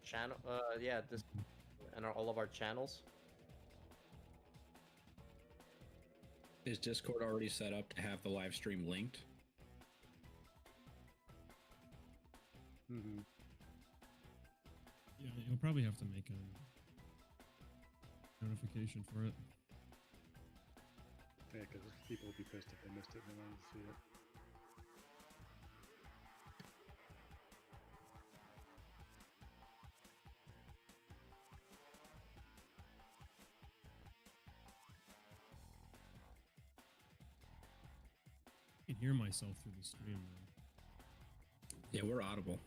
channel. Yeah, this and all of our channels. Is Discord already set up to have the live stream linked? Mm-hmm. Yeah, you'll probably have to make a notification for it. Yeah, because people will be pissed if they missed it and they wanted to see it. I can hear myself through the stream now. Yeah, we're audible.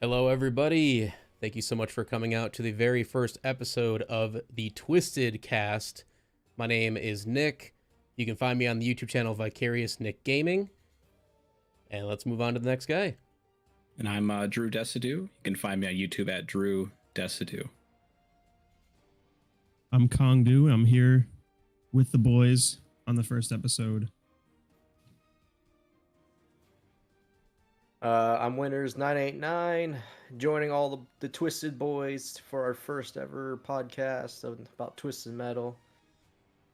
Hello, everybody. Thank you so much for coming out to the very first episode of the Twisted Cast. My name is Nick. You can find me on the YouTube channel Vicarious Nick Gaming. And let's move on to the next guy. And I'm Drew Desidue. You can find me on YouTube at Drew Desidue. I'm Kongdu. I'm here with the boys on the first episode. I'm Winners989, joining all the Twisted Boys for our first ever podcast about Twisted Metal.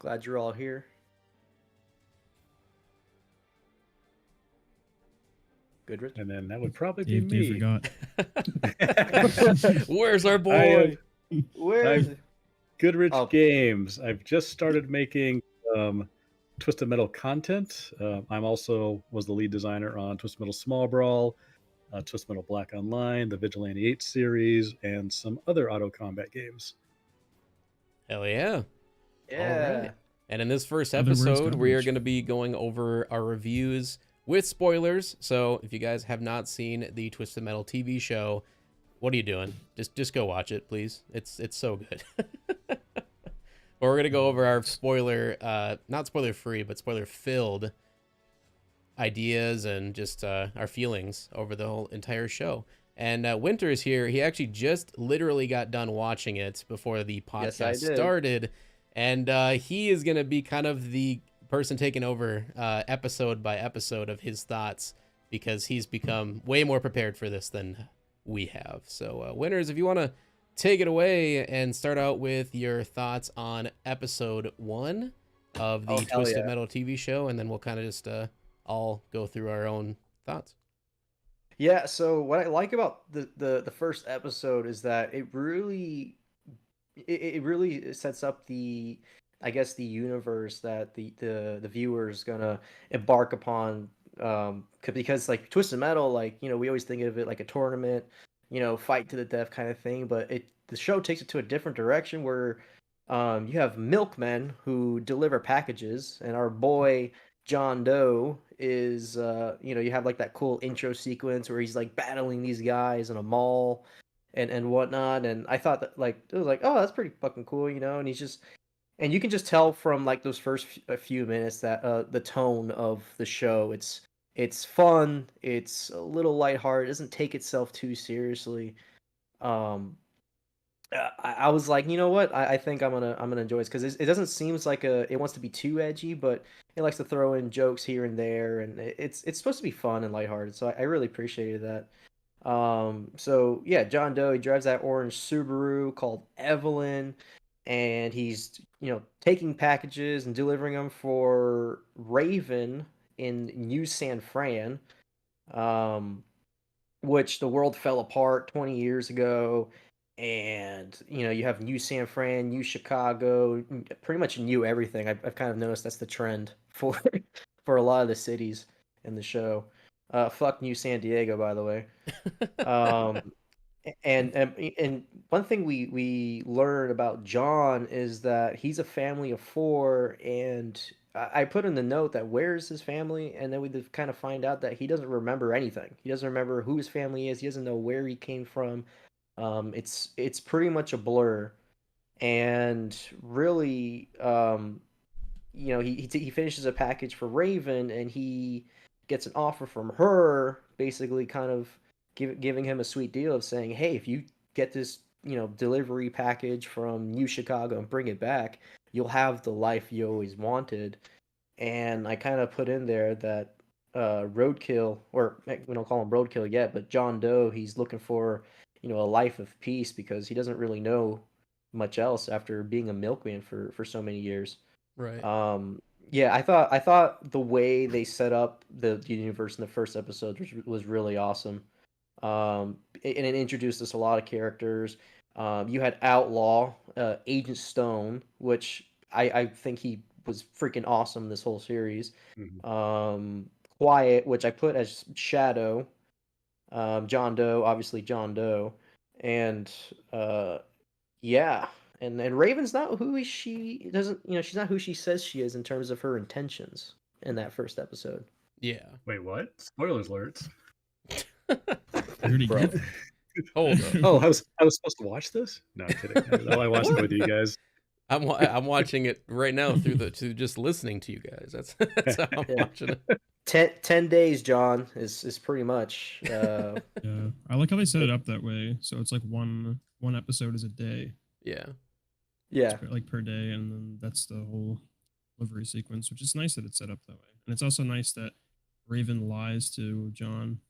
Glad you're all here. Good, Rich? And then that would probably be Dave me. forgot. Where's our boy? Where is it? Goodrich Oh. Games. I've just started making Twisted Metal content. I'm also was the lead designer on Twisted Metal Small Brawl, Twisted Metal Black Online, the Vigilante 8 series, and some other auto combat games. Hell yeah. Yeah. All right. And in this first Other words, episode, we are garbage. going to be going over our reviews with spoilers. So if you guys have not seen the Twisted Metal TV show, what are you doing? Just go watch it, please. It's so good. But we're going to go over our spoiler, not spoiler free, but spoiler filled ideas and just our feelings over the whole entire show. And Winter is here. He actually just literally got done watching it before the Yes, I podcast did. started. And he is going to be kind of the person taking over episode by episode of his thoughts, because he's become way more prepared for this than we have. So Winners, if you want to take it away and start out with your thoughts on episode 1 of the Oh, hell Twisted yeah. Metal TV show, and then we'll kind of just all go through our own thoughts. Yeah, so what I like about the first episode is that it really sets up the universe that the viewer's gonna embark upon, because like Twisted Metal, like, you know, we always think of it like a tournament, you know, fight to the death kind of thing, but the show takes it to a different direction where you have milkmen who deliver packages, and our boy John Doe is, you know, you have like that cool intro sequence where he's like battling these guys in a mall and whatnot, and I thought that, like, it was like, oh, that's pretty fucking cool, you know, and and you can just tell from like those first a few minutes that the tone of the show, it's fun, it's a little lighthearted, it doesn't take itself too seriously. I was like, you know what? I think I'm gonna enjoy this, because it doesn't seem like it wants to be too edgy, but it likes to throw in jokes here and there, and it's supposed to be fun and lighthearted. So I really appreciated that. So yeah, John Doe, he drives that orange Subaru called Evelyn, and he's, you know, taking packages and delivering them for Raven in New San Fran, which the world fell apart 20 years ago. And, you know, you have New San Fran, New Chicago, pretty much new everything. I've kind of noticed that's the trend for for a lot of the cities in the show. Fuck New San Diego, by the way. And one thing we learn about John is that he's a family of 4, and I put in the note that where's his family, and then we kind of find out that he doesn't remember anything. He doesn't remember who his family is. He doesn't know where he came from. It's pretty much a blur, and really, you know, he finishes a package for Raven, and he gets an offer from her, basically kind of giving him a sweet deal of saying, hey, if you get this, you know, delivery package from New Chicago and bring it back, you'll have the life you always wanted. And I kind of put in there that Roadkill, or we don't call him Roadkill yet, but John Doe, he's looking for, you know, a life of peace, because he doesn't really know much else after being a milkman for so many years. Right. Yeah, I thought the way they set up the universe in the first episode was really awesome. And it introduced us a lot of characters. You had Outlaw, Agent Stone, which I think he was freaking awesome this whole series. Mhm. Quiet, which I put as Shadow. John Doe, obviously John Doe, and yeah, and Raven's not who she doesn't, you know, she's not who she says she is in terms of her intentions in that first episode. Yeah. Wait, what? Spoilers alerts. Already Bro. get it. Hold up. Oh, I was supposed to watch this? No, I'm kidding. No, I watched it with you guys. I'm watching it right now through just listening to you guys. That's how I'm Yeah. watching it. 10 days, John, is pretty much. Yeah, I like how they set it up that way. So it's like one episode is a day, Yeah. Yeah. like per day, and then that's the whole delivery sequence, which is nice that it's set up that way. And it's also nice that Raven lies to John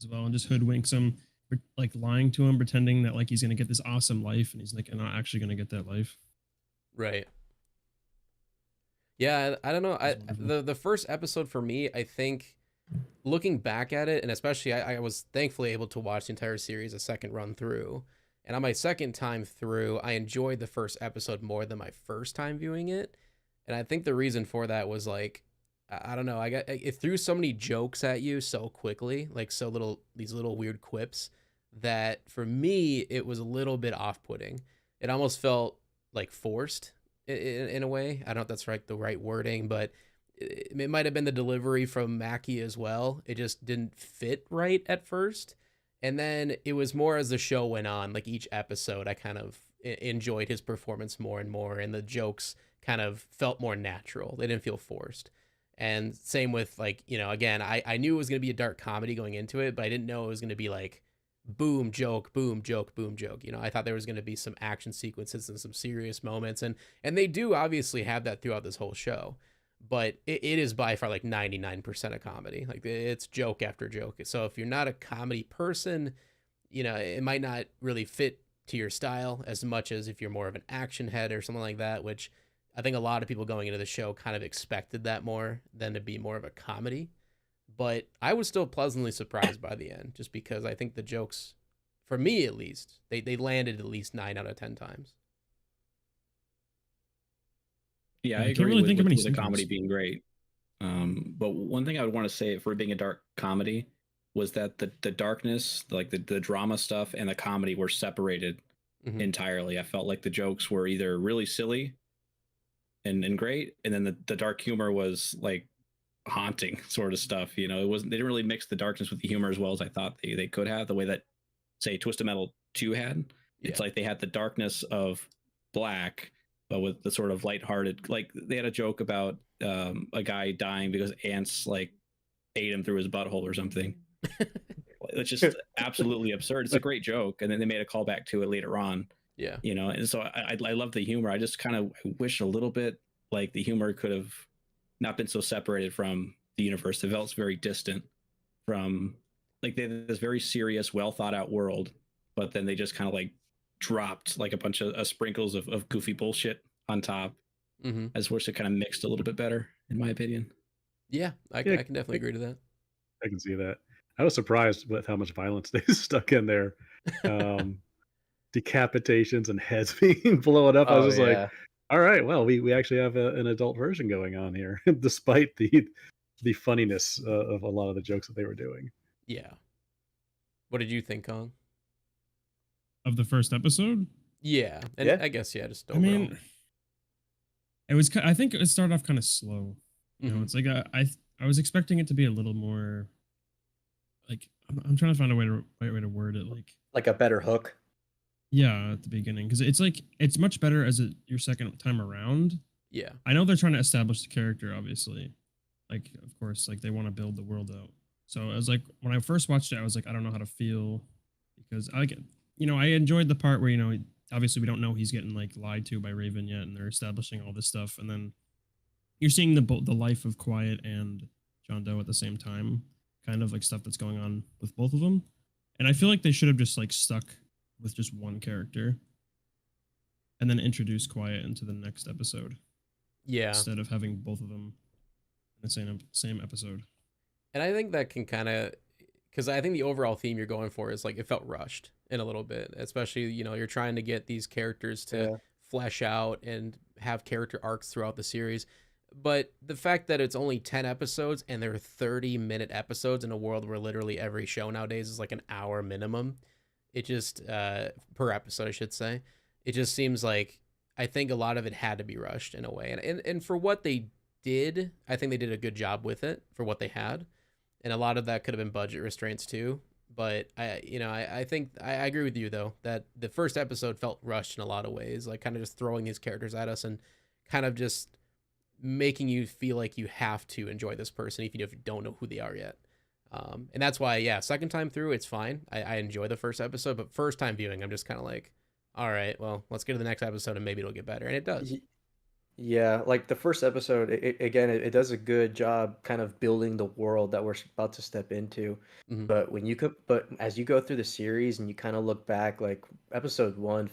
as well and just hoodwinks him, like lying to him, pretending that like he's gonna get this awesome life, and he's like not actually gonna get that life. Right. Yeah, I don't know. It's wonderful. The first episode for me, I think, looking back at it, and especially I was thankfully able to watch the entire series a second run through. And on my second time through, I enjoyed the first episode more than my first time viewing it. And I think the reason for that was like, I don't know, it threw so many jokes at you so quickly, like these little weird quips, that for me it was a little bit off-putting. It almost felt like forced in a way. I don't know if that's the right wording, but it might have been the delivery from Mackie as well. It just didn't fit right at first. And then it was more as the show went on, like each episode, I kind of enjoyed his performance more and more, and the jokes kind of felt more natural. They didn't feel forced. And same with like, again, I knew it was going to be a dark comedy going into it, but I didn't know it was going to be like boom, joke, boom, joke, boom, joke. I thought there was going to be some action sequences and some serious moments. And they do obviously have that throughout this whole show. But it is by far like 99% a comedy. Like it's joke after joke. So if you're not a comedy person, it might not really fit to your style as much as if you're more of an action head or something like that, which I think a lot of people going into the show kind of expected that more than to be more of a comedy. But I was still pleasantly surprised by the end, just because I think the jokes, for me at least, they landed at least 9 out of 10 times. Yeah, I I can't agree really think of any with the comedy singles. being great. But one thing I would want to say for it being a dark comedy was that the darkness, like the drama stuff and the comedy were separated Mhm. entirely. I felt like the jokes were either really silly and great, and then the dark humor was like haunting sort of stuff. It wasn't, they didn't really mix the darkness with the humor as well as I thought they could have, the way that say Twisted Metal 2 had. It's Yeah. like they had the darkness of Black, but with the sort of lighthearted, like they had a joke about a guy dying because ants like ate him through his butthole or something. It's just absolutely absurd. It's a great joke, and then they made a callback to it later on. Yeah. And so I love the humor. I just kind of wish a little bit like the humor could have not been so separated from the universe. It felt very distant from, like, they had this very serious, well thought out world, but then they just kind of like dropped like a bunch of sprinkles of goofy bullshit on top. Mm-hmm. I just wish it kind of mixed a little bit better, in my opinion. Yeah, I Yeah, can definitely agree to that. I can see that. I was surprised with how much violence they stuck in there. Decapitations and heads being blown up. I was Oh just like, yeah. all right, well, we actually have an adult version going on here, despite the funniness of a lot of the jokes that they were doing. Yeah. What did you think, Kong? Of the first episode, Yeah, and Yeah. I guess just I overall. mean, it was. I think it started off kind of slow. Mhm. It's like I was expecting it to be a little more. Like I'm trying to find a right way to word it. Like a better hook. Yeah, at the beginning, because it's like it's much better as your second time around. Yeah. I know they're trying to establish the character, obviously. Like, of course, like they want to build the world out. So I was like, when I first watched it, I was like, I don't know how to feel because I get, I enjoyed the part where obviously we don't know he's getting like lied to by Raven yet, and they're establishing all this stuff, and then you're seeing the life of Quiet and John Doe at the same time, kind of like stuff that's going on with both of them, and I feel like they should have just like stuck with just one character, and then introduce Quiet into the next episode Yeah. instead of having both of them in the same episode. And I think that can kind of, because I think the overall theme you're going for is like it felt rushed in a little bit, especially you're trying to get these characters to Yeah. flesh out and have character arcs throughout the series. But the fact that it's only 10 episodes and they're 30-minute episodes in a world where literally every show nowadays is like an hour minimum, it just per episode, I should say. It just seems like I think a lot of it had to be rushed in a way, and for what they did, I think they did a good job with it for what they had. And a lot of that could have been budget restraints too. But I think I agree with you though that the first episode felt rushed in a lot of ways, like kind of just throwing these characters at us and kind of just making you feel like you have to enjoy this person even if you don't know who they are yet. And that's why, yeah, second time through, it's fine. I enjoy the first episode, but first time viewing, I'm just kind of like, all right, well, let's get to the next episode and maybe it'll get better. And it does. Yeah, like the first episode, it does a good job kind of building the world that we're about to step into. Mhm. But as you go through the series and you kind of look back, like episode one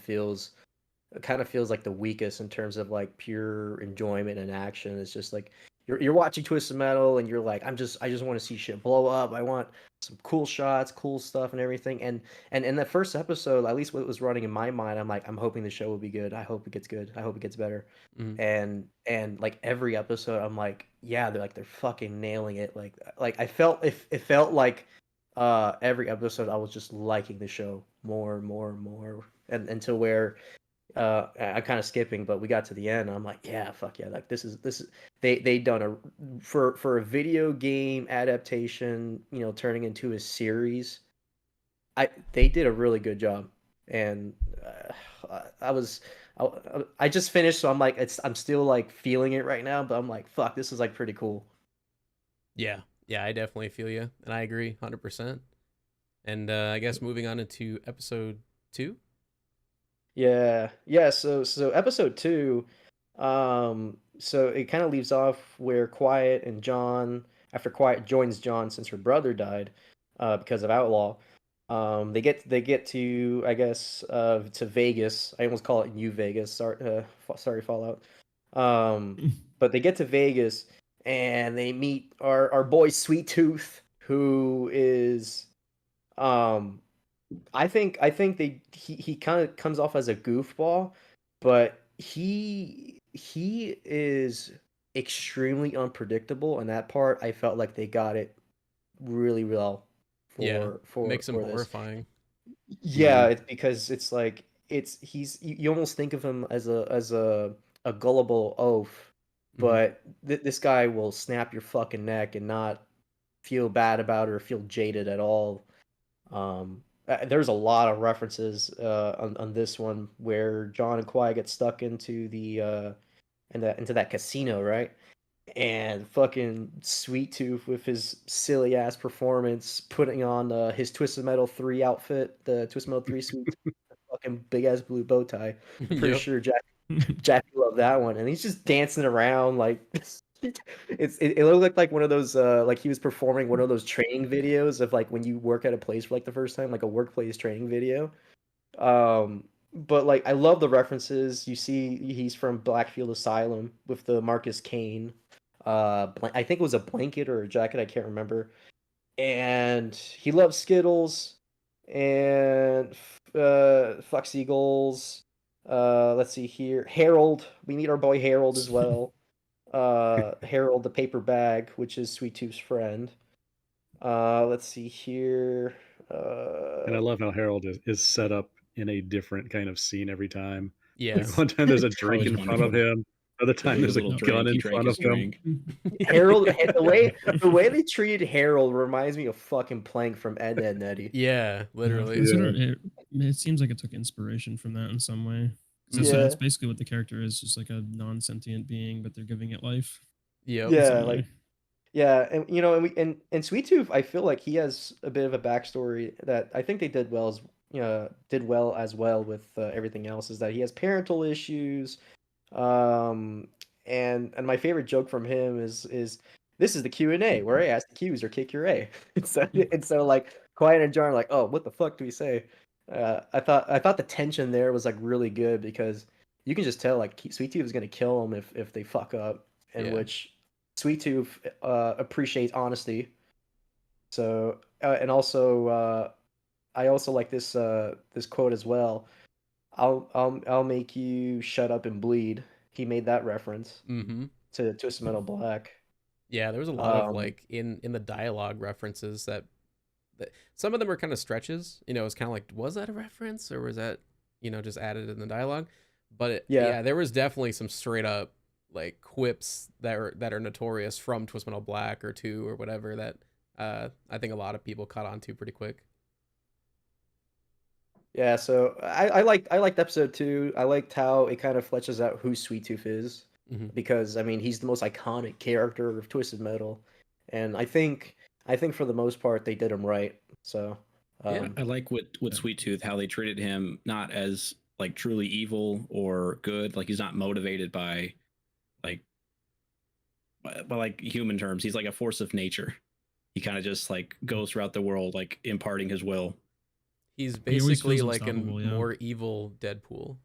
kind of feels like the weakest in terms of like pure enjoyment and action. It's just like you're watching Twisted Metal and you're like, I just want to see shit blow up. I want some cool shots, cool stuff, and everything. And in the first episode, at least what was running in my mind, I'm like, I'm hoping the show will be good. I hope it gets good. I hope it gets better. Mhm. And like every episode, I'm like, yeah, they're fucking nailing it. Like I felt it felt like every episode I was just liking the show more and more and more, and until where I'm kind of skipping, but we got to the end. And I'm like, yeah, fuck yeah, like this is they done a for a video game adaptation, turning into a series. They did a really good job, and I just finished, so I'm like I'm still like feeling it right now, but I'm like, fuck, this is like pretty cool. Yeah. Yeah, I definitely feel you. And I agree 100%. And I guess moving on into episode 2. Yeah. So episode two, so it kind of leaves off where Quiet and John, after Quiet joins John since her brother died, because of Outlaw, they get to, I guess, to Vegas. I almost call it New Vegas. Sorry, Fallout. But they get to Vegas and they meet our boy Sweet Tooth, who is, um I think he kind of comes off as a goofball, but he is extremely unpredictable, and that part I felt like they got it really well Yeah. for Makes him for this. horrifying. Yeah, it's because it's like you almost think of him as a gullible oaf, Mhm. but this guy will snap your fucking neck and not feel bad about it or feel jaded at all. There's a lot of references on this one where John and Quiet get stuck into into that casino, right? And fucking Sweet Tooth with his silly ass performance, putting on his Twisted Metal 3 outfit, the Twisted Metal 3 suit, fucking big ass blue bow tie. I'm pretty Yep. sure Jackie loved that one, and he's just dancing around like it looked like one of those like he was performing one of those training videos of like when you work at a place for like the first time, like a workplace training video. But like I love the references. You see, he's from Blackfield Asylum with the Marcus Kane. I think it was a blanket or a jacket. I can't remember. And he loves Skittles and Fox Eagles. Let's see here. Harold. We meet our boy Harold as well. Harold the paper bag, which is Sweet Tooth's friend. Let's see here. And I love how Harold is set up in a different kind of scene every time. Like Yes. one time there's a drink Always in front of wonderful. him. Other time His there's a little gun drink. He in drank front his of him. drink. Harold, the way they treated Harold reminds me of fucking Plank from Ed, Ed and Eddie. Yeah, literally. It seems like it took inspiration from that in some way. 'Cause Yeah. that's basically what the character is, just like a non-sentient being, but they're giving it life. Yep. Yeah, in some like way. yeah, and and Sweet Tooth, I feel like he has a bit of a backstory that I think they did well as well with everything else, is that he has parental issues, and my favorite joke from him is this is the Q&A where I ask the Q's or kick your A. And so like Quiet and John are like, oh, what the fuck do we say? I thought the tension there was like really good because you can just tell like Sweet Tooth is gonna kill him if they fuck up, in Yeah. which Sweet Tooth appreciates honesty. So and also I also like this quote as well. I'll make you shut up and bleed. He made that reference Mm-hmm. to Twisted Metal Black. Yeah, there was a lot of Um, like in the dialogue references that some of them were kind of stretches. It's kind of like, was that a reference or was that just added in the dialogue? But Yeah. there was definitely some straight up like quips that are notorious from Twist Metal Black or 2 or whatever that I think a lot of people caught on to pretty quick. Yeah, so I liked episode 2. I liked how it kind of fleshes out who Sweet Tooth is, Hmm. because I mean he's the most iconic character of Twisted Metal, and I think for the most part they did him right. So Yeah. um, I like with Sweet Tooth how they treated him not as like truly evil or good. Like he's not motivated by like by like human terms. He's like a force of nature. He kind of just like goes throughout the world like imparting his will. He's He always basically feels like a unstoppable, yeah. more evil Deadpool.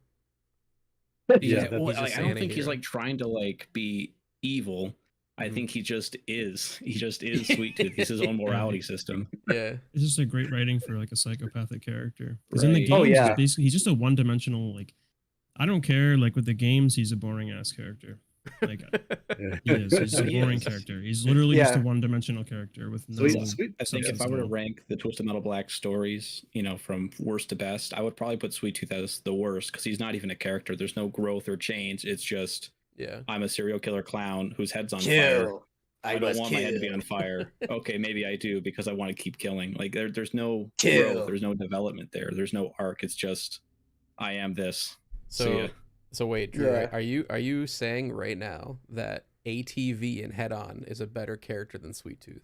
Yeah, Yeah, well, he's like, just I don't an think he's anti-hero. like trying to like be evil. I Mhm. think he just is. He just is Sweet Tooth. He's his own morality system. Yeah. It's just a great writing for like a psychopathic character. Because in the Right. games, Oh, he's yeah. basically he's just a one-dimensional. Like, I don't care. Like with the games, he's a boring ass character. Like Yeah. he is. He's No, a he boring is. character. He's literally just a Yeah. one-dimensional character with no. I think if substance I at were to all. rank the Twisted Metal Black stories, from worst to best, I would probably put Sweet Tooth as the worst because he's not even a character. There's no growth or change. It's just Yeah. I'm a serial killer clown whose head's on fire. kill. I don't must want my head to be kill. on fire. Okay, maybe I do because I want to keep killing. Like there's no Kill. growth. There's no development there. There's no arc. It's just I am this. So so wait, Drew, Yeah. are you saying right now that ATV in Head On is a better character than Sweet Tooth?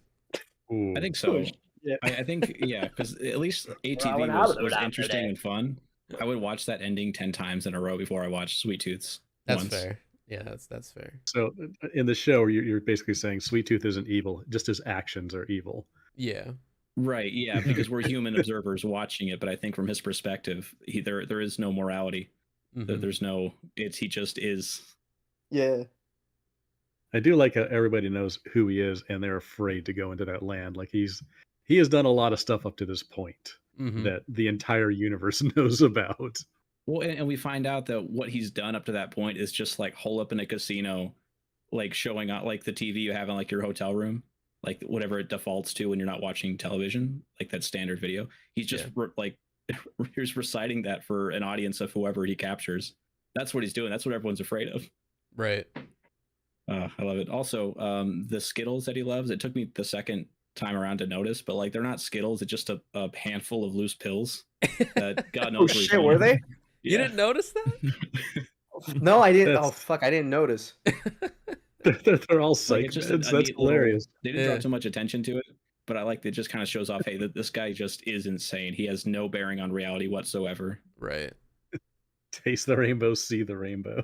Ooh. I think so. Yeah. I think yeah, because at least ATV went out was, of the was lab interesting today. and fun. I would watch that ending 10 times in a row before I watched Sweet Tooth's That's once. fair. Yeah, that's fair. So in the show, you're basically saying Sweet Tooth isn't evil; just his actions are evil. Yeah. Right, yeah, because we're human observers watching it, but I think from his perspective, there is no morality. Mhm. There's no he just is. Yeah. I do like how everybody knows who he is, and they're afraid to go into that land. Like he has done a lot of stuff up to this point Mhm. that the entire universe knows about. Well, and we find out that what he's done up to that point is just like hole up in a casino, like showing out like the TV you have in like your hotel room, like whatever it defaults to when you're not watching television, like that standard video. He's just like he's reciting that for an audience of whoever he captures. That's what he's doing. That's what everyone's afraid of. Right. I love it. Also, the Skittles that he loves. It took me the second time around to notice, but like they're not Skittles. It's just a handful of loose pills that God knows. Oh where he's shit, were going. they? You didn't notice that? No, I didn't. That's- Oh fuck, I didn't notice. They're all Like, psych it's just meds. a That's neat little- hilarious. they didn't Yeah. draw too much attention to it, but I like it just kind of shows off, hey, this guy just is insane. He has no bearing on reality whatsoever. Right. Taste the rainbow, see the rainbow.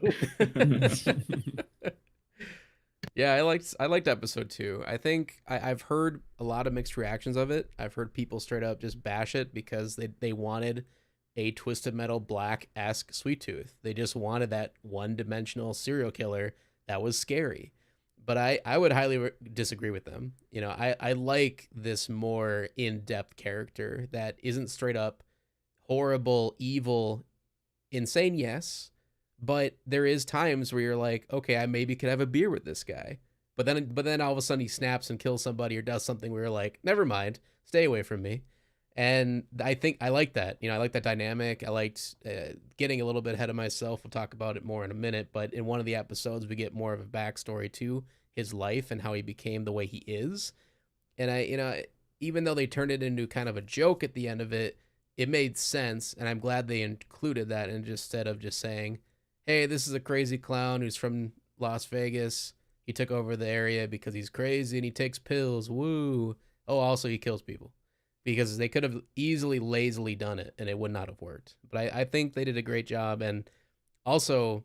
Yeah, I liked episode 2. I think I've heard a lot of mixed reactions of it. I've heard people straight up just bash it because they wanted a Twisted Metal Black-esque Sweet Tooth. They just wanted that one-dimensional serial killer that was scary. But I would highly disagree with them. I like this more in-depth character that isn't straight up horrible, evil, insane, yes. But there is times where you're like, okay, I maybe could have a beer with this guy. But then all of a sudden he snaps and kills somebody or does something where you're like, never mind, stay away from me. And I think I like that. I like that dynamic. I liked getting a little bit ahead of myself. We'll talk about it more in a minute. But in one of the episodes, we get more of a backstory to his life and how he became the way he is. And even though they turned it into kind of a joke at the end of it, it made sense. And I'm glad they included that instead of just saying, hey, this is a crazy clown who's from Las Vegas. He took over the area because he's crazy and he takes pills. Woo. Oh, also he kills people. Because they could have easily lazily done it and it would not have worked. But I think they did a great job. And also,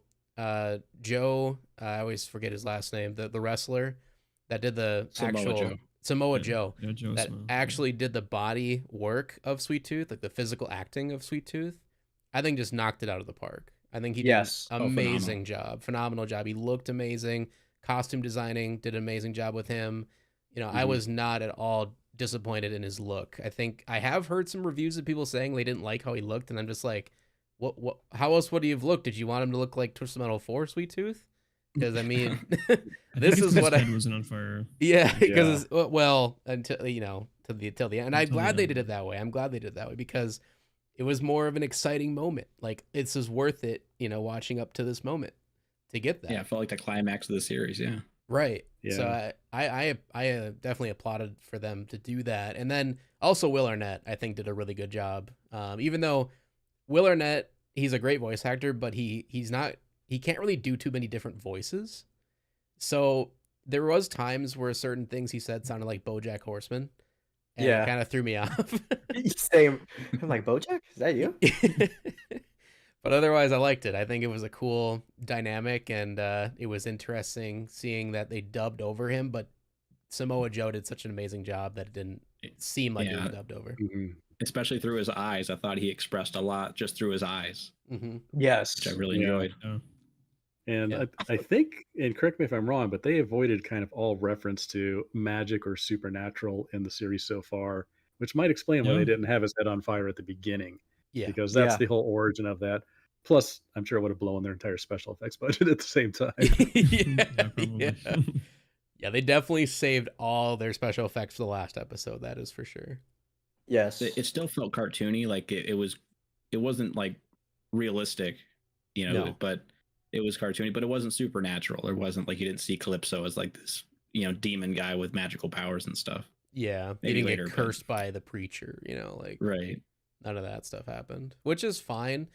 Joe, I always forget his last name, the wrestler that did the Samoa Joe. Yeah, Joe That Smo, actually did the body work of Sweet Tooth, like the physical acting of Sweet Tooth. I think just knocked it out of the park. I think he did Yes. an amazing job, phenomenal job. He looked amazing. Costume designing did an amazing job with him. I was not at all disappointed in his look. I think I have heard some reviews of people saying they didn't like how he looked, and I'm just like, what? How else would he have looked? Did you want him to look like Twisted Metal 4 Sweet Tooth? Because I mean, I this think is his what head wasn't on fire. yeah, Yeah. because well, until till the end. And I'm Until the glad they end. did it that way. I'm glad they did it that way because it was more of an exciting moment. Like it's just worth it, watching up to this moment to get that. Yeah, it felt like the climax of the series. Yeah. Right. Yeah. So I definitely applauded for them to do that. And then also Will Arnett, I think, did a really good job. Even though Will Arnett, he's a great voice actor, but he can't really do too many different voices. So there was times where certain things he said sounded like BoJack Horseman, and it Yeah. kind of threw me off. Same. I'm like, Bojack? Is that you? But otherwise, I liked it. I think it was a cool dynamic, and it was interesting seeing that they dubbed over him, but Samoa Joe did such an amazing job that it didn't seem like it was dubbed over. Especially through his eyes. I thought he expressed a lot just through his eyes, Yes. which I really Yeah. enjoyed. Yeah. And I think, and correct me if I'm wrong, but they avoided kind of all reference to magic or supernatural in the series so far, which might explain why Yeah. they didn't have his head on fire at the beginning, Yeah. because that's Yeah. the whole origin of that. Plus, I'm sure it would have blown their entire special effects budget at the same time. Yeah, probably. yeah. Yeah, they definitely saved all their special effects for the last episode. That is for sure. Yes. It still felt cartoony, like it wasn't like realistic, you know, No. but it was cartoony, but it wasn't supernatural. It wasn't like you didn't see Calypso as like this, you know, demon guy with magical powers and stuff. Yeah, they Maybe didn't later, get but- cursed by the preacher. You know, like Right. none of that stuff happened, which is fine.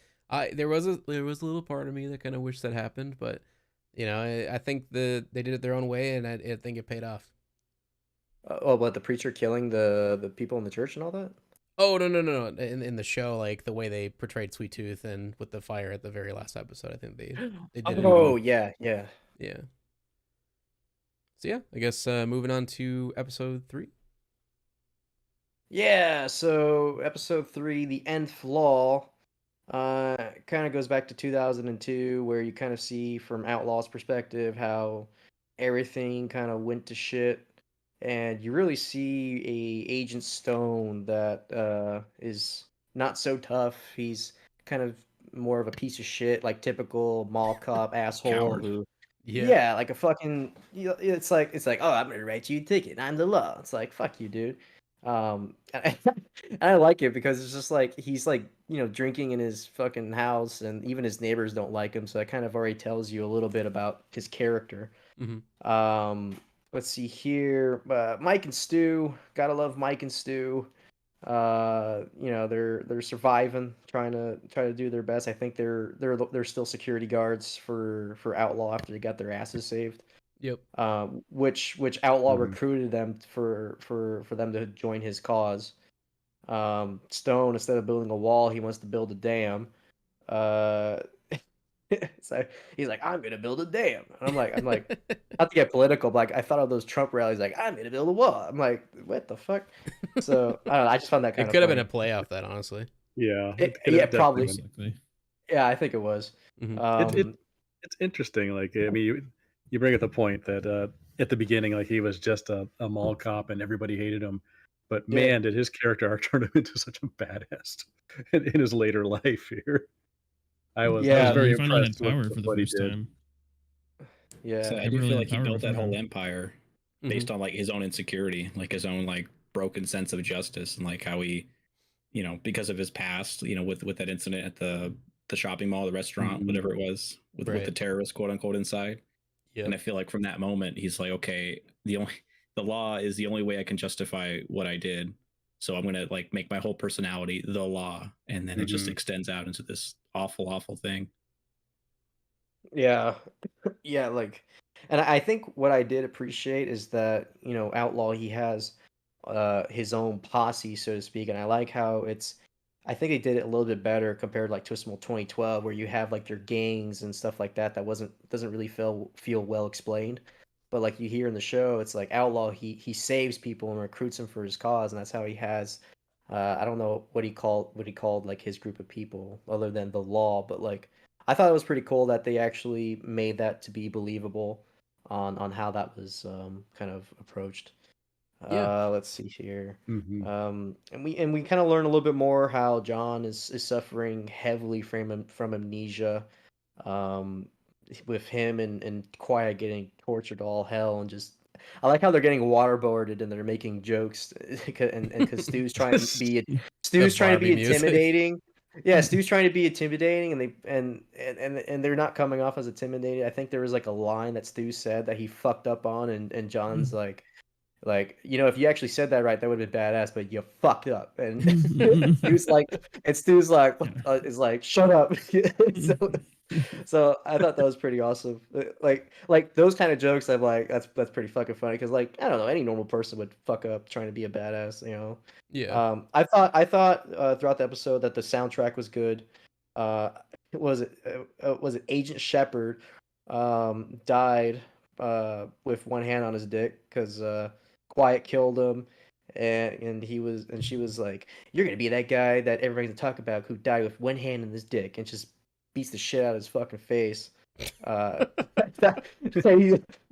There was a little part of me that kind of wished that happened, but you know, I think they did it their own way, and I think it paid off. What, the preacher killing the people in the church and all that? Oh no! In the show, like the way they portrayed Sweet Tooth and with the fire at the very last episode, I think they did it. Oh, yeah, yeah. Yeah. So yeah, I guess moving on to episode 3. Yeah, so episode 3, The Nth Law, kind of goes back to 2002, where you kind of see from Outlaw's perspective how everything kind of went to shit, and you really see a Agent Stone that is not so tough. He's kind of more of a piece of shit, like typical mall cop asshole Coward. who Yeah. yeah, like a fucking. It's like oh, I'm gonna write you a ticket. I'm the law. It's like fuck you, dude. And I like it because it's just like he's like drinking in his fucking house, and even his neighbors don't like him. So that kind of already tells you a little bit about his character. Mhm. Let's see here. Mike and Stu, gotta love Mike and Stu. They're surviving, trying to do their best. I think they're still security guards for Outlaw after they got their asses saved. Yep. Which Outlaw Mhm. recruited them for them to join his cause. Stone, instead of building a wall, he wants to build a dam. So he's like, I'm gonna build a dam. And I'm like, not to get political, but like I thought of those Trump rallies, like I'm gonna build a wall. I'm like, what the fuck? So I don't know. I just found that kind It of could have been funny. a play off that, honestly. Yeah, It- could yeah, have definitely probably. been. Basically. Yeah, I think it was. Mhm. It's interesting. Like, I mean, you bring up the point that at the beginning, like he was just a mall cop and everybody hated him. But Yeah. man, did his character arc turn him into such a badass in his later life here. I was Yeah. very he finally had impressed power with for the what he first did. time. Yeah. So I Never do really feel had like he power built that before whole then. empire Mhm. based on like his own insecurity, like his own like broken sense of justice, and like how he, because of his past, with that incident at the shopping mall, the restaurant, Mhm. whatever it was, with Right. the terrorists, quote unquote, inside. Yep. And I feel like from that moment, he's like, okay, the law is the only way I can justify what I did. So I'm gonna like make my whole personality the law, and then it just Mhm. extends out into this awful, awful thing. Yeah. Yeah, like, and I think what I did appreciate is that, Outlaw, he has his own posse, so to speak, and I like how I think they did it a little bit better compared to like Twisted Metal 2012, where you have like their gangs and stuff like that doesn't really feel well explained. But like you hear in the show, it's like Outlaw, he saves people and recruits them for his cause, and that's how he has I don't know what he called like his group of people other than the law, but like I thought it was pretty cool that they actually made that to be believable on how that was kind of approached. Yeah. Let's see here. Mhm. And we kind of learn a little bit more how John is suffering heavily from amnesia, um, with him and Quiet getting tortured all hell, and just I like how they're getting waterboarded and they're making jokes and because Stu's trying to be Barbie music. intimidating. Yeah, Stu's trying to be intimidating, and they're not coming off as intimidating. I think there was like a line that Stu said that he fucked up on, and John's like, Like, if you actually said that right, that would have been badass, but you fucked up. And Stu's like, is like, shut up. so, so I thought that was pretty awesome. Like those kind of jokes, I'm like, that's pretty fucking funny because, like, I don't know, any normal person would fuck up trying to be a badass, Yeah. I thought throughout the episode that the soundtrack was good. Uh, was it Agent Shepard died with one hand on his dick because Quiet killed him, and she was like, "You're gonna be that guy that everybody's gonna talk about who died with one hand in his dick," and just beats the shit out of his fucking face. Uh,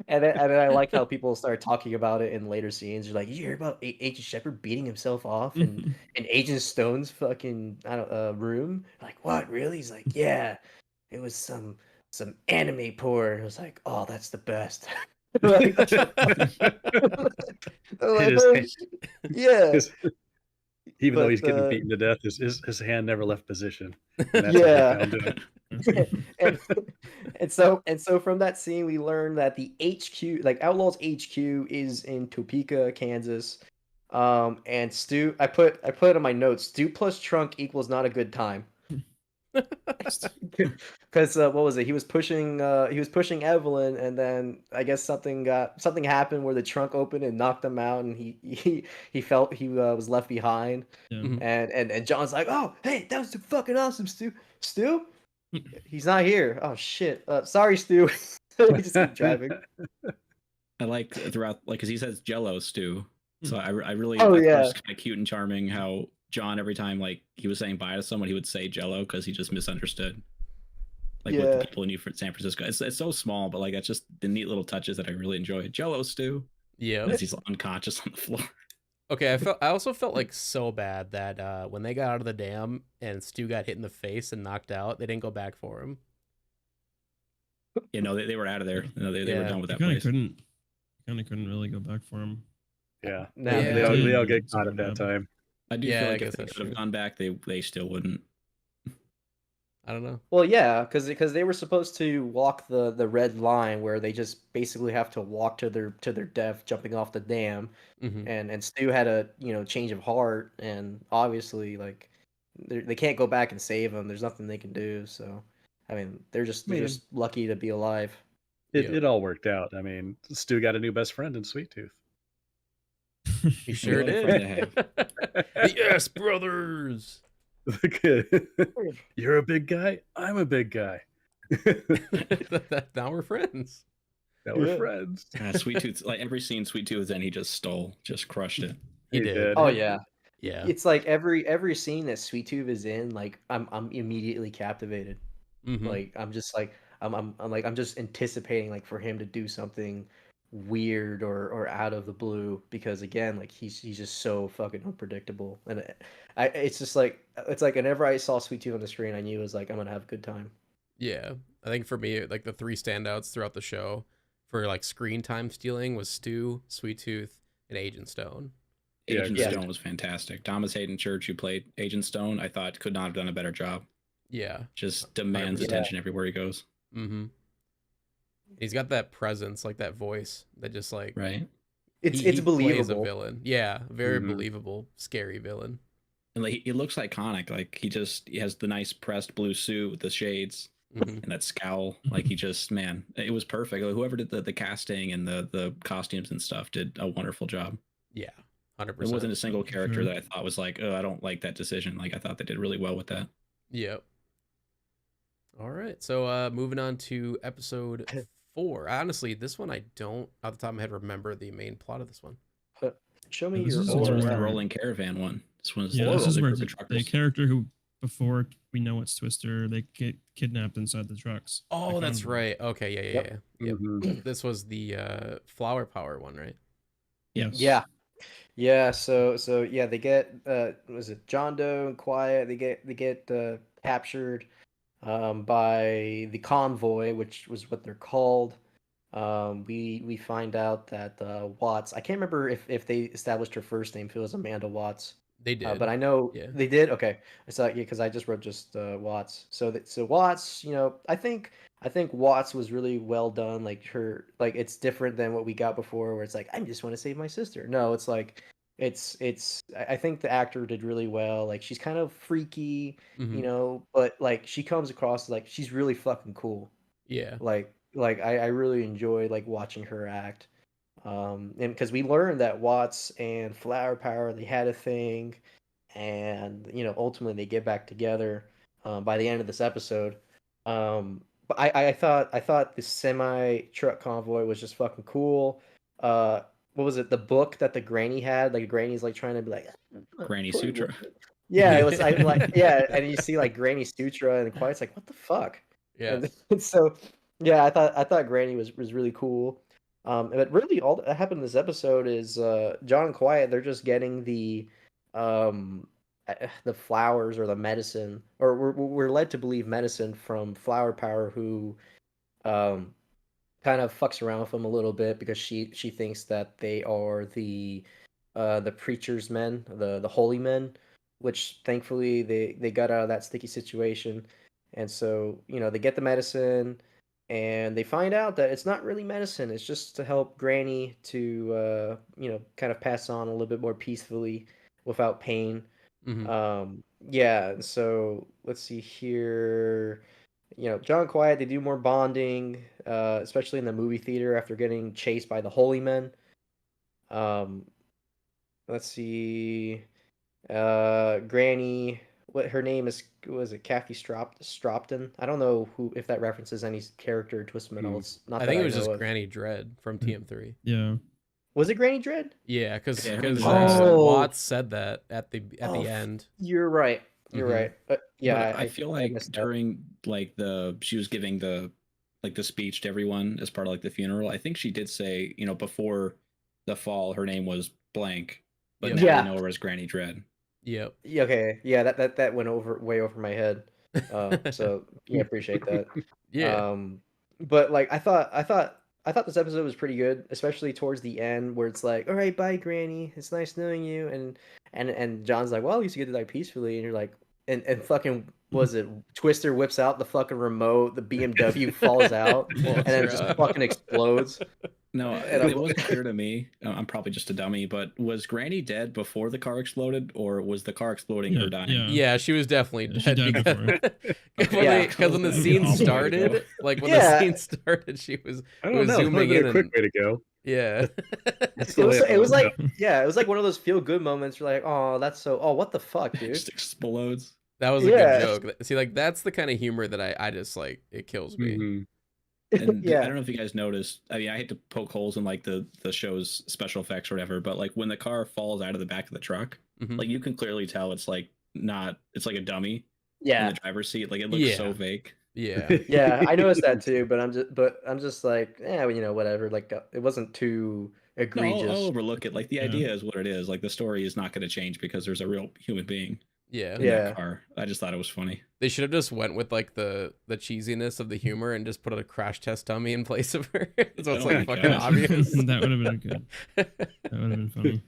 and then I like how people start talking about it in later scenes. You're like, you hear about Agent Shepard beating himself off in Agent Stone's fucking room? Like, what? Really? He's like, yeah, it was some anime porn. I was like, oh, that's the best. Like, yeah. Even though But, he's getting beaten to death, his hand never left position. And that's what yeah. they found doing. and so from that scene we learn that the HQ, like Outlaws HQ, is in Topeka, Kansas. And Stu, I put it in my notes, Stu plus Trunk equals not a good time. Because what was it? He was pushing Evelyn, and then I guess something happened where the trunk opened and knocked him out, and he felt he was left behind. Yeah. Mhm. And John's like, "Oh, hey, that was fucking awesome, Stu. Stu, he's not here. Oh shit. Sorry, Stu." We just keep driving. I like throughout, like, because he says Jello stew, so I really Oh, I thought it yeah. was kind of cute and charming how John, every time like he was saying bye to someone, he would say Jello because he just misunderstood. Like with Yeah. the people in San Francisco, it's so small, but like it's just the neat little touches that I really enjoy. Jello stew, Yeah. as he's unconscious on the floor. Okay, I also felt like so bad that when they got out of the dam and Stu got hit in the face and knocked out, they didn't go back for him. You know, they were out of there. You know, they were Yeah. done with that Kind of place. couldn't really go back for him. Yeah. No, Yeah. They all get It's caught so at that bad. time. I do Yeah, feel I like guess if they that's could have true. gone back, they still wouldn't. I don't know. Well, yeah, because they were supposed to walk the red line where they just basically have to walk to their death, jumping off the dam. Hmm. And Stu had a change of heart, and obviously like they can't go back and save him. There's nothing they can do. So I mean, they're just lucky to be alive. It all worked out. I mean, Stu got a new best friend in Sweet Tooth. He sure What a did. friend to have. The yes brothers. You're a big guy. I'm a big guy. Now we're friends. Now we're Yeah. friends. Sweet Tooth, like every scene Sweet Tooth in, he just stole, just crushed it. He He did. did. Oh yeah, Yeah. it's like every scene that Sweet Tooth is in, like I'm immediately captivated. Mhm. Like I'm just like I'm just anticipating like for him to do something weird or out of the blue, because again, like he's just so fucking unpredictable. And it's just like whenever I saw Sweet Tooth on the screen, I knew it was like I'm gonna have a good time. Yeah. I think for me, like the three standouts throughout the show for like screen time stealing was Stu, Sweet Tooth, and Agent Stone. Yeah, Agent yeah. Stone was fantastic. Thomas Hayden Church, who played Agent Stone, I thought could not have done a better job. Yeah. Just demands 100%. attention everywhere he goes. Mm-hmm. He's got that presence, like that voice that just like Right. It's he plays a believable. villain. Yeah, very Mhm. believable, scary villain. And like he looks iconic. Like he has the nice pressed blue suit with the shades Mhm. and that scowl. Like he just, man, it was perfect. Like, whoever did the casting and the costumes and stuff did a wonderful job. Yeah, 100%. There wasn't a single character Sure. that I thought was like, oh, I don't like that decision. Like I thought they did really well with that. Yep. All right, so moving on to episode 4. Honestly, this one I don't, off the top of my head, remember the main plot of this one. Show me Yeah, this your is This was Or- the aura. rolling caravan one. This was Yeah, this is the where group of the truckers. character who, before we know it's Twister, they get kidnapped inside the trucks. Oh, The that's convoy. right. Okay, yeah. Yep. Mhm. This was the flower power one, right? Yes. Yeah. So yeah, they get was it John Doe and Quiet? They get captured by the convoy, which was what they're called. We find out that Watts. I can't remember if they established her first name. If it was Amanda Watts. They did. But I know Yeah. they did. Okay, it's like because I just wrote just Watts. So Watts, I think Watts was really well done. Like it's different than what we got before, where it's like I just want to save my sister. No, it's like it's. I think the actor did really well. Like she's kind of freaky, Hmm. but like she comes across like she's really fucking cool. Yeah. I really enjoy like watching her act. And because we learned that Watts and Flower Power they had a thing, and ultimately they get back together by the end of this episode. But I thought the semi truck convoy was just fucking cool. What was it? The book that the granny had, like Granny's like trying to be like Granny Sutra. yeah, it was I like yeah, and you see like Granny Sutra and Quiet's like what the fuck, Yeah. and so yeah, I thought Granny was really cool. But really, all that happened in this episode is John and Quiet. They're just getting the flowers or the medicine, or we're led to believe medicine from Flower Power, who um, kind of fucks around with them a little bit because she thinks that they are the preacher's men, the holy men, which thankfully they got out of that sticky situation, and so they get the medicine, and they find out that it's not really medicine; it's just to help Granny to kind of pass on a little bit more peacefully without pain. Hmm. Yeah, so let's see here. John and Quiet, they do more bonding, especially in the movie theater after getting chased by the holy men. Um, let's see. Granny, what her name is, was it Kathy Stropton? I don't know who if that references any character in Twisted Metal. Hmm. It's not I that think it I was know just of. Granny Dread from TM3. Yeah. Was it Granny Dread? Yeah, because Yeah, her name's Oh. Watts said that at the Oh, end. You're right. You're Mhm. right. Yeah, But I feel I like missed that. during like she was giving the speech to everyone as part of like the funeral. I think she did say, before the fall, her name was blank, but Yep. now Yeah. they know her as Granny Dread. Yep. Yeah, okay. Yeah, that went way over my head. So yeah, appreciate that. Yeah. But like I thought this episode was pretty good, especially towards the end where it's like, all right, bye, Granny. It's nice knowing you. And John's like, well, at least you get to die peacefully. And you're like, and fucking was it Twister whips out the fucking remote, the BMW falls out, and then it just fucking explodes. No, And it wasn't clear to me. I'm probably just a dummy, but was Granny dead before the car exploded, or was the car exploding her dying? Yeah. Yeah, she was definitely Yeah, she dead died because Yeah. because when the That'd be scene an awful way to started, go. like when Yeah. the scene started, she was I it don't was know. That would zooming be in a quick and way to go. yeah. That's It the was way it was would like go. yeah, it was like one of those feel good moments. You're like, oh, that's so. Oh, what the fuck, It dude? just explodes. That was a Yeah. good joke. See, like that's the kind of humor that I just like. It kills me. Mhm. And I Yeah. don't know if you guys noticed. I mean, I hate to poke holes in like the show's special effects or whatever, but like when the car falls out of the back of the truck, Mhm. like you can clearly tell it's like not. It's like a dummy in Yeah. the driver's seat. Like it looks so Yeah. fake. Yeah. Yeah, I noticed that too, but I'm just like, yeah, whatever. Like, it wasn't too No, egregious. I'll overlook it. Like the Yeah. idea is what it is. Like the story is not going to change because there's a real human being Yeah. in Yeah. that car. I just thought it was funny. They should have just went with like the cheesiness of the humor and just put a crash test dummy in place of her. So it's Oh my like fucking gosh. obvious. That would have been good. That would have been funny.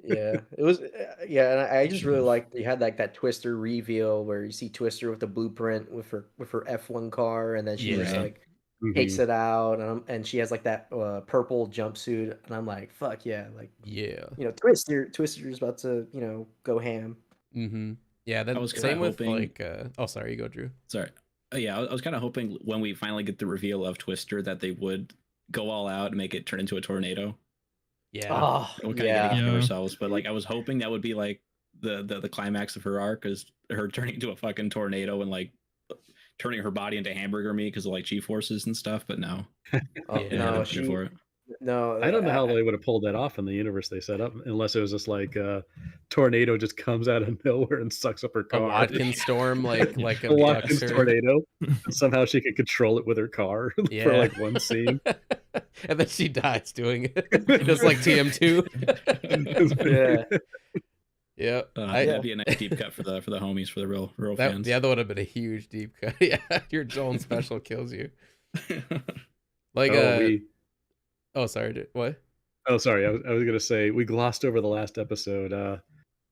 Yeah, it was. Yeah, and I just really liked you had like that Twister reveal where you see Twister with the blueprint with her F1 car, and then she just Yeah. like takes Mhm. it out, and she has like that purple jumpsuit, and I'm like, fuck yeah, like Yeah. Twister's about to go ham. Mm-hmm. Yeah. I Then was kinda same with hoping- like. Oh, sorry. You go, Drew. Sorry. Yeah, I was kind of hoping when we finally get the reveal of Twister that they would go all out and make it turn into a tornado. Yeah. Oh We're kind of yeah, getting ahead of Yeah. ourselves, but like I was hoping that would be like the climax of her arc is her turning into a fucking tornado and like turning her body into hamburger meat because of like G forces and stuff. But no, Yeah. they no, had to for it. no. I don't know how they would have pulled that off in the universe they set up, unless it was just like a tornado just comes out of nowhere and sucks up her A car. Watkins storm, like A Watkins abducts her. tornado. And somehow she could control it with her car Yeah. for like one scene. And then she dies doing it, just like TM2. Yeah. Yeah. That'd be a nice deep cut for the homies, for the real fans. That would have been a huge deep cut. Yeah, your own special kills you. Like oh sorry, what? Oh, sorry. I was gonna say we glossed over the last episode.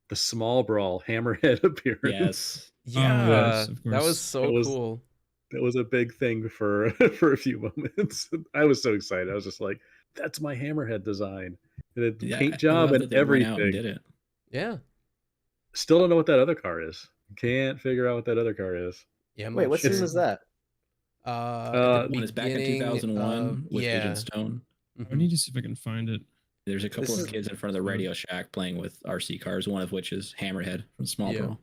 the Small Brawl Hammerhead appearance. Yes. Yeah, yes, of that was course. so was- cool. That was a big thing for for a few moments. I was so excited. I was just like, "That's my Hammerhead design." And the Yeah, paint I job love and that they went out and everything. did it. Yeah, Still don't know what that other car is. Can't figure out what that other car is. yeah. I'm Wait, not what sure. scene was that? At Uh, the One is back in beginning 2001 of- with yeah. Agent Stone. I Mhm. need to see if I can find it. There's a couple This of is- kids in front of the Radio Shack playing with RC cars, one of which is Hammerhead from Small Yeah. Brawl.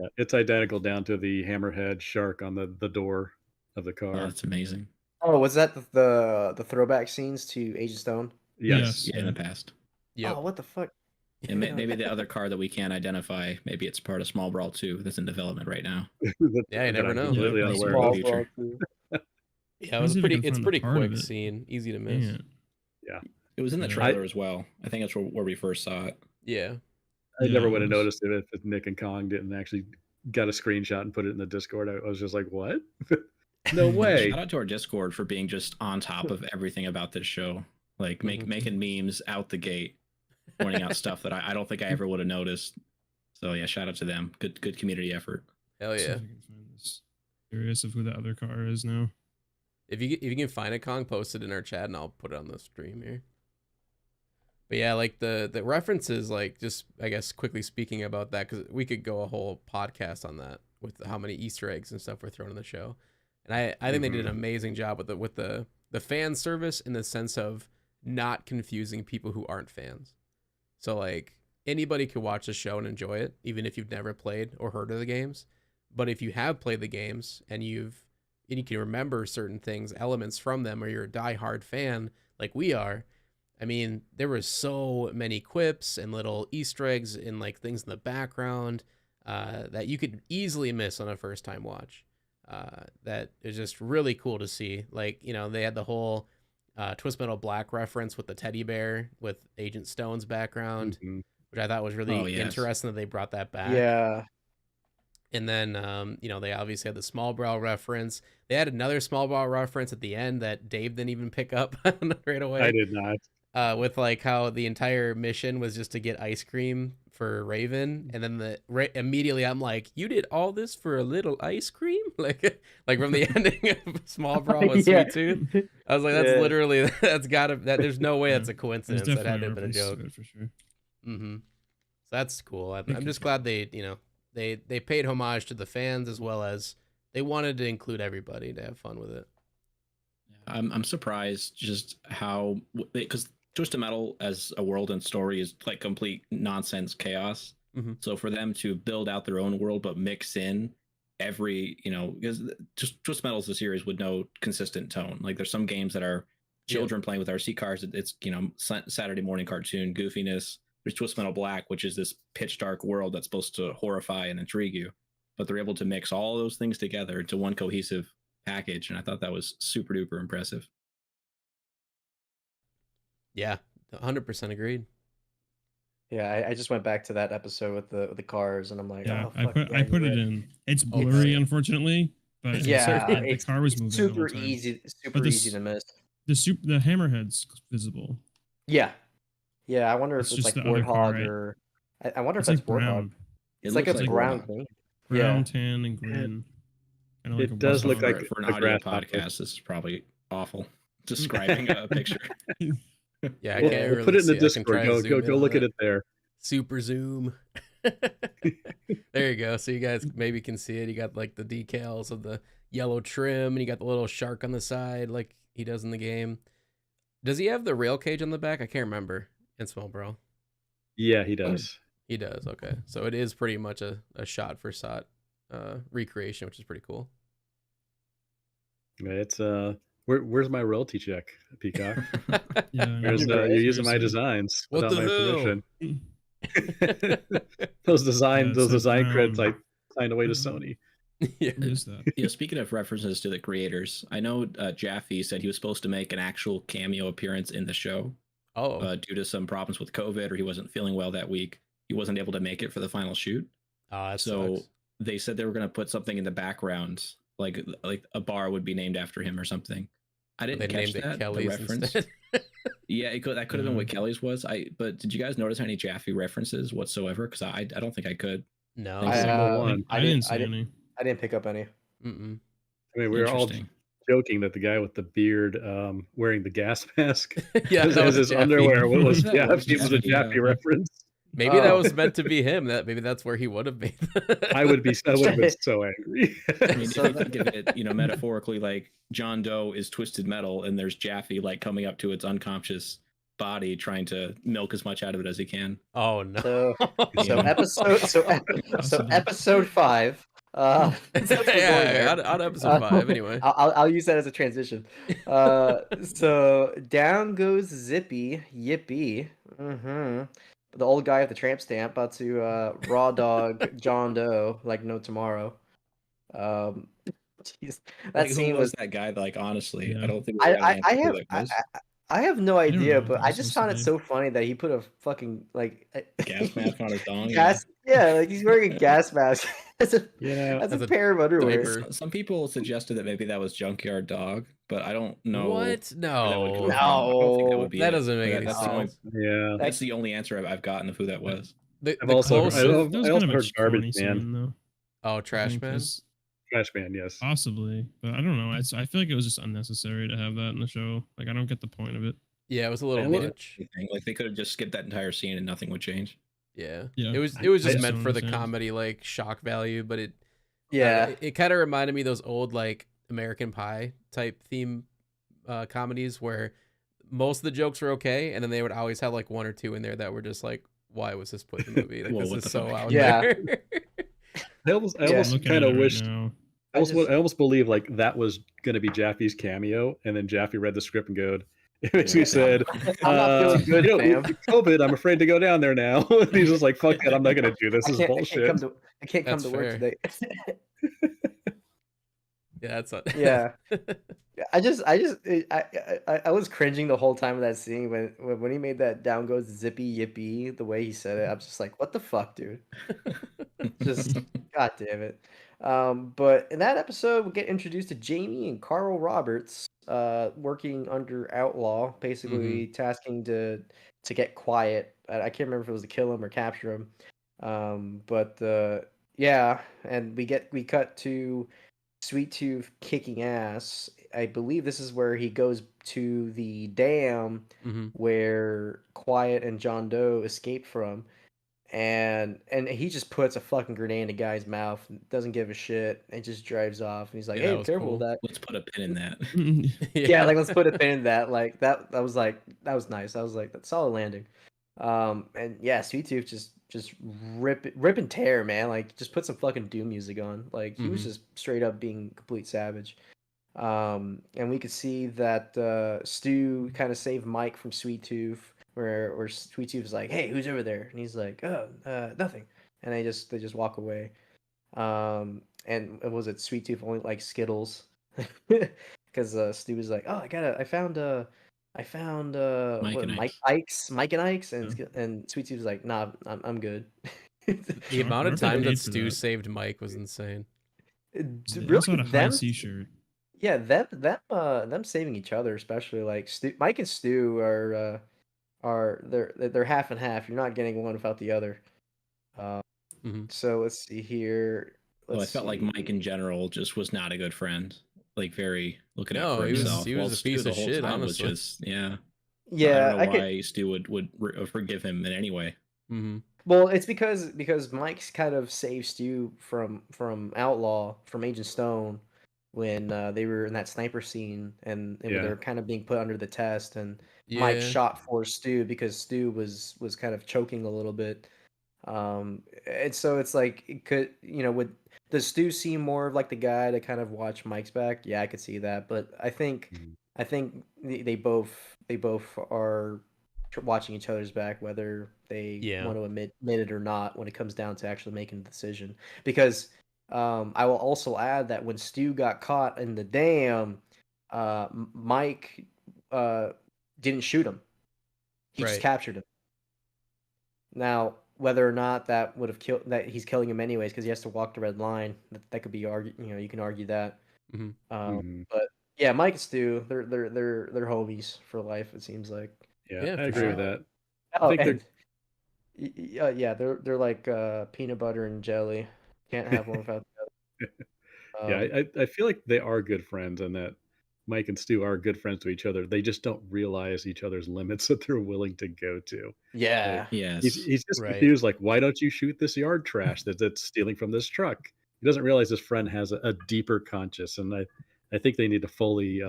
Yeah, it's identical down to the Hammerhead shark on the door of the Oh, car. that's amazing. Oh, was that the throwback scenes to Agent Stone? Yes. Yeah, in the past. Yep. Oh, what the fuck? And maybe the other car that we can't identify, maybe it's part of Small Brawl 2 that's in development right now. Yeah, you That never I'm know. completely Yeah, unaware Small of. Brawl. future. Yeah, it Let's was see if I can it's find a pretty part of quick it. scene, easy to miss. Man. It was in the Yeah. trailer as well. I think that's where we first saw it. Yeah. I Yeah, never it would have was- noticed it if Nick and Kong didn't actually got a screenshot and put it in the Discord. I was just like, "What? No way!" Shout out to our Discord for being just on top of everything about this show. Like Mhm. making memes out the gate, pointing out stuff that I don't think I ever would have noticed. So yeah, shout out to them. Good community effort. Hell Let's see yeah. if I can find this. Curious of who the other car is now. If you can find it, Kong, post it in our chat and I'll put it on the stream here. But yeah, like the references, like just I guess quickly speaking about that, because we could go a whole podcast on that with how many Easter eggs and stuff were thrown in the show. And I think they did an amazing job with the fan service in the sense of not confusing people who aren't fans. So like anybody could watch the show and enjoy it, even if you've never played or heard of the games. But if you have played the games and you can remember certain things, elements from them, or you're a diehard fan like we are, I mean, there were so many quips and little Easter eggs and like things in the background that you could easily miss on a first time watch. That is just really cool to see. Like, you know, they had the whole Twist Metal Black reference with the teddy bear with Agent Stone's background, Mhm. which I thought was really Oh, yes. interesting that they brought that back. Yeah. And then, you know, they obviously had the Small Brawl reference. They had another Small Brawl reference at the end that Dave didn't even pick up right away. I did not. With like how the entire mission was just to get ice cream for Raven, and then immediately I'm like, you did all this for a little ice cream, like from the ending of Small Brawl with Yeah. Sweet Tooth. I was like, that's Yeah. literally there's no way Yeah. that's a There's coincidence. That had definitely to a have been a reference joke. to it for sure. Mm-hmm. So that's cool. I'm Thank you just for glad they they paid homage to the fans as well as they wanted to include everybody to have fun with it. I'm surprised just how, because Twisted Metal as a world and story is like complete nonsense chaos. Mhm. So for them to build out their own world but mix in every, because just Twisted Metal as a series with no consistent tone. Like there's some games that are children playing with RC cars. It's Saturday morning cartoon goofiness. There's Twisted Metal Black, which is this pitch dark world that's supposed to horrify and intrigue you. But they're able to mix all those things together into one cohesive package, and I thought that was super duper impressive. Yeah, 100% agreed. Yeah, I just went back to that episode with the cars, and I'm like, Yeah, oh, I fuck, put yeah, I put you're it right. in. It's Oh, blurry, right. unfortunately, but Yeah, the it's car was moving the whole super time. easy, super But this- easy to miss. The hammerhead's visible. Yeah, yeah. I wonder It's if it's just like the other car, Warthog right? or I wonder It's if like that's Warthog. brown, It's It like a looks like brown Warthog. thing. brown, Yeah. tan, and green. Kinda It like a does look Warthog. like for an a audio grasshopper. podcast, this is probably awful describing a picture. Yeah, I We'll, can't we'll really put it in the see. I can try Discord. to Go zoom in look on at it there. Super zoom. There you go. So you guys maybe can see it. You got like the decals of the yellow trim, and you got the little shark on the side, like he does in the game. Does he have the rail cage on the back? I can't remember in Small Brawl. Yeah, he does. He does. Okay, so it is pretty much a shot for shot recreation, which is pretty cool. It's where's my royalty check, Peacock? Yeah, I know, There's, you're using my seriously. designs What without the my hell? permission. those design Yeah, it says creds I brown. signed away to Mhm. Sony. Yeah. What is that? Speaking of references to the creators, I know Jaffe said he was supposed to make an actual cameo appearance in the show. Oh. Due to some problems with COVID, or he wasn't feeling well that week. He wasn't able to make it for the final shoot. Oh, that So sucks. they said they were going to put something in the background, like a bar would be named after him or something. I They didn't catch named it that, the Kelly's reference. instead. Yeah, that could have been what Kelly's was. But did you guys notice any Jaffe references whatsoever? Because I don't think I could. No. Think A single one. I didn't see any. I didn't pick up any. Mm-mm. I mean, we were all Interesting. joking that the guy with the beard wearing the gas mask Yeah, as that was his Jaffe. underwear was That Jaffe. was It was a Jaffe, yeah. Jaffe reference. Maybe that Oh. was meant to be him. Maybe that's where he would have made. I would have been so angry. I mean, So if you think of it, metaphorically, like John Doe is twisted metal, and there's Jaffe like coming up to its unconscious body, trying to milk as much out of it as he can. Oh no. So Yeah. episode 5. Since we're going Yeah, there, on episode 5 anyway. I'll use that as a transition. So down goes Zippy, Yippee. The old guy with the tramp stamp about to raw dog John Doe like no tomorrow. Jeez, that Like, who scene was was. that guy? Like, honestly, Yeah. I don't think we got an answer who that was. I have no don't idea, know but who I it's just supposed found to it be. so funny that he put a fucking like Gas mask on his dong. gas. Yeah, like he's wearing a gas mask. That's a Yeah. that's As a a pair of underwear. diaper. Some people suggested that maybe that was Junkyard Dog, but I don't know. What? where that would No. come from. I don't think that No. would be That it. doesn't make That- any that's the only- sense. Yeah. That's the only answer I've gotten of who that was. The I've also closest- I That also was kind of a heard Garbage corny Man. scene, though. Oh, I Trash think, Man. 'cause Trash Man, yes. Possibly, but I don't know. I feel like it was just unnecessary to have that in the show. Like, I don't get the point of it. Yeah, it was a little I look- much. Like, they could have just skipped that entire scene and nothing would change. Yeah. Yeah. It was I just just meant don't for the understand. comedy like shock value, but it Yeah. it kind of reminded me of those old like American Pie type theme comedies where most of the jokes were okay, and then they would always have like one or two in there that were just like, why was this put in the movie? Like, Well, this what is the so fuck? out Yeah. there. I almost Yeah. Looking kind at of it wished. right now. I just- almost believe like that was going to be Jaffe's cameo, and then Jaffe read the script and go, it basically Yeah. said, I'm not feeling good, fam. with COVID, I'm afraid to go down there now. And he's just like, fuck that, I'm not going to do this. This is I bullshit. can't come That's to work fair. today. Yeah, that's not. Yeah. I was cringing the whole time of that scene when he made that down goes Zippy Yippee, the way he said it. I'm just like, what the fuck, dude? Just god damn it. But in that episode, we get introduced to Jamie and Carl Roberts, working under Outlaw, basically tasking to get Quiet. I can't remember if it was to kill him or capture him. Yeah, and we cut to Sweet Tooth kicking ass. I believe this is where he goes to the dam Mhm. where Quiet and John Doe escaped from, and he just puts a fucking grenade in the guy's mouth, doesn't give a shit, and just drives off. And he's like, Yeah, that "Hey, was careful cool. with that." Let's put a pin in that. Yeah, like let's put a pin in that. Like that was nice. I was like, that's solid landing. And yeah, Sweet Tooth just rip and tear, man. Like just put some fucking Doom music on. Like he was Mhm. just straight up being complete savage. And we could see that Stu kind of saved Mike from Sweet Tooth, where Sweet Tooth was like, "Hey, who's over there?" And he's like, "Oh, nothing." And they just walk away. And was it Sweet Tooth only like Skittles? Because Stu was like, "Oh, I found Mike and Mike and Ike's," and Sweet Tooth was like, "Nah, I'm good." The amount of Remember times the that need for Stu that. saved Mike was insane. He Really, also had a high them, C shirt. yeah, them saving each other, especially like Mike and Stu are they're half and half. You're not getting one without the other. Mhm. So let's see here. Well, I felt like see. Mike in general just was not a good friend. Like very looking out No, for he was- himself. he was while a Stu piece the of whole shit, time honestly. was just I Yeah, don't know could. why Stu would forgive him in any way. Mhm. Well, it's because Mike's kind of saved Stu from Outlaw, from Agent Stone, when they were in that sniper scene, and Yeah. they were kind of being put under the test, and Mike Yeah. shot for Stu because Stu was kind of choking a little bit. And so it's like it could, does Stu seem more of like the guy to kind of watch Mike's back? Yeah, I could see that, but I think they both are watching each other's back, whether they Yeah. want to admit it or not, when it comes down to actually making the decision. Because I will also add that when Stu got caught in the dam, Mike didn't shoot him. He just Right. captured him. Now, whether or not that would have killed, that he's killing him anyways because he has to walk the red line, that could be argued. You can argue that. Mhm. But yeah, Mike and Stu, they're homies for life. It seems like. Yeah, Yeah, I for agree sure. with that. I Oh, think they're and yeah, they're like peanut butter and jelly. Can't have one without the yeah, other. I feel like they are good friends and that Mike and Stu are good friends to each other. They just don't realize each other's limits that they're willing to go to. Like Yeah. Yes. he's just Right. confused, like, why don't you shoot this yard trash that's stealing from this truck? He doesn't realize his friend has a deeper conscience, and I think they need to fully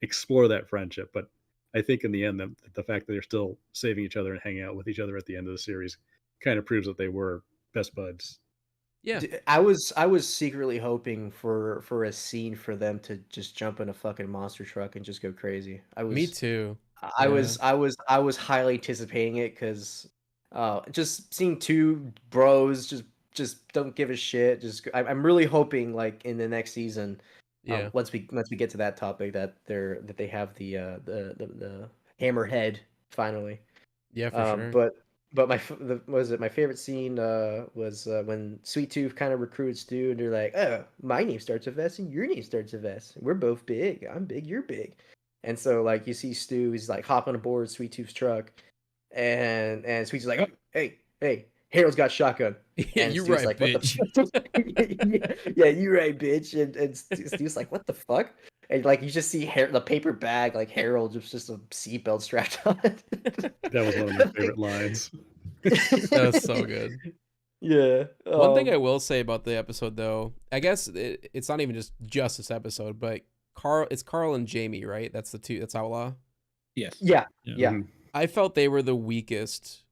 explore that friendship. But I think in the end, the fact that they're still saving each other and hanging out with each other at the end of the series kind of proves that they were best buds. Yeah. I was secretly hoping for a scene for them to just jump in a fucking monster truck and just go crazy. Me too. I Yeah. was I was I was highly anticipating it because just seeing two bros just don't give a shit. I'm really hoping like in the next season, Yeah. once we get to that topic that they have the hammerhead finally. Yeah, for sure. But my favorite scene was when Sweet Tooth kind of recruits Stu and they're like, oh, my name starts with S and your name starts with S. We're both big. I'm big. You're big. And so like you see Stu, he's like hopping aboard Sweet Tooth's truck, and Sweet Tooth's like, oh, hey, Harold's got a shotgun. Yeah, And you're Stu's right, like, what bitch. the yeah, you're right, bitch. And Stu's like, what the fuck? And like you just see the paper bag, like Harold just a seatbelt strapped on. That was one of my favorite lines. That was so good. Yeah. One thing I will say about the episode, though, I guess it's not even just this episode, but it's Carl and Jamie, right? That's the two. That's Outlaw. Yes. Yeah. Yeah. Yeah. Mhm. I felt they were the weakest,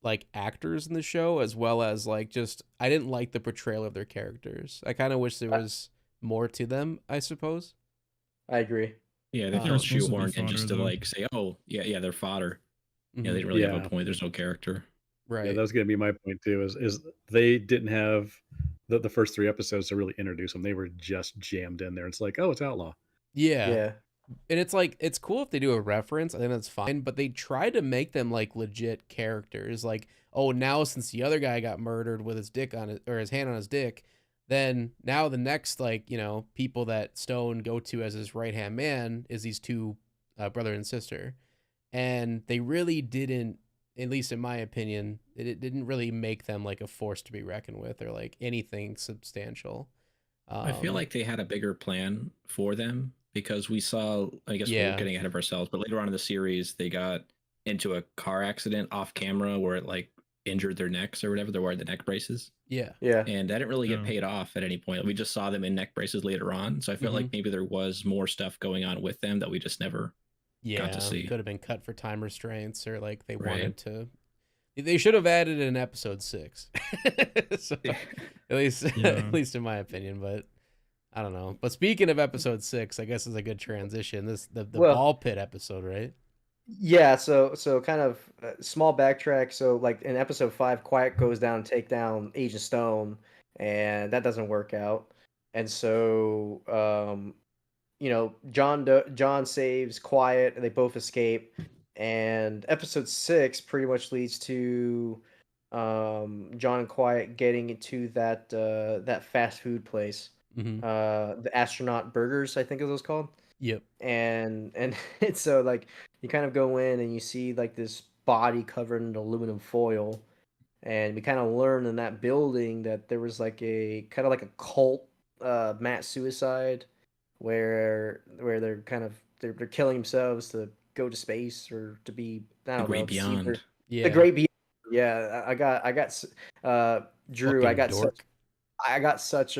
like, actors in the show, as well as like just I didn't like the portrayal of their characters. I kind of wish there was more to them, I suppose. I agree. Yeah, they They were felt supposed to be shoehorned and just to fodder, though. like say, oh yeah, they're fodder. Yeah, they Mhm. didn't really have Yeah. a point. There's no character. Yeah, Right. that was going to be my point too. Is they didn't have the first 3 episodes to really introduce them. They were just jammed in there. It's like, oh, it's Outlaw. Yeah. Yeah. And it's like it's cool if they do a reference, I think that's fine, but they try to make them like legit characters. Like, oh, now since the other guy got murdered with his dick on it or his hand on his dick, then now the next like, people that Stone go to as his right-hand man is these two brother and sister. And they really didn't, at least in my opinion, it didn't really make them like a force to be reckoned with or like anything substantial. I feel like they had a bigger plan for them because we saw, I guess we're Yeah. getting ahead of ourselves, but later on in the series, they got into a car accident off camera where it like injured their necks or whatever. They're wearing the neck braces. Yeah. Yeah. And that didn't really get Oh. paid off at any point. We just saw them in neck braces later on. So I felt like maybe there was more stuff going on with them that we just never Yeah, got to see. could have been cut for time restraints or like they Right. wanted to. They should have added it in episode 6. So, at least, Yeah. at least in my opinion, but I don't know. But speaking of episode 6, I guess is a good transition. The Well- ball pit episode, right? Yeah, so kind of small backtrack. So like in episode 5, Quiet goes down to take down Agent Stone, and that doesn't work out. And so John saves Quiet, and they both escape. And episode 6 pretty much leads to John and Quiet getting into that fast food place, Mm-hmm. the Astronaut Burgers, I think is what it's called. Yep. And it's so like you kind of go in and you see like this body covered in aluminum foil, and we kind of learn in that building that there was like a kind of like a cult mass suicide where they're killing themselves to go to space or to be I The don't Great know, to see Beyond. their- Yeah. the great beyond. Yeah, I got Drew, Fucking dork. I got such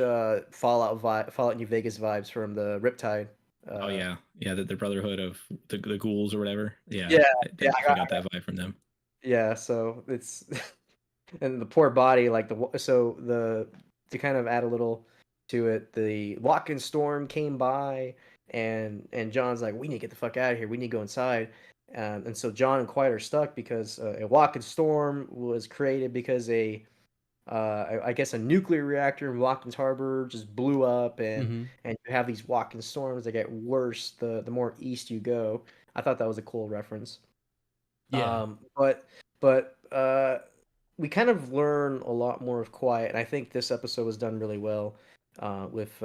Fallout New Vegas vibes from the Riptide. Oh yeah, the Brotherhood of the ghouls or whatever. Yeah, Yeah, I yeah, definitely got that vibe from them. Yeah, so it's and the poor body, like to kind of add a little to it, the walking storm came by, and John's like, we need to get the fuck out of here. We need to go inside. And so John and Quiet are stuck because a walking storm was created because I guess a nuclear reactor in Watkins Harbor just blew up, Mhm. and you have these walking storms that get worse the more east you go. I thought that was a cool reference. Yeah. But we kind of learn a lot more of Quiet, and I think this episode was done really well with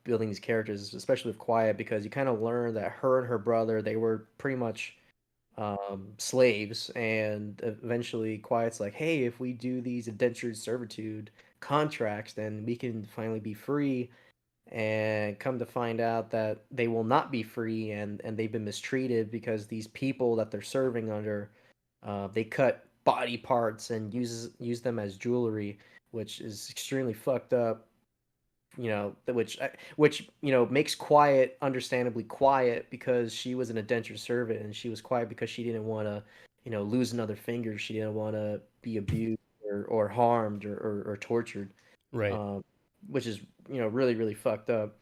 building these characters, especially with Quiet, because you kind of learn that her and her brother, they were pretty much slaves, and eventually Quiet's like, hey, if we do these indentured servitude contracts, then we can finally be free. And come to find out that they will not be free, and they've been mistreated because these people that they're serving under, they cut body parts and use them as jewelry, which is extremely fucked up. Which makes Quiet understandably quiet, because she was an indentured servant, and she was quiet because she didn't want to lose another finger. She didn't want to be abused or harmed or tortured, Right. um, which is really really fucked up.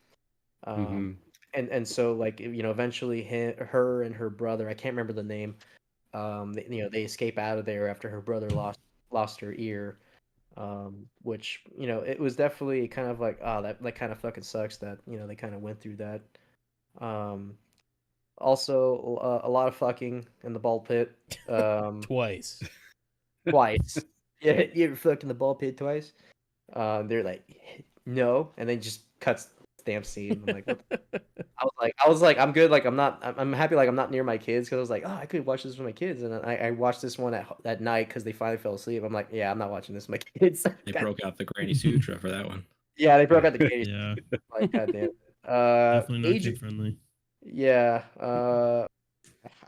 Hmm. And so, like, eventually her and her brother, I can't remember the name, they escape out of there after her brother lost her ear, which it was definitely kind of like, oh, that kind of fucking sucks that they kind of went through that. um Also, a lot of fucking in the ball pit, Twice. twice. Yeah, you ever fucked in the ball pit twice? They're like, no, and then just cuts stamp scene. I'm like, what the. I was like, I'm good. Like, I'm happy. Like, I'm not near my kids, because I was like, oh, I could watch this with my kids, and then I watched this one at night because they finally fell asleep. I'm like, yeah, I'm not watching this with my kids. They God- broke out the Granny Sutra for that one. yeah, they broke out the games. Yeah, Like, goddamn. definitely not Adrian, kid friendly. yeah.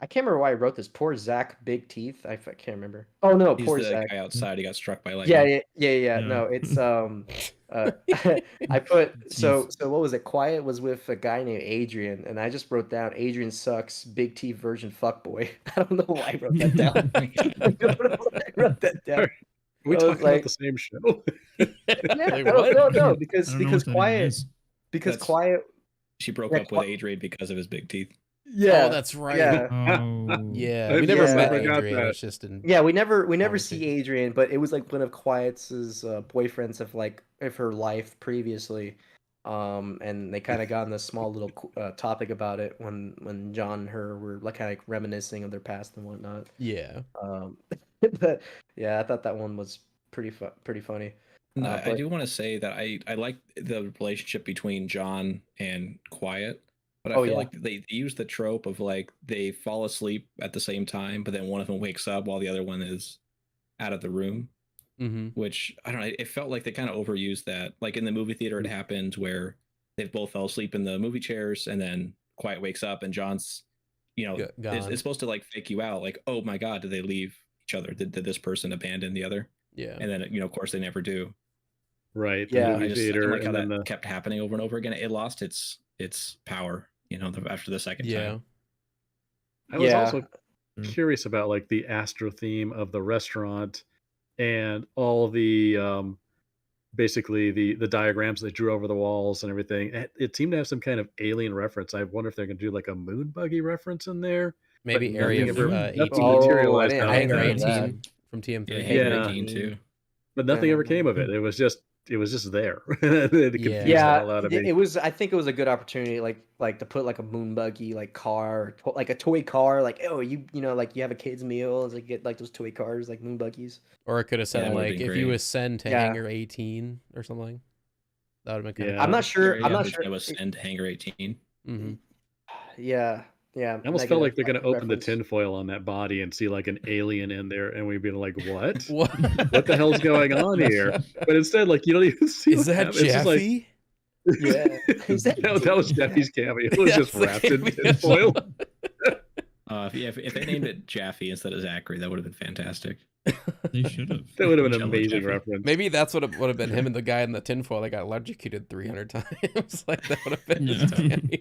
I can't remember why I wrote this. Poor Zach, big teeth. I can't remember. Oh no, He's poor the Zach. guy outside. He got struck by Yeah, lightning. yeah. Yeah. No, it's uh, I put so Teeth. what was it? Quiet was with a guy named Adrian, and I just wrote down Adrian sucks, big T version fuckboy. I don't know why I wrote that down. I don't know why I wrote that down. Are we I was talking about like, the same show? yeah, Like, no, what? no, I don't know because what that even Quiet is. That's- Quiet. She broke Yeah, up with Adrian because of his big teeth. Yeah, Oh, that's right. yeah. Oh, Yeah, I we never just met never got Adrian. that. It's just in. Yeah, we never see Conversation. Adrian, but it was like one of Quiet's boyfriends of her life previously, and they kind of got in this small little topic about it when John and her were like kind of reminiscing of their past and whatnot. Yeah. But yeah, I thought that one was pretty funny. No, I But do want to say that I like the relationship between John and Quiet, but I feel like they use the trope of like they fall asleep at the same time, but then one of them wakes up while the other one is out of the room. Mm-hmm. Which I don't know. It felt like they kind of overused that. Like in the movie theater, it happened where they both fell asleep in the movie chairs, and then Quiet wakes up, and John's, Gone. it's supposed to like fake you out. Like, oh my god, did they leave each other? Did this person abandon the other? Yeah. And then of course they never do. Right. Yeah. The I movie just I theater, didn't like how and that then the kept happening over and over again. It lost its power, after the second Yeah. time. I was yeah, also curious about like the astro theme of the restaurant and all the basically the diagrams they drew over the walls and everything. It seemed to have some kind of alien reference. I wonder if they're gonna do like a moon buggy reference in there. Maybe But Area nothing ever- 18. nothing Oh, materialized I didn't- out I of Hangar didn't that. know 18 from Yeah, TM3. Hangar Yeah. 18 too. But nothing Yeah. ever came of it. It was just there. It confused Yeah. the Yeah, hell out of it me. was. I think it was a good opportunity, like to put like a moon buggy, like car, like a toy car, like, oh, like you have a kids meal, and like get like those toy cars, like moon buggies. Or it could have said that would've like been if you great. ascend to Yeah. Hangar 18 or something. That would have been kind Yeah. I'm not sure. Yeah, I'm not but sure. It was send Hangar 18. Mm-hmm. Yeah. I almost felt like they're gonna open the reference. tinfoil on that body and see like an alien in there, and we'd be like, "What? What? What the hell's going on here?" But instead, like, you don't even see. Is what that happens. It's just like, Jeffy? Yeah. Is that- that was Jeffy's cameo. It was just That's the wrapped in cameo. tinfoil. If they named it Jaffe instead of Zachary, that would have been fantastic. They should have. That would have been an Jello amazing Jeffy. reference. Maybe that's what it would have been, him and the guy in the tinfoil that got electrocuted 300 times. Like that would have been his Yeah. cameo.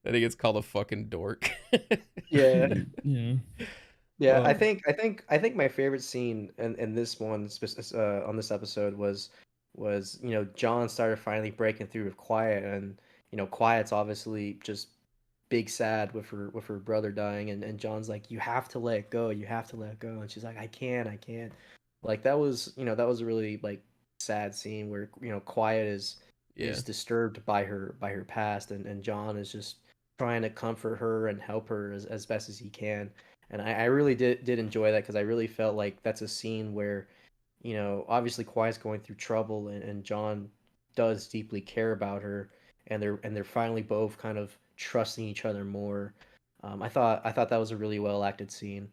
Then he gets called a fucking dork. Yeah. Yeah. Yeah, Oh. I think my favorite scene in this one on this episode was John started finally breaking through with Quiet, and Quiet's obviously just big sad with her brother dying, and John's like, you have to let it go, and she's like, I can't. Like that was a really like sad scene where Quiet is Yeah. disturbed by her past, and John is just trying to comfort her and help her as best as he can. And I really did enjoy that, because I really felt like that's a scene where obviously Quiet's going through trouble, and John does deeply care about her, and they're finally both kind of trusting each other more. I thought that was a really well acted scene.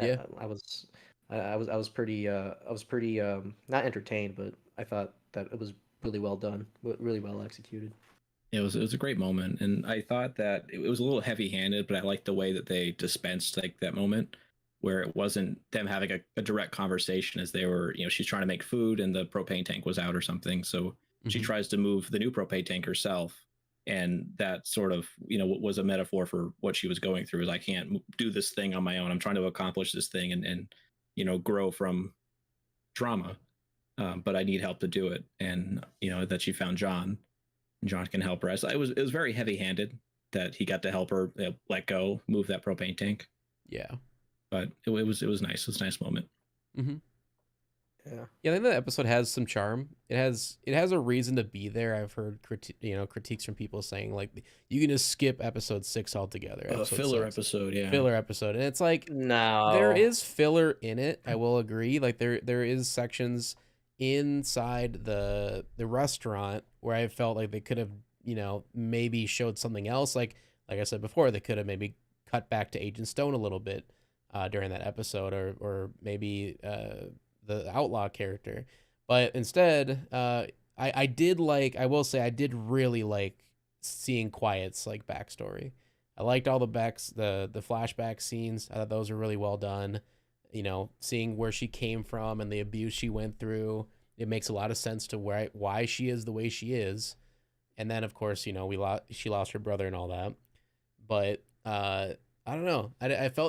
Yeah. I was pretty not entertained, but I thought that it was really well done, really well executed. It was a great moment, and I thought that it was a little heavy handed, but I liked the way that they dispensed like that moment where it wasn't them having a direct conversation as they were, she's trying to make food and the propane tank was out or something, so she Mhm. tries to move the new propane tank herself, and that sort of was a metaphor for what she was going through. Is I can't do this thing on my own. I'm trying to accomplish this thing and grow from trauma, but I need help to do it, and that she found John. John can help her. It was very heavy handed that he got to help her let go, move that propane tank. Yeah. But it was nice. It was a nice moment. Mm-hmm. Yeah. Yeah, I think that episode has some charm. It has a reason to be there. I've heard critiques from people saying like you can just skip episode 6 altogether. A Episode filler 6. episode, yeah. Filler episode, and it's like No. there is filler in it. I will agree. Like there is sections inside the restaurant where I felt like they could have maybe showed something else. Like I said before, they could have maybe cut back to Agent Stone a little bit during that episode, or maybe the outlaw character. But instead, I will say I did really like seeing Quiet's like backstory. I liked all the the flashback scenes. I thought those were really well done. Seeing where she came from and the abuse she went through, it makes a lot of sense to why she is the way she is. And then of course, she lost her brother and all that. But I don't know. I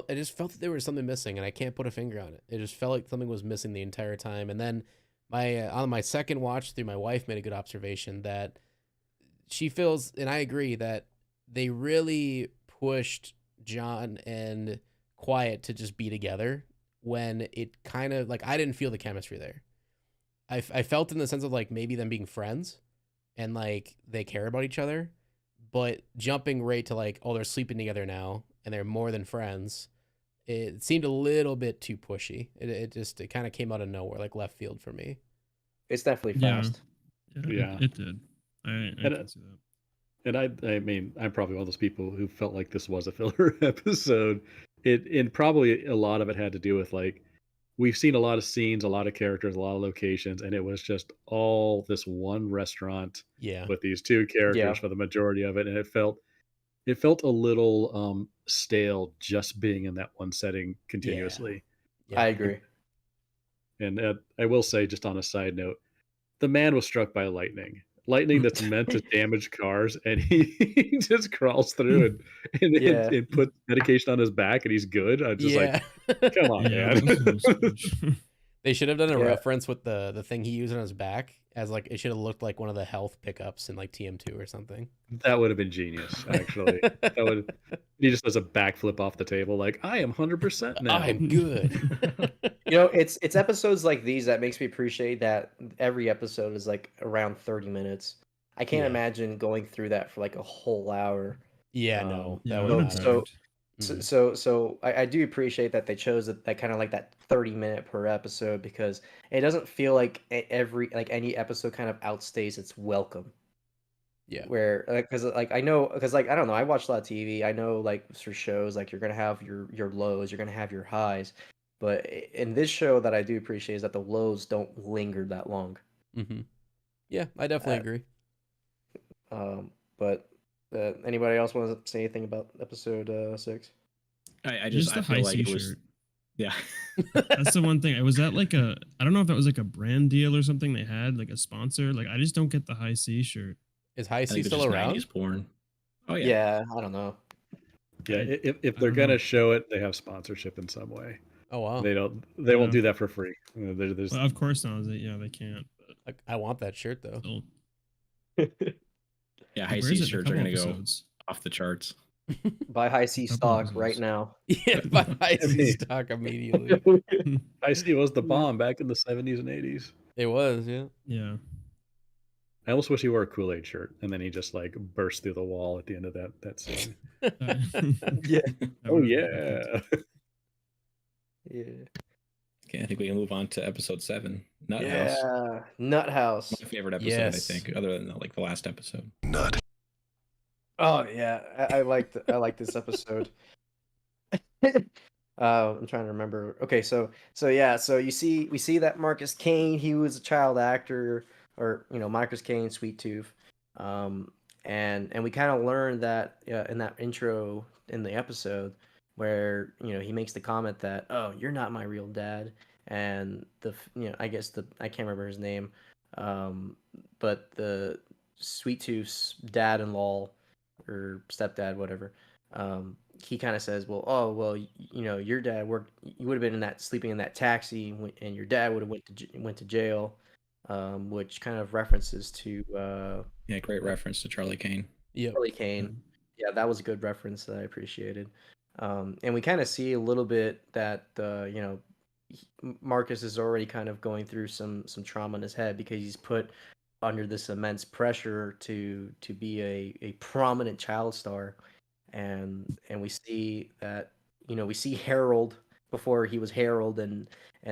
just felt that there was something missing, and I can't put a finger on it. It just felt like something was missing the entire time. And then on my second watch through, my wife made a good observation that she feels, and I agree, that they really pushed John and Quiet to just be together when it kind of like I didn't feel the chemistry there. I felt in the sense of like maybe them being friends and like they care about each other, but jumping right to like, oh, they're sleeping together now and they're more than friends, it seemed a little bit too pushy. It kind of came out of nowhere, like left field for me. It's definitely Yeah. fast. Yeah. It did. I And, can see that. And I mean, I'm probably one of those people who felt like this was a filler episode. And probably a lot of it had to do with like we've seen a lot of scenes, a lot of characters, a lot of locations, and it was just all this one restaurant Yeah. with these two characters Yeah. for the majority of it, and it felt a little stale just being in that one setting continuously. Yeah. I agree. And I will say, just on a side note, the man was struck by lightning that's meant to damage cars, and he just crawls through Yeah. and put medication on his back, and he's good. I'm just like, come on, Yeah, man. that was strange. They should have done a Yeah. reference with the thing he used on his back as like it should have looked like one of the health pickups in like TM2 or something. That would have been genius, actually. He just does a backflip off the table, like I am 100% now. I'm good. It's episodes like these that makes me appreciate that every episode is like around 30 minutes. I can't Yeah. imagine going through that for like a whole hour. Yeah, no, Yeah, that it would no, would've not. so- dragged. Mhm. So I do appreciate that they chose that kind of like that 30-minute per episode, because it doesn't feel like any episode kind of outstays its welcome. Yeah. Where because I know, because I don't know, I watch a lot of TV. I know like for shows like you're gonna have your lows, you're gonna have your highs, but in this show that I do appreciate is that the lows don't linger that long. Mm-hmm. Yeah, I definitely agree. But anybody else want to say anything about episode 6? I Just just the I high feel like C it was shirt. yeah. That's the one thing. Was that like I don't know if that was like a brand deal or something they had, like a sponsor. Like I just don't get the high C shirt. Is High I C think it's still just around? 90s porn. Oh yeah. Yeah, I don't know. Yeah, if I they're don't gonna know. show it, they have sponsorship in some way. Oh wow. They won't Yeah. do that for free. There's Well, of course not. They can't. But I want that shirt though. still. Yeah, Like, high where C is it? A shirts are couple gonna go episodes. off the charts. Buy high C Couple stock episodes. right now. Yeah, buy High C mean- stock immediately. IC was the bomb back in the 70s and 80s. It was, yeah. Yeah. I almost wish he wore a Kool-Aid shirt, and then he just like burst through the wall at the end of that scene. Yeah. Oh yeah. Yeah. Okay, I think we can move on to episode 7. Nut House. Yeah. Nut House. My favorite episode, Yes. I think, other than like the last episode. Oh yeah, I like this episode. I'm trying to remember. Okay, so yeah, so we see that Marcus Kane, he was a child actor, or Marcus Kane, Sweet Tooth, um, and we kind of learned that in that intro in the episode where he makes the comment that, oh, you're not my real dad, and I guess I can't remember his name, um, but the Sweet Tooth's dad-in-law or stepdad, whatever. He kind of says, "Well, oh, well, your dad worked. You would have been in that sleeping in that taxi, and your dad would have went to jail," which kind of references to Yeah, great reference to Charlie Kane. Yep. Charlie Kane. Yeah, that was a good reference that I appreciated. And we kind of see a little bit that Marcus is already kind of going through some trauma in his head because he's put under this immense pressure to be a prominent child star, and we see that we see Harold before he was Harold, and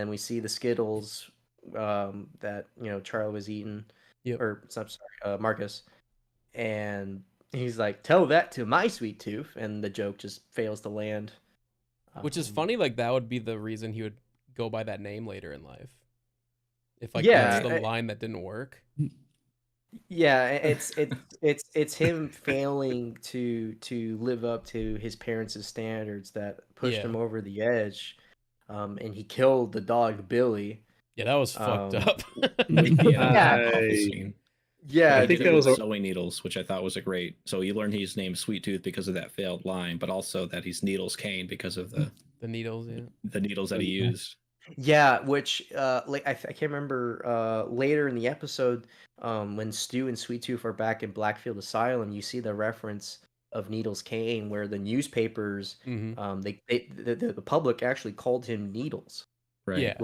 we see the Skittles that Charlie was eating, Yep. or I'm sorry, Marcus, and he's like, "Tell that to my Sweet Tooth," and the joke just fails to land. Which is Um, funny, like that would be the reason he would go by that name later in life. If like Yeah, that's the line that didn't work. Yeah, it's him failing to live up to his parents' standards that pushed Yeah. him over the edge, and he killed the dog Billy. Yeah, that was fucked Um, up. Yeah, I- awful scene. Yeah, I think that was with a- sewing needles, which I thought was a great. So you learn he's named Sweet Tooth because of that failed line, but also that he's Needles Kane because of the The needles, needles that he used. yeah. Which like I can't remember later in the episode when Stu and Sweet Tooth are back in Blackfield Asylum, you see the reference of Needles Kane where the newspapers yeah. the public actually called him Needles. Right. Yeah.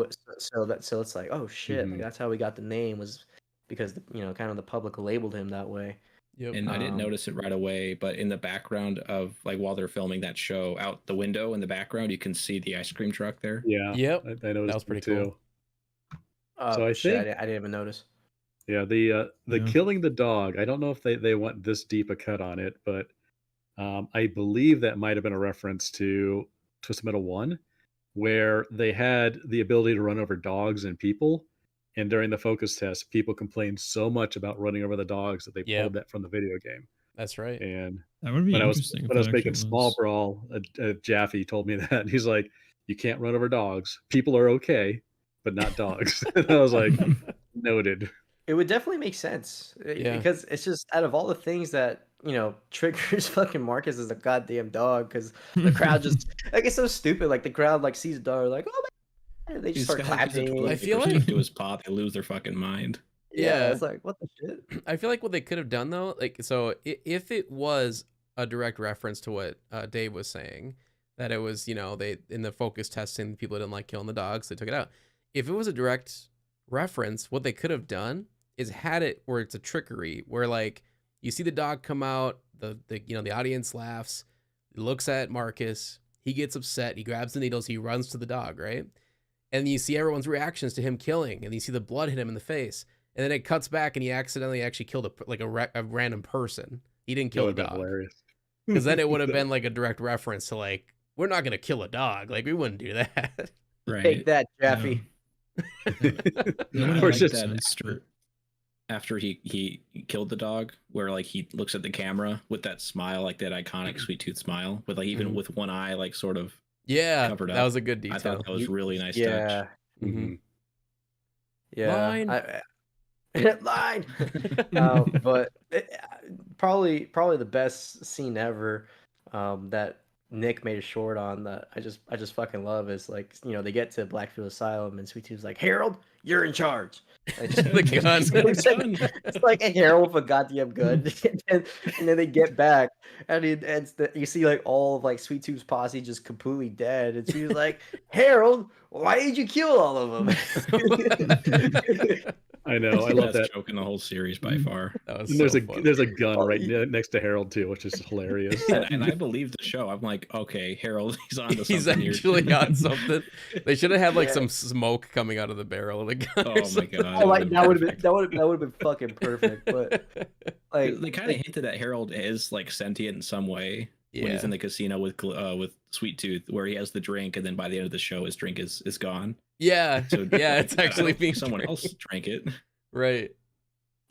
So it's like, oh shit, like, Mhm. that's how we got the name, was because kind of the public labeled him that way. Yep. And I didn't Um, notice it right away, but in the background of like while they're filming that show, out the window in the background, you can see the ice cream truck there. Yeah. Yep. I noticed was that pretty too. cool. So I shit, think- I didn't even notice. Yeah, the Yeah. killing the dog. I don't know if they went this deep a cut on it, but I believe that might have been a reference to Twisted Metal 1, where they had the ability to run over dogs and people. And during the focus test, people complained so much about running over the dogs that they Yep. pulled that from the video game. That's right. And That would be when I was interesting. when I was making Small Brawl, Jaffe told me that. He's like, "You can't run over dogs. People are okay, but not dogs." And I was like, "Noted." It would definitely make sense Yeah. because it's just out of all the things that triggers fucking Marcus as a goddamn dog, because the crowd just like, it's so stupid. Like the crowd like sees a dog like, oh my, and they just start clapping. I feel like like- to his paw, they lose their fucking mind. Yeah, Yeah. it's like, what the shit? I feel like what they could have done though, like so if it was a direct reference to what Dave was saying, that it was, they in the focus testing, people didn't like killing the dogs, they took it out. If it was a direct reference, what they could have done is had it where it's a trickery, where like you see the dog come out, the audience laughs, looks at Marcus, he gets upset, he grabs the needles, he runs to the dog, right? And you see everyone's reactions to him killing, and you see the blood hit him in the face. And then it cuts back, and he accidentally actually killed a random person. He didn't kill That a would've been dog, hilarious. because then it would have been like a direct reference to like, we're not gonna kill a dog. Like we wouldn't do that. Right. Take that, Jaffe. I Or like just- that after he killed the dog, where like he looks at the camera with that smile, like that iconic Sweet Tooth smile, with like even Mhm. with one eye like sort of. Yeah, Covered that up. was a good I detail. thought that was really nice Yeah, touch. Mhm. yeah. Line. Line. But probably the best scene ever that Nick made a short on that I just fucking love is like, they get to Blackfield Asylum and Sweet Tooth's like, Harold, you're in charge. Like, The gun. it's like a Harold with a goddamn gun. and then they get back and you see like all of like Sweet Tooth's posse just completely dead, and she's like, Harold, why did you kill all of them? I know. I love Best that. joke in the whole series by far. That was And there's so a funny. there's a gun Oh, right yeah. next to Harold too, which is hilarious. And I believe the show. I'm like, okay, Harold, he's on to He's something here. actually on something. They should have had like Yeah. some smoke coming out of the barrel. the gun. Oh or my something. God. Oh, like that would have perfect. been that would have been fucking perfect. But like They kind of hinted that Harold is like sentient in some way when he's Yeah. in the casino with Sweet Tooth, where he has the drink, and then by the end of the show, his drink is gone. Yeah. So Yeah, it's I don't actually think being someone drank. else drank it. Right.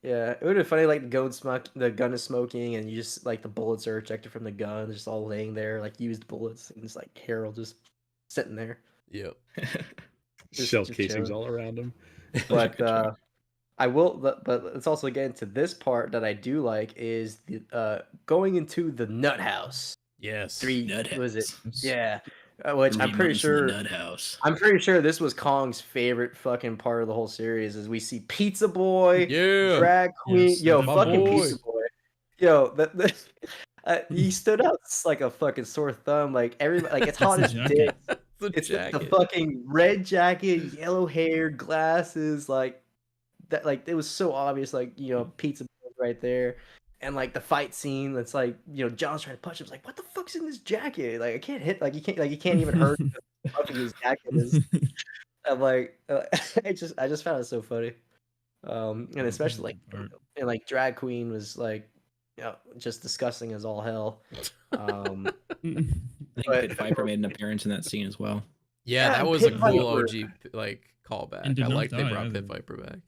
yeah, it would have been funny like the gun is smoking and you just like the bullets are ejected from the gun, just all laying there like used bullets, and it's like Harold just sitting there. Yep. Shell just casings chilling. all around him. Such a But good show. I will, but let's also get into this part that I do like is the going into the nut house. Yes. Three, Nut was it? house. Yeah, which I'm Three pretty months in the sure. Nut House. I'm pretty sure this was Kong's favorite fucking part of the whole series. Is we see Pizza Boy, Yeah. drag queen, Yes, yo, my fucking boy. Pizza Boy, yo, he stood out like a fucking sore thumb. Like everybody, like it's hot the as jacket. dick. The It's jacket. the fucking red jacket, yellow hair, glasses, like that. Like it was so obvious. Like Pizza Boy right there, and like the fight scene. That's like John's trying to punch him. It's like what the fuck's in this jacket? Like I can't hit. Like you can't even hurt. How fucking his jacket is. I'm like, I just found it so funny. And especially like Part. and like drag queen was like, just disgusting as all hell. I think But- Pit Viper made an appearance in that scene as well. Yeah, Yeah, that was a Pit cool Viper. OG like callback. And did I not like they die brought either. Pit Viper back.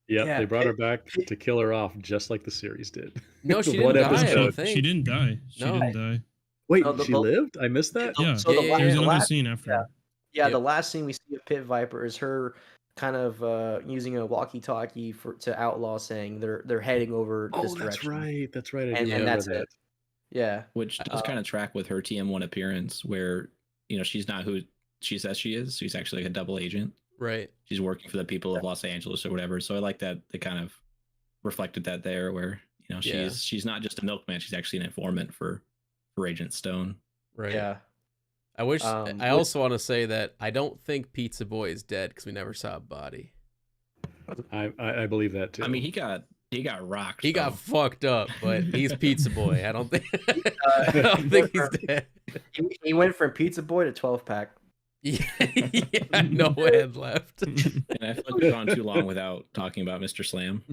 Yep, Yeah, they brought her Pit- back Pit- to kill her off, just like the series did. No, The she one didn't die. I episode. don't think. She didn't die. She No. didn't die. Wait, No, the she bo- lived? I missed that. Yeah, So Yeah, the, yeah, there's the another last, scene after. yeah. Yeah, Yep. the last scene we see of Pit Viper is her kind of using a walkie-talkie to outlaw, saying they're heading over this Oh, that's direction. right. That's right. I And- do and remember that's that. it. Yeah, Which does Uh, kind of track with her TM1 appearance, where she's not who she says she is. She's actually like a double agent. Right. She's working for the people of Los Angeles or whatever. So I like that they kind of reflected that there, where Yeah. she's not just a milkman; she's actually an informant for Agent Stone. Right. yeah. I wish. Um, I which- also want to say that I don't think Pizza Boy is dead because we never saw a body. I believe that too. I mean, he got rocked. He got though. fucked up, but he's Pizza Boy. I don't think. Uh, I don't think he's dead. He went from Pizza Boy to 12-pack. Yeah, yeah, no head left. And I feel like we've gone too long without talking about Mr. Slam.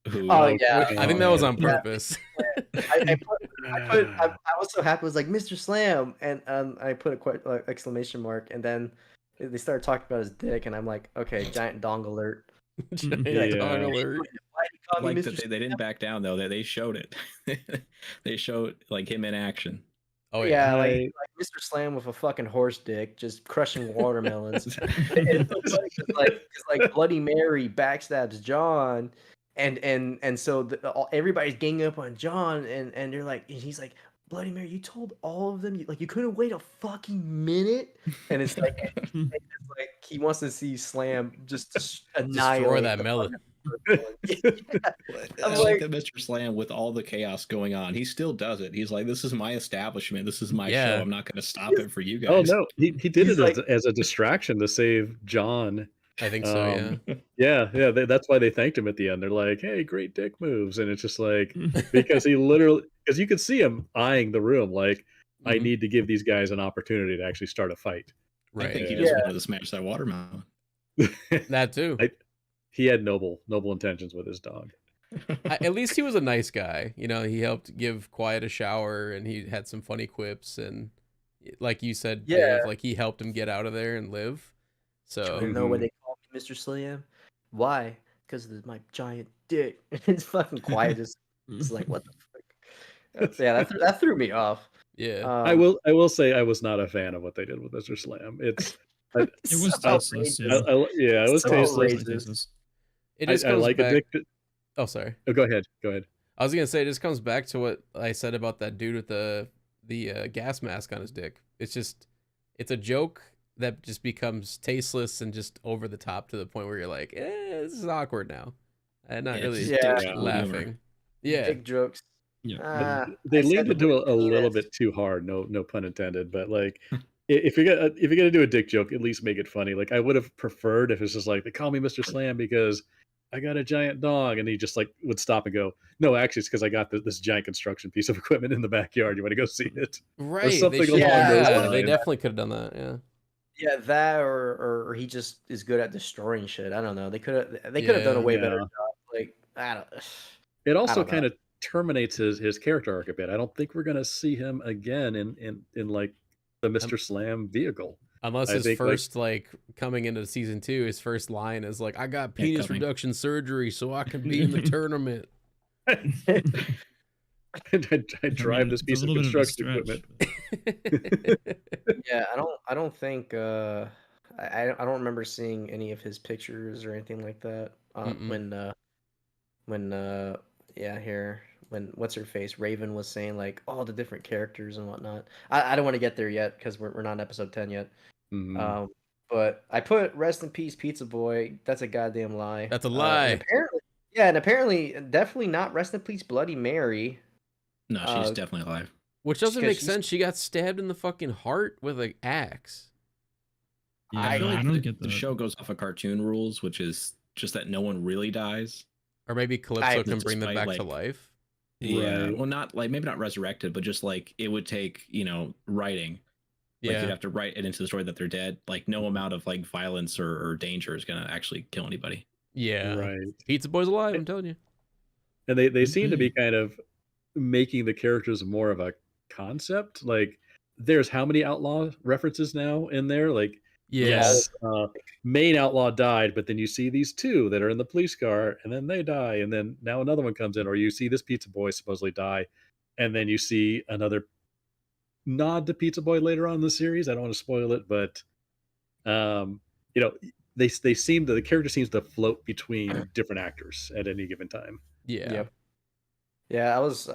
Who? Oh, yeah. I think that was on Yeah. purpose. I was so happy. It was like Mr. Slam, and I put a exclamation mark, and then they started talking about his dick, and I'm like, okay, giant dong alert. Giant Yeah. dog alert. Why did he call me Like Mr. that they didn't back down though. That they showed it. They showed like him in action. Oh Yeah, yeah. like Mr. Slam with a fucking horse dick, just crushing watermelons. It's so funny 'cause, like Bloody Mary backstabs John, and so everybody's ganging up on John, and they're like, and he's like, Bloody Mary, you told all of them, you couldn't wait a fucking minute, and it's like he wants to see Slam just annihilate Destroy that the melon. fucking person. I I'm like like- that Mr. Slam, with all the chaos going on, he still does it. He's like, "This is my establishment. This is my Yeah. show. I'm not going to stop it for you Oh guys." no, he did He's it like- as a distraction to save John. I think so. Yeah, that's why they thanked him at the end. They're like, "Hey, great dick moves," and it's just like because he literally, because you could see him eyeing the room, like, I Mhm. need to give these guys an opportunity to actually start a fight. I think he Right. just wanted to smash that watermelon. That too. He had noble intentions with his dog. At least he was a nice guy. He helped give Quiet a shower, and he had some funny quips, and like you said, Yeah. Dave, like he helped him get out of there and live. You So know why they call me Mr. Slam? Why? Because of my giant dick. It's fucking quiet. It's like, what the fuck? Yeah, that threw me off. yeah, I will say I was not a fan of what they did with Mr. Slam. It's It was tasteless. Yeah. it was So tasteless. outrageous. it just I comes like back. addicted. Oh, sorry. Oh, go ahead. I was gonna say it just comes back to what I said about that dude with the gas mask on his dick. It's a joke that just becomes tasteless and just over the top to the point where you're like, this is awkward now, and not Yeah, really it's just dick humor. laughing. Yeah, Big jokes. Yeah. Ah, They I said leaned the into word a little penis. bit too hard. No pun intended. But like, if you're gonna do a dick joke, at least make it funny. Like, I would have preferred if it's just like, they call me Mr. Slam because I got a giant dog, and he just like would stop and go, no, actually, it's because I got this giant construction piece of equipment in the backyard. You want to go see it? right. something They along those yeah, they lines. definitely could have done that. Yeah. Yeah, that or he just is good at destroying shit. I don't know. They could have done a Yeah. way better Yeah. job. Like I don't. It I also don't know. kind of terminates his character arc a bit. I don't think we're gonna see him again in like the Um, Mr. Slam vehicle. unless I his think like first like coming into season 2, his first line is like, "I got Yeah, penis coming. reduction surgery so I can be in the tournament." I drive this it's a piece of little bit of a construction stretch. equipment. Yeah, I don't think I don't remember seeing any of his pictures or anything like that. Mm-mm. When yeah, here when what's her face Raven was saying like all the different characters and whatnot. I don't want to get there yet because we're not in episode 10 yet. Mhm. But I put rest in peace Pizza Boy. That's a goddamn lie. That's a And lie. apparently definitely not rest in peace Bloody Mary. No, she's definitely alive. Which doesn't 'Cause make she's sense. She got stabbed in the fucking heart with an axe. Yeah, I feel I like don't the, get the that. show goes off of cartoon rules, which is just that no one really dies. Or maybe Calypso can That's bring them despite, back to like, life. Yeah, Right. well, not like maybe not resurrected, but just like it would take writing. Like you'd Yeah. have to write it into the story that they're dead. Like no amount of like violence or danger is gonna actually kill anybody. Yeah. Right. Pizza Boy's alive, I'm telling you. And they Could seem to be. be kind of making the characters more of a concept. Like there's how many outlaw references now in there? Like Yeah. main outlaw died, but then you see these two that are in the police car, and then they die, and then now another one comes in, or you see this pizza boy supposedly die, and then you see another nod to Pizza Boy later on in the series. I don't want to spoil it, but um, you know, they seem to the character seems to float between different actors at any given time. Yeah. Yep. Yeah, I was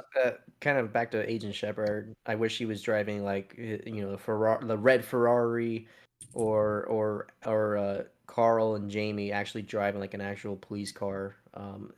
kind of back to Agent Shepard. I wish he was driving like the red Ferrari, or Carl and Jamie actually driving like an actual police car.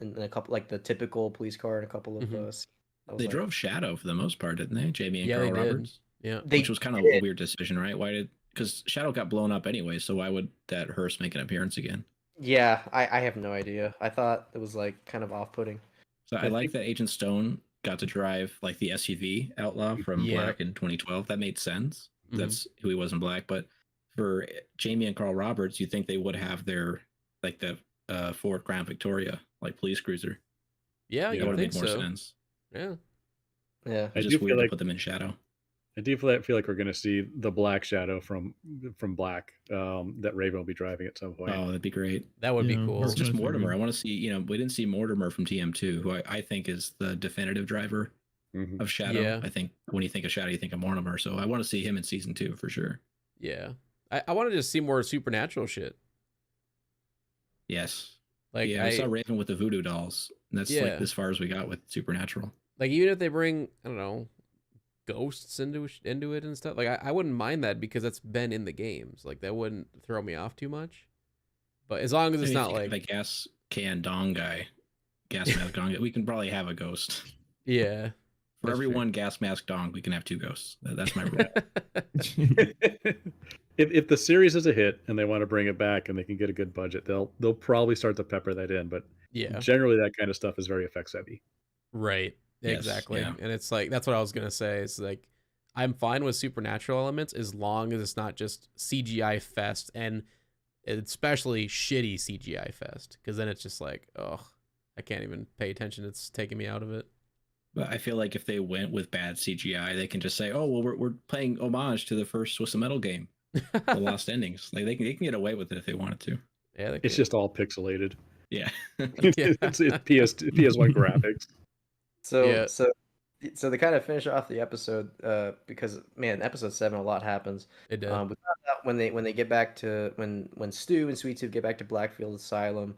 And a couple like the typical police car and a couple of Mhm. scenes. I was They like, drove Shadow for the most part, didn't they? Jamie and Yeah, they Carl did. Roberts, Yeah. they which was kind of did. a weird decision, right? Why did because Shadow got blown up anyway, so why would that hearse make an appearance again? Yeah, I have no idea. I thought it was like kind of off-putting. So I I like think- that Agent Stone got to drive like the SUV Outlaw from Yeah. Black in 2012. That made sense. Mhm. That's who he was in Black. But for Jamie and Carl Roberts, you think they would have their like the Ford Crown Victoria like police cruiser? Yeah, Yeah, That you would have think made more so. sense. Yeah. Yeah. I It's do just feel weird like to put them in Shadow. I do feel like we're going to see the Black Shadow from Black that Raven will be driving at some point. Oh, that'd be great. That would be Yeah, cool. Or that's just what I Mortimer. I figured. want to see, we didn't see Mortimer from TM2, who I think is the definitive driver Mhm. of Shadow. Yeah. I think when you think of Shadow, you think of Mortimer. So I want to see him in season 2 for sure. Yeah. I want to just see more supernatural shit. Yes. Like yeah, we saw Raven with the voodoo dolls. And that's Yeah. like as far as we got with Supernatural. like even if they bring, I don't know, ghosts into it and stuff, like I wouldn't mind that because that's been in the games. Like that wouldn't throw me off too much. But as long as it's If not you have like a gas can dong guy, gas mask dong guy, we can probably have a ghost. yeah. For That's every true. one gas mask dong, we can have 2 ghosts. That's my rule. if the series is a hit and they want to bring it back and they can get a good budget, they'll probably start to pepper that in. But Yeah. generally, that kind of stuff is very effects heavy. Right. Yes, Exactly. yeah. And it's like that's what I was gonna say. It's like I'm fine with supernatural elements as long as it's not just CGI fest and especially shitty CGI fest. Because then it's just like, oh, I can't even pay attention. It's taking me out of it. But I feel like if they went with bad CGI, they can just say, "Oh, well, we're paying homage to the first Twisted Metal game, The Lost Endings." Like they can get away with it if they wanted to. Yeah, they It's could. just all pixelated. Yeah. It's PS1 graphics. So Yeah. so they kind of finish off the episode because man, episode 7 a lot happens. It did. We found out when they get back to when Stu and Sweet Tooth get back to Blackfield Asylum,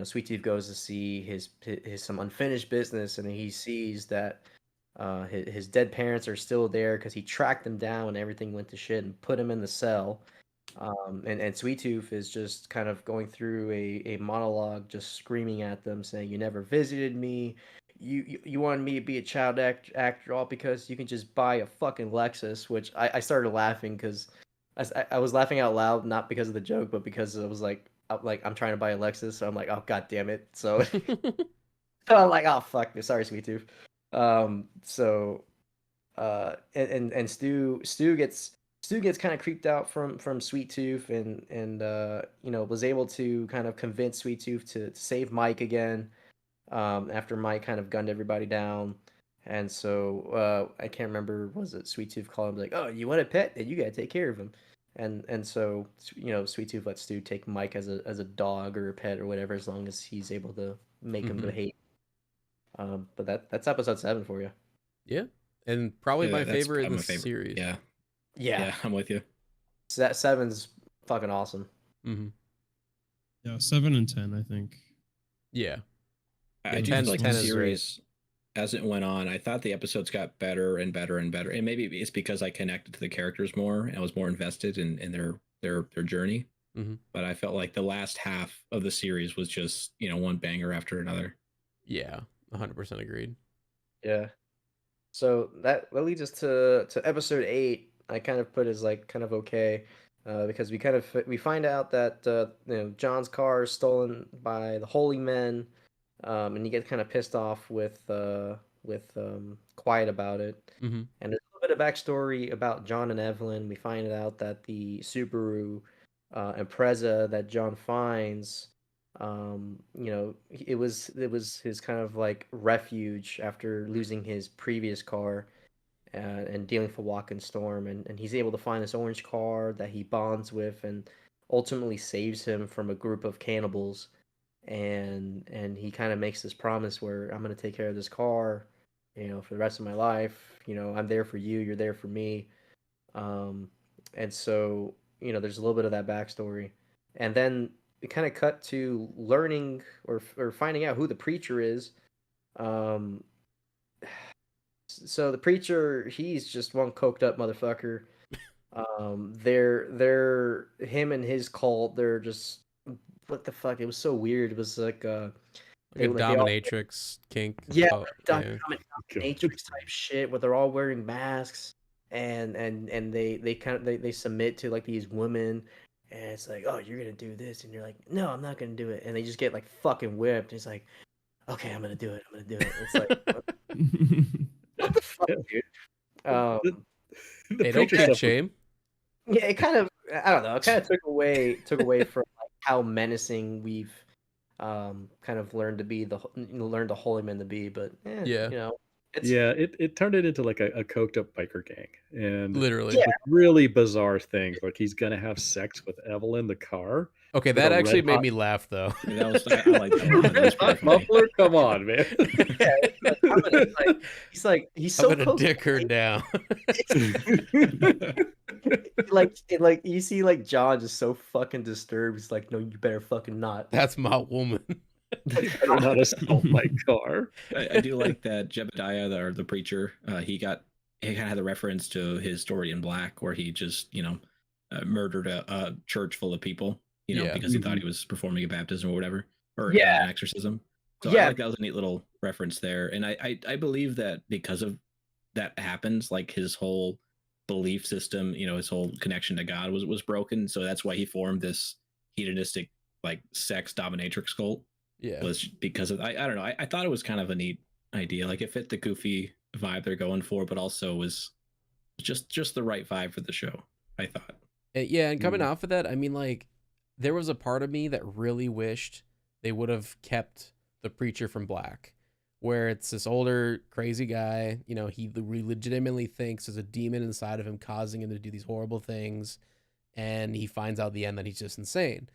Sweet Tooth goes to see his some unfinished business, and he sees that his dead parents are still there because he tracked them down when everything went to shit and put him in the cell. And Sweet Tooth is just kind of going through a monologue, just screaming at them, saying, "You never visited me. You wanted me to be a child actor all because you can just buy a fucking Lexus," which I started laughing because I was laughing out loud, not because of the joke, but because it was like I'm trying to buy a Lexus, so I'm like, oh god damn it. So I'm like, oh fuck, sorry, Sweet Tooth. And Stu Stu gets kind of creeped out from Sweet Tooth, and you know, was able to kind of convince Sweet Tooth to save Mike again, after Mike kind of gunned everybody down. And so I can't remember, was it Sweet Tooth called him like, "Oh, you want a pet? Then you gotta take care of him." And so you know, Sweet Tooth lets Stu take Mike as a dog or a pet or whatever, as long as he's able to make him Mhm. behave. But that's episode 7 for you. Yeah, and probably Yeah, my that's favorite in probably the my favorite. series. Yeah, Yeah, yeah, I'm with you. so that 7's fucking awesome. Hmm. Yeah, 7 and 10, I think. Yeah. I Yeah, do 10 feel like 10 the is great. series, as it went on, I thought the episodes got better and better and better. And maybe it's because I connected to the characters more and I was more invested in their journey. Mhm. But I felt like the last half of the series was just, you know, one banger after another. Yeah, 100% agreed. Yeah. So that leads us to episode 8. I kind of put as like kind of okay, because we find out that you know, John's car is stolen by the Holy Men, and he gets kind of pissed off with Quiet about it. Hmm. And there's a little bit of backstory about John and Evelyn. We find out that the Subaru Impreza that John finds, you know, it was his kind of like refuge after losing his previous car, and dealing with Walken Storm, and he's able to find this orange car that he bonds with, and ultimately saves him from a group of cannibals. And he kind of makes this promise where, I'm gonna take care of this car, you know, for the rest of my life. You know, I'm there for you, you're there for me. Um, and so, you know, there's a little bit of that backstory, and then we kind of cut to learning or finding out who the preacher is. Um, so the preacher, he's just one coked up motherfucker. They're him and his cult. They're just, what the fuck? It was so weird. It was like Like a they all, dominatrix kink. yeah, Oh, yeah. Matrix type shit where they're all wearing masks, and they kind of they submit to like these women, and it's like, oh, you're gonna do this, and you're like, no, I'm not gonna do it, and they just get like fucking whipped. It's like, okay, I'm gonna do it. I'm gonna do it. It's like, what the fuck, dude? Um, The Hey, don't preacher kink stuff was- shame. yeah, it kind of, I don't know, it kind of took away from like how menacing we've kind of learned to holy men to be, but Yeah. you know, it's Yeah, it turned it into like a coked up biker gang, and Literally. Yeah. like really bizarre things. Like he's gonna have sex with Evelyn, the car. Okay, With that a actually red made hot- me laugh though. Yeah, that was I like that one. That was pretty funny. Muffler, come on, man. yeah, it's like he's so I'm gonna close. dick her down. like you see like John just so fucking disturbed. He's like, no, you better fucking not. That's my woman. Better not assault my car. I do like that Jebediah, the preacher, he kind of had a reference to his story in Black, where he just, you know, murdered a church full of people, you know, Yeah. because he thought he was performing a baptism or whatever, or Yeah. an exorcism. So Yeah. I like that was a neat little reference there, and I believe that because of that happens, like his whole belief system, you know, his whole connection to God was broken. So that's why he formed this hedonistic, like, sex dominatrix cult. Yeah. Was because of I don't know. I thought it was kind of a neat idea. Like it fit the goofy vibe they're going for, but also was just the right vibe for the show, I thought. Yeah, and coming Mm. off of that, I mean, like, there was a part of me that really wished they would have kept the preacher from Black, where it's this older, crazy guy. You know, he legitimately thinks there's a demon inside of him causing him to do these horrible things, and he finds out at the end that he's just insane.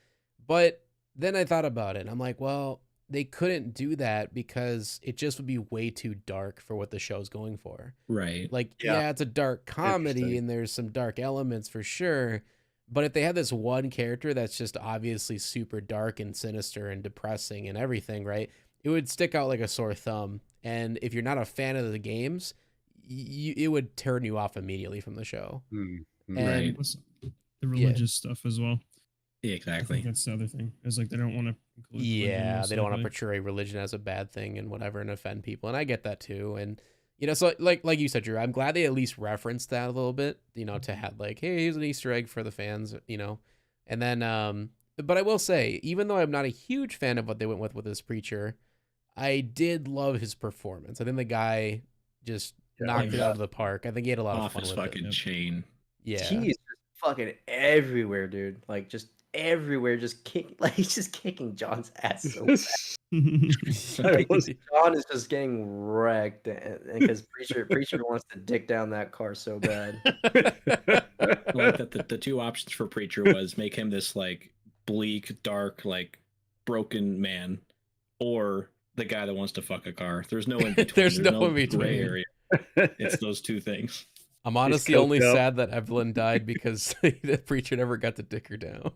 But then I thought about it, and I'm like, well, they couldn't do that because it just would be way too dark for what the show's going for. Right. Like, Yeah. yeah, it's a dark comedy Interesting. and there's some dark elements for sure. But if they had this one character that's just obviously super dark and sinister and depressing and everything, right? It would stick out like a sore thumb. And if you're not a fan of the games, it would turn you off immediately from the show. Mm, mm. And Right. Plus, the religious stuff as well. Yeah, I exactly. think that's the other thing. It's like they don't want to include religion Yeah, most they don't want to likely. portray religion as a bad thing and whatever and offend people. And I get that too. And you know, so like you said, Drew, I'm glad they at least referenced that a little bit, you know, to have like, hey, here's an Easter egg for the fans, you know. And then but I will say, even though I'm not a huge fan of what they went with this preacher, I did love his performance. I think the guy just Yeah, knocked it yeah. out of the park. I think he had a lot of Off fun his with fucking it. chain. Yeah. He is just fucking everywhere, dude. Like just everywhere, just kick. Like he's just kicking John's ass so bad. I was John is just getting wrecked, and because Preacher wants to dick down that car so bad. I like that the two options for Preacher was make him this like bleak, dark, like broken man, or the guy that wants to fuck a car. There's no in between. There's no in between. Gray area. It's those two things. I'm honestly coked only up. sad that Evelyn died because the Preacher never got to dick her down.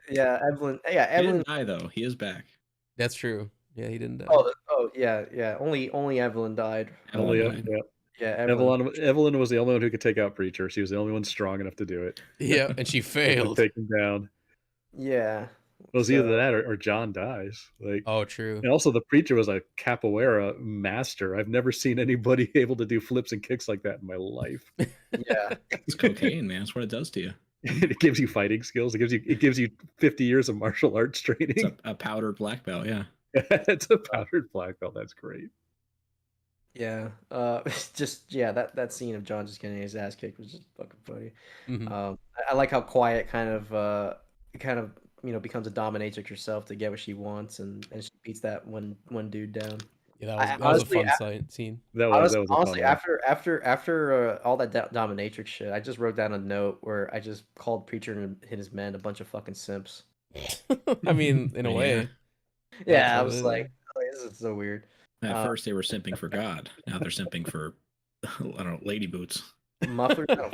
Yeah, Evelyn. Yeah, He Evelyn. didn't die though. He is back. That's true. Yeah, he didn't die. Oh, yeah. Only Evelyn died. Only, Evelyn died. yeah. Yeah, Evelyn. Evelyn was the only one who could take out Preacher. She was the only one strong enough to do it. Yeah, and she failed. Take him down. Yeah. It was So- either that or John dies. Like, Oh, true. and also the Preacher was a capoeira master. I've never seen anybody able to do flips and kicks like that in my life. Yeah. It's cocaine, man. That's what it does to you. It gives you fighting skills. It gives you 50 years of martial arts It's training. a powdered black belt. Yeah. It's a powdered black belt. That's great. Yeah. That scene of John just getting his ass kicked was just fucking funny. Mhm. I like how Quiet kind of becomes a dominatrix herself to get what she wants, and she beats that one dude down. Yeah, I- that was honestly, a fun scene. That was a fun Honestly, one. after all that dominatrix shit, I just wrote down a note where I just called Preacher and his men a bunch of fucking simps. I mean, in a way. Yeah, I what was it is. like, this is so weird. At first they were simping for God. Now they're simping for I don't know, lady boots. Muffler, no,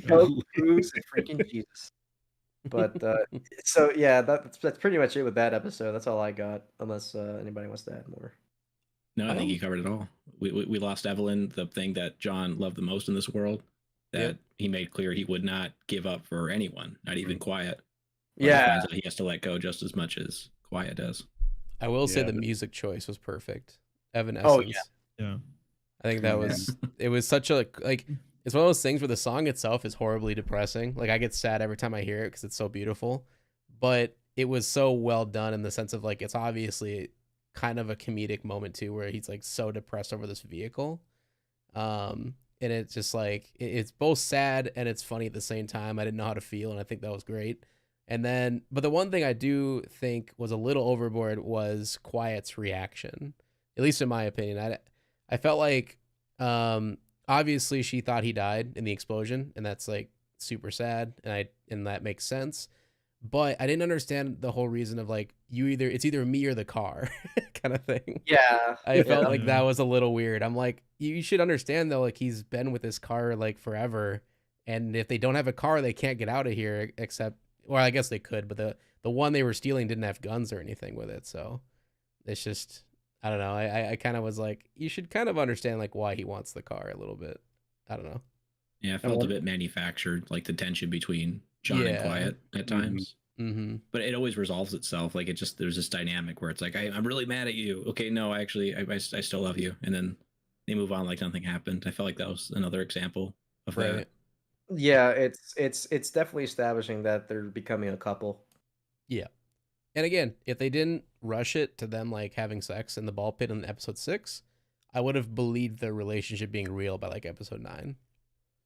Coke, booze, and freaking Jesus. But so yeah, that's pretty much it with that episode. That's all I got. Unless anybody wants to add more. No, I think you covered it all. We lost Evelyn, the thing that John loved the most in this world, that Yep. he made clear he would not give up for anyone, not even Quiet. But he Yeah, finds out he has to let go just as much as Quiet does. I will say Yeah, the but- music choice was perfect. Evanescence. Oh, yeah. Yeah. I think that was it was such a like it's one of those things where the song itself is horribly depressing. Like I get sad every time I hear it because it's so beautiful, but it was so well done in the sense of like it's obviously kind of a comedic moment too, where he's like so depressed over this vehicle, and it's just like it's both sad and it's funny at the same time. I didn't know how to feel, and I think that was great. And then, but the one thing I do think was a little overboard was Quiet's reaction, at least in my opinion. I felt like obviously she thought he died in the explosion, and that's like super sad, and that makes sense. But I didn't understand the whole reason of like it's either me or the car kind of thing. yeah. I felt Yeah. like that was a little weird. I'm like, you should understand though, like he's been with this car like forever, and if they don't have a car, they can't get out of here. Except, well, I guess they could, but the one they were stealing didn't have guns or anything with it, so it's just I don't know. I kind of was like, you should kind of understand like why he wants the car a little bit. I don't know. Yeah, it felt a bit manufactured, like the tension between John Yeah. and Quiet at times. Mm-hmm. But it always resolves itself. Like there's this dynamic where it's like, I'm really mad at you. Okay, no, actually, I still love you. And then they move on like nothing happened. I felt like that was another example of Right. that. Yeah, it's definitely establishing that they're becoming a couple. And again, if they didn't rush it to them like having sex in the ball pit in episode 6, I would have believed their relationship being real by like episode 9.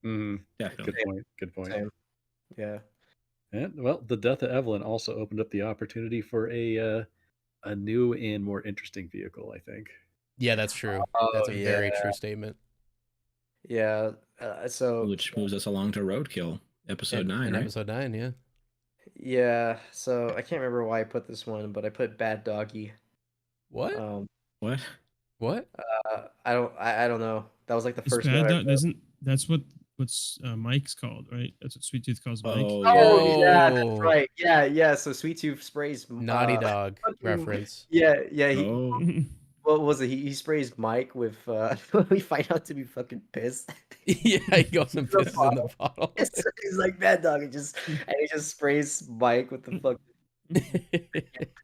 Mhm. Definitely. Good point. Good point. Same. Yeah. And well, the death of Evelyn also opened up the opportunity for a new and more interesting vehicle, I think. Yeah, that's true. That's a very true statement. Yeah. So Which moves us along to Roadkill, episode 9, in right? episode 9, yeah. yeah. So I can't remember why I put this one, but I put Bad Doggy. What? What? What? I don't know. That was like the It's first bad. one. I wrote. That's what's Mike's called, right? That's what Sweet Tooth calls Mike. Oh, Oh yeah, Oh. that's right. Yeah. So Sweet Tooth sprays Naughty Dog fucking- reference. Yeah. He, Oh, what was it? He sprays Mike with. We find out to be fucking pissed. Yeah, he goes and The pisses in the bottle. So he's like Bad Dog. He just sprays Mike with the fucking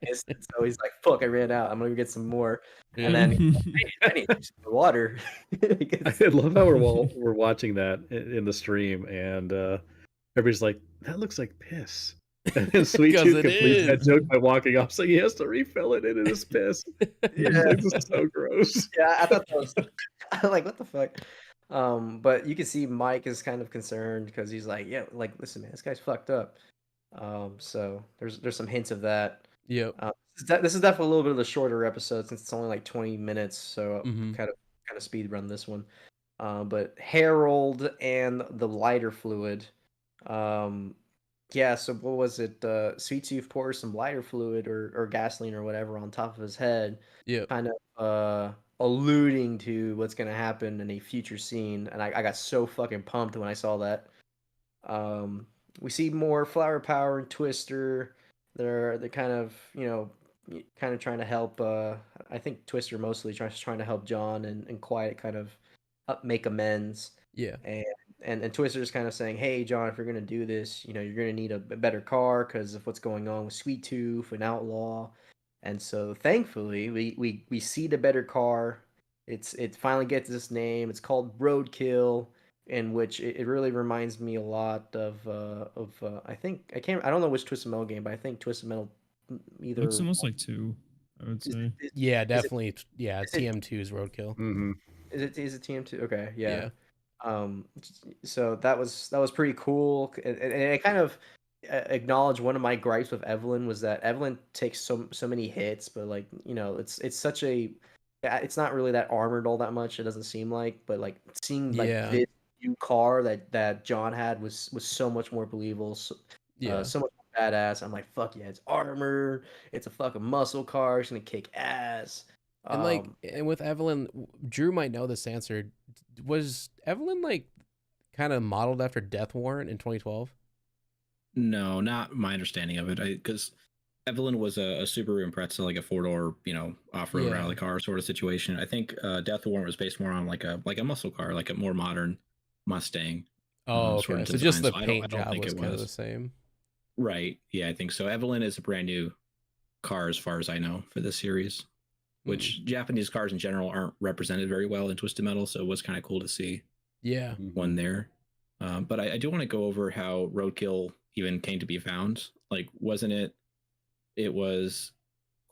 piss. And so he's like, "Fuck! I ran out. I'm gonna go get some more." And then I need some water. Because- I love how we're watching that in the stream, and everybody's like, "That looks like piss." And then Sweet Because Tooth it completes that is. joke by walking off, saying he has to refill it, and it is piss. Yeah. This is so gross. Yeah, I thought that was I'm like, what the fuck? But you can see Mike is kind of concerned because he's like, yeah, like listen, man, this guy's fucked up. So there's some hints of that. Yep. This is definitely a little bit of the shorter episode since it's only like 20 minutes, so Mhm. kind of speed run this one. But Harold and the lighter fluid. Yeah, so what was it? Sweet Tooth pours some lighter fluid or gasoline or whatever on top of his head, Yep. kind of alluding to what's gonna happen in a future scene. And I got so fucking pumped when I saw that. We see more Flower Power and Twister. They're kind of kind of trying to help. I think Twister mostly trying to help John and Quiet kind of make amends. Yeah. And Twister's kind of saying, "Hey, John, if you're gonna do this, you're gonna need a better car because of what's going on with Sweet Tooth and Outlaw." And so, thankfully, we see the better car. It finally gets its name. It's called Roadkill, in which it really reminds me a lot of I don't know which Twisted Metal game, but I think Twisted Metal either Looks almost like 2, I would say. Yeah, definitely. Yeah, TM2's Roadkill. Hmm. is it TM2? Okay, Yeah. yeah. So that was pretty cool, and it kind of acknowledged one of my gripes with Evelyn was that Evelyn takes so many hits, but like it's such a it's not really that armored all that much. It doesn't seem like, but like seeing like Yeah. this new car that John had was so much more believable. Yeah. So much more badass. I'm like, fuck yeah, it's armor. It's a fucking muscle car. It's gonna kick ass. And like, and with Evelyn, Drew might know this answer. Was Evelyn like kind of modeled after Death Warrant in 2012? No, not my understanding of it. Because Evelyn was a Subaru Impreza, like a 4-door, off-road Yeah. rally car sort of situation. I think Death Warrant was based more on like a muscle car, like a more modern Mustang. Oh, sort okay. of So just the design. So paint I don't job think was it kind of was. the same. Right. Yeah, I think so. Evelyn is a brand new car as far as I know for this series, which Japanese cars in general aren't represented very well in Twisted Metal, so it was kind of cool to see Yeah. one there. But I do want to go over how Roadkill even came to be found. Like, wasn't it? It was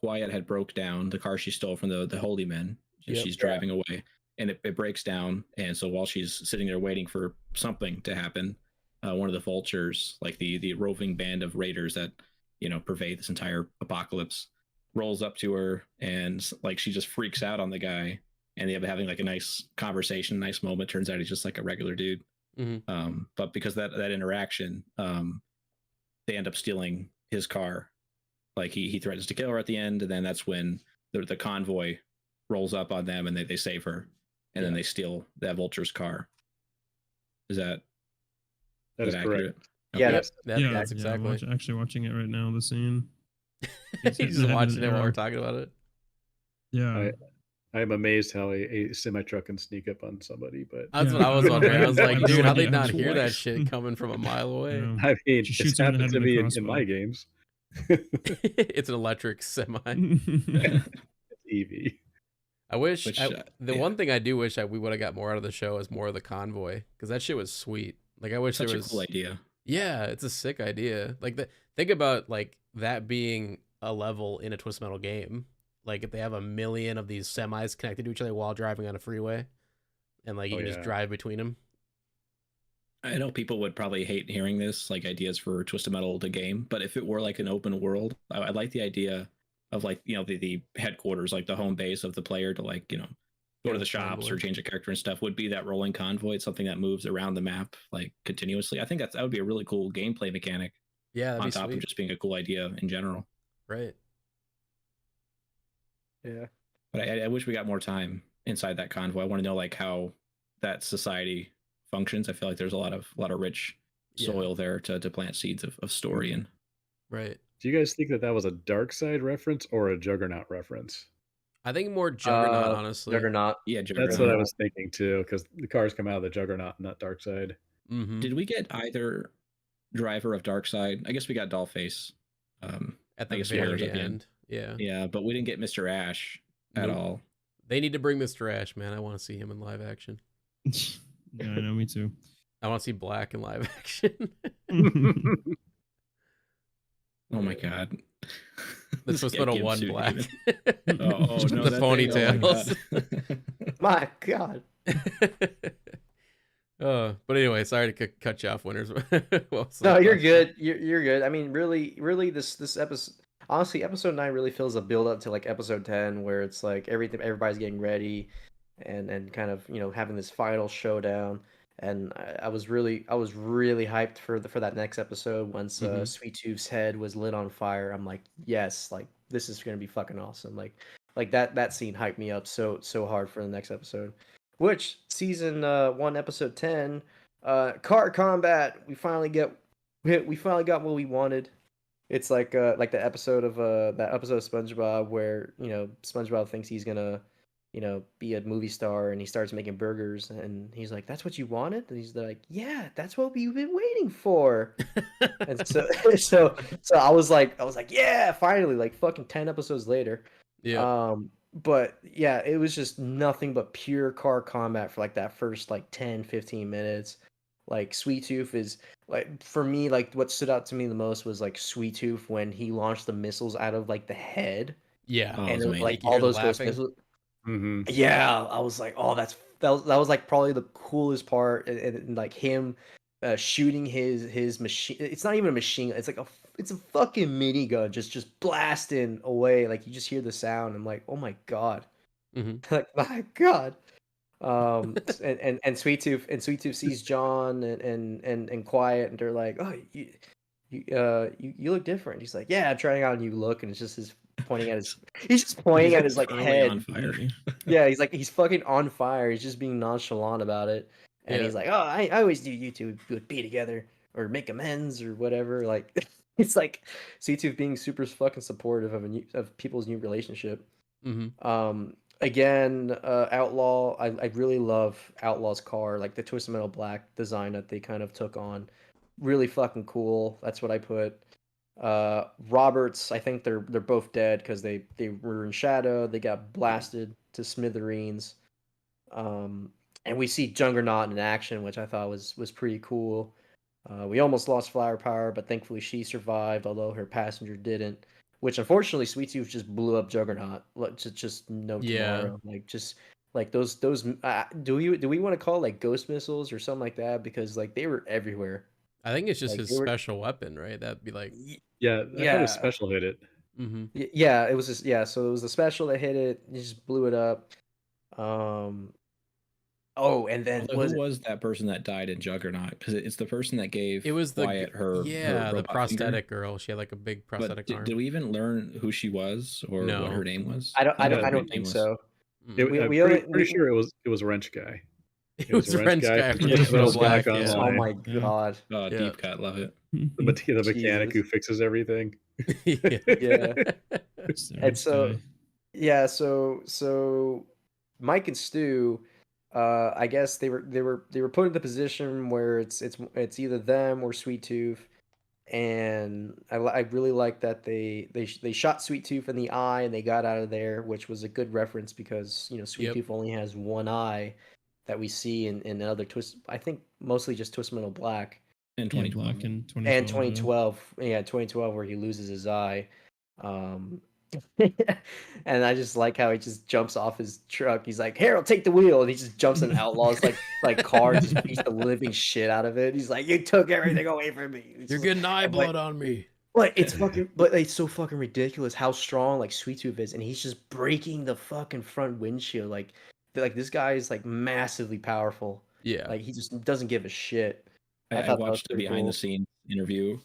Quiet had broke down the car she stole from the Holy Men. Yep. She's driving away, and it breaks down. And so while she's sitting there waiting for something to happen, one of the vultures, like the roving band of raiders that pervade this entire apocalypse, rolls up to her, and like she just freaks out on the guy, and they have having like a nice conversation, nice moment. Turns out he's just like a regular dude. But because that interaction, they end up stealing his car. Like he threatens to kill her at the end, and then that's when the convoy rolls up on them, and they save her, and then they steal that vulture's car. Is that That is accurate? correct. Yeah, Okay. That's exactly. I'm actually watching it right now, the scene. He's just Yeah, watching it while arrow. we're talking about it. Yeah. I am amazed how a semi truck can sneak up on somebody, but That's Yeah, what I was wondering. I was like, I dude, how know, they yeah, not hear that twice. shit coming from a mile away? Yeah. I mean, She it's shoots him in the happened head to with a me in crossbow. my games. It's an electric semi. It's Eevee. I wish Which, the yeah. one thing I do wish we would have got more out of the show is more of the convoy, because that shit was sweet. Like I wish Such there a was. cool idea. Yeah, it's a sick idea. Like think about like that being a level in a Twisted Metal game. Like if they have 1 million of these semis connected to each other while driving on a freeway, and like you Oh, can just yeah. drive between them. I know people would probably hate hearing this, like ideas for Twisted Metal the game, but if it were like an open world, I like the idea of like the headquarters, like the home base of the player to like go Yeah, to the shops convoy. or change a character and stuff would be that rolling convoy. It's something that moves around the map like continuously. I think that would be a really cool gameplay mechanic Yeah, that'd on be top sweet. of just being a cool idea in general. Right. Yeah. But I wish we got more time inside that convoy. I want to know like how that society functions. I feel like there's a lot of rich Yeah. soil there to plant seeds of story in. Right. Do you guys think that was a Dark Side reference or a Juggernaut reference? I think more Juggernaut, honestly. Juggernaut. Yeah, That's Juggernaut. what I was thinking too, because the cars come out of the Juggernaut, not Dark Side. Mm-hmm. Did we get either driver of Darkseid? I guess we got Dollface. At I the guess spoilers very at the end. Yeah. Yeah, but we didn't get Mr. Ash at Nope. all. They need to bring Mr. Ash, man. I want to see him in live action. Yeah, I know, me too. I want to see Black in live action. Oh my god. The This Twisted guy Metal gives 1 you Black. even- Oh no, The that thing, oh my ponytails. My God. God. But anyway, sorry to cut you off, Winners. What was the No, you're question? good. You're good. I mean, really, this episode, honestly, episode 9 really feels a build up to like episode 10, where it's like everybody's getting ready, and kind of having this final showdown. And I was really hyped for that next episode once Mhm. Sweet Tooth's head was lit on fire. I'm like, yes, like this is gonna be fucking awesome. Like that scene hyped me up so hard for the next episode. Which season 1 episode 10, car combat. We finally got what we wanted. It's like the episode of that episode of SpongeBob where SpongeBob thinks he's gonna be a movie star, and he starts making burgers, and he's like, "That's what you wanted?" And he's like, "Yeah, that's what we've been waiting for." And so so I was like, "Yeah, finally!" Like fucking 10 episodes later. Yeah. But yeah, it was just nothing but pure car combat for like that first like 10-15 minutes. Like Sweet Tooth is like, for me, like what stood out to me the most was like Sweet Tooth when he launched the missiles out of like the head, Yeah. Oh, and it's it was amazing. like You can all hear the those ghost laughing. missiles. Hmm. Yeah, I was like, oh, that was like probably the coolest part, and like him shooting his machine. It's not even a machine. It's like it's a fucking minigun just blasting away. Like you just hear the sound. I'm like, oh my god, Mhm. like my god. And Sweet Tooth sees John and Quiet, and they're like, oh, you look different. He's like, yeah, I'm trying out a new look, and it's just he's just pointing at his like Currently head. on fire. Yeah, he's fucking on fire. He's just being nonchalant about it, and Yeah. he's like, "Oh, I always do. You two would be together or make amends or whatever." Like, it's like Sweet Tooth being super fucking supportive of people's new relationship. Mhm. Again, Outlaw. I really love Outlaw's car, like the Twisted Metal Black design that they kind of took on. Really fucking cool. That's what I put. Roberts, I think they're both dead because they were in shadow. They got blasted to smithereens. And we see Juggernaut in action, which I thought was pretty cool. We almost lost Flower Power, but thankfully she survived, although her passenger didn't. Which unfortunately, Sweet Tooth just blew up Juggernaut. Just no Yeah. tomorrow. Like just like those. Do we want to call it like ghost missiles or something like that? Because like they were everywhere. I think it's just Like his they were. special weapon, right? That'd be like. Yeah, I thought Yeah. his special hit it. Mhm. Yeah, it was just, yeah. So it was the special that hit it. He just blew it up. Oh, and then Although, who was that person that died in Juggernaut? Because it's the person that gave It was the Wyatt her the robot prosthetic finger. girl. She had like a big But prosthetic arm. did we even learn who she was or what No. her name was? I don't thought her think name was- so. Mm. We- I'm we pretty, only- pretty sure it was Wrench Guy. It was a wrench guy from from Yeah, Twisted Metal Twisted Black Black, yeah. Oh Online. my Yeah. god. Oh, Yeah. deep cut, love it. The mechanic Jesus. who fixes everything. Yeah. It's the And rich so guy. yeah, so Mike and Stu, I guess they were put in the position where it's either them or Sweet Tooth, and I really like that they shot Sweet Tooth in the eye and they got out of there, which was a good reference because Sweet Yep. Tooth only has one eye that we see in other Twist. I think mostly just Twist Metal Black. In Yeah, 2012. Black in 2012. And yeah. 2012, where he loses his eye. And I just like how he just jumps off his truck. He's like, Harold, take the wheel. And he just jumps in Outlaw's like car, just beats the living shit out of it. He's like, you took everything away from me. It's You're like- getting eye I'm blood like- on me. but it's so fucking ridiculous how strong like Sweet Tooth is, and he's just breaking the fucking front windshield. Like this guy is like massively powerful. Yeah. Like he just doesn't give a shit. I I thought that was watched a pretty behind cool. the scenes interview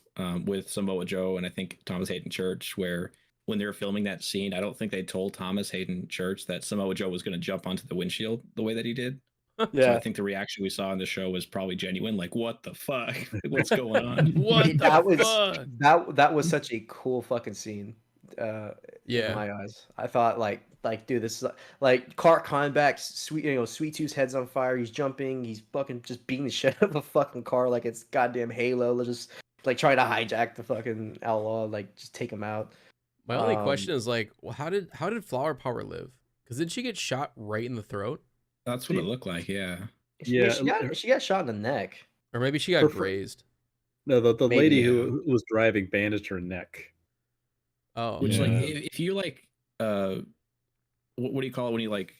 with Samoa Joe and I think Thomas Hayden Church, where when they were filming that scene, I don't think they told Thomas Hayden Church that Samoa Joe was going to jump onto the windshield the way that he did. So I think the reaction we saw on the show was probably genuine. Like, what the fuck? What's going on? What the that was fuck? that was such a cool fucking scene. In Yeah. my eyes, I thought like dude, this is like car combat. Sweet Tooth's head's on fire. He's jumping. He's fucking just beating the shit out of a fucking car like it's goddamn Halo. Let's just like try to hijack the fucking Outlaw. Like just take him out. My only question is like, well, how did Flower Power live? Because did she get shot right in the throat, That's what it looked like. Yeah. Yeah, she got shot in the neck. or maybe she got Her fr- grazed? No, the Maybe, lady yeah. who was driving bandaged her neck. Oh, Which Yeah. like if you like what do you call it when you like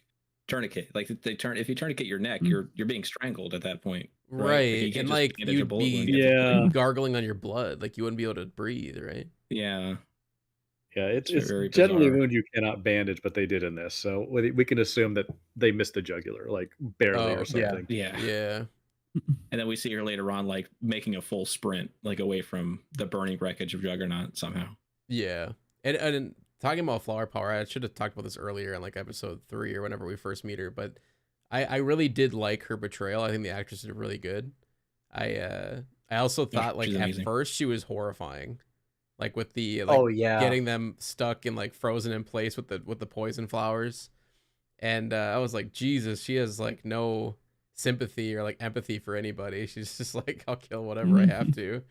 tourniquet. Like they turn if you tourniquet your neck, Mm. you're being strangled at that point. Right. You can't And just like bandage a you'd bullet wound. be You have to- Yeah. gargling on your blood. Like you wouldn't be able to breathe, right? Yeah. Yeah, it's very generally a bizarre. wound you cannot bandage, but they did in this. So we can assume that they missed the jugular, like barely Oh, or okay. Yeah. something. Yeah. Yeah. And then we see her later on, like making a full sprint, like away from the burning wreckage of Juggernaut somehow. Yeah. And talking about flower power, I should have talked about this earlier in like episode 3 or whenever we first meet her, but I really did like her portrayal. I think the actress did really good. I also thought like she's at amazing. first she was horrifying. Like with the like Oh yeah. getting them stuck and like frozen in place with the poison flowers. And I was like, Jesus, she has like no sympathy or like empathy for anybody. She's just like, I'll kill whatever I have to.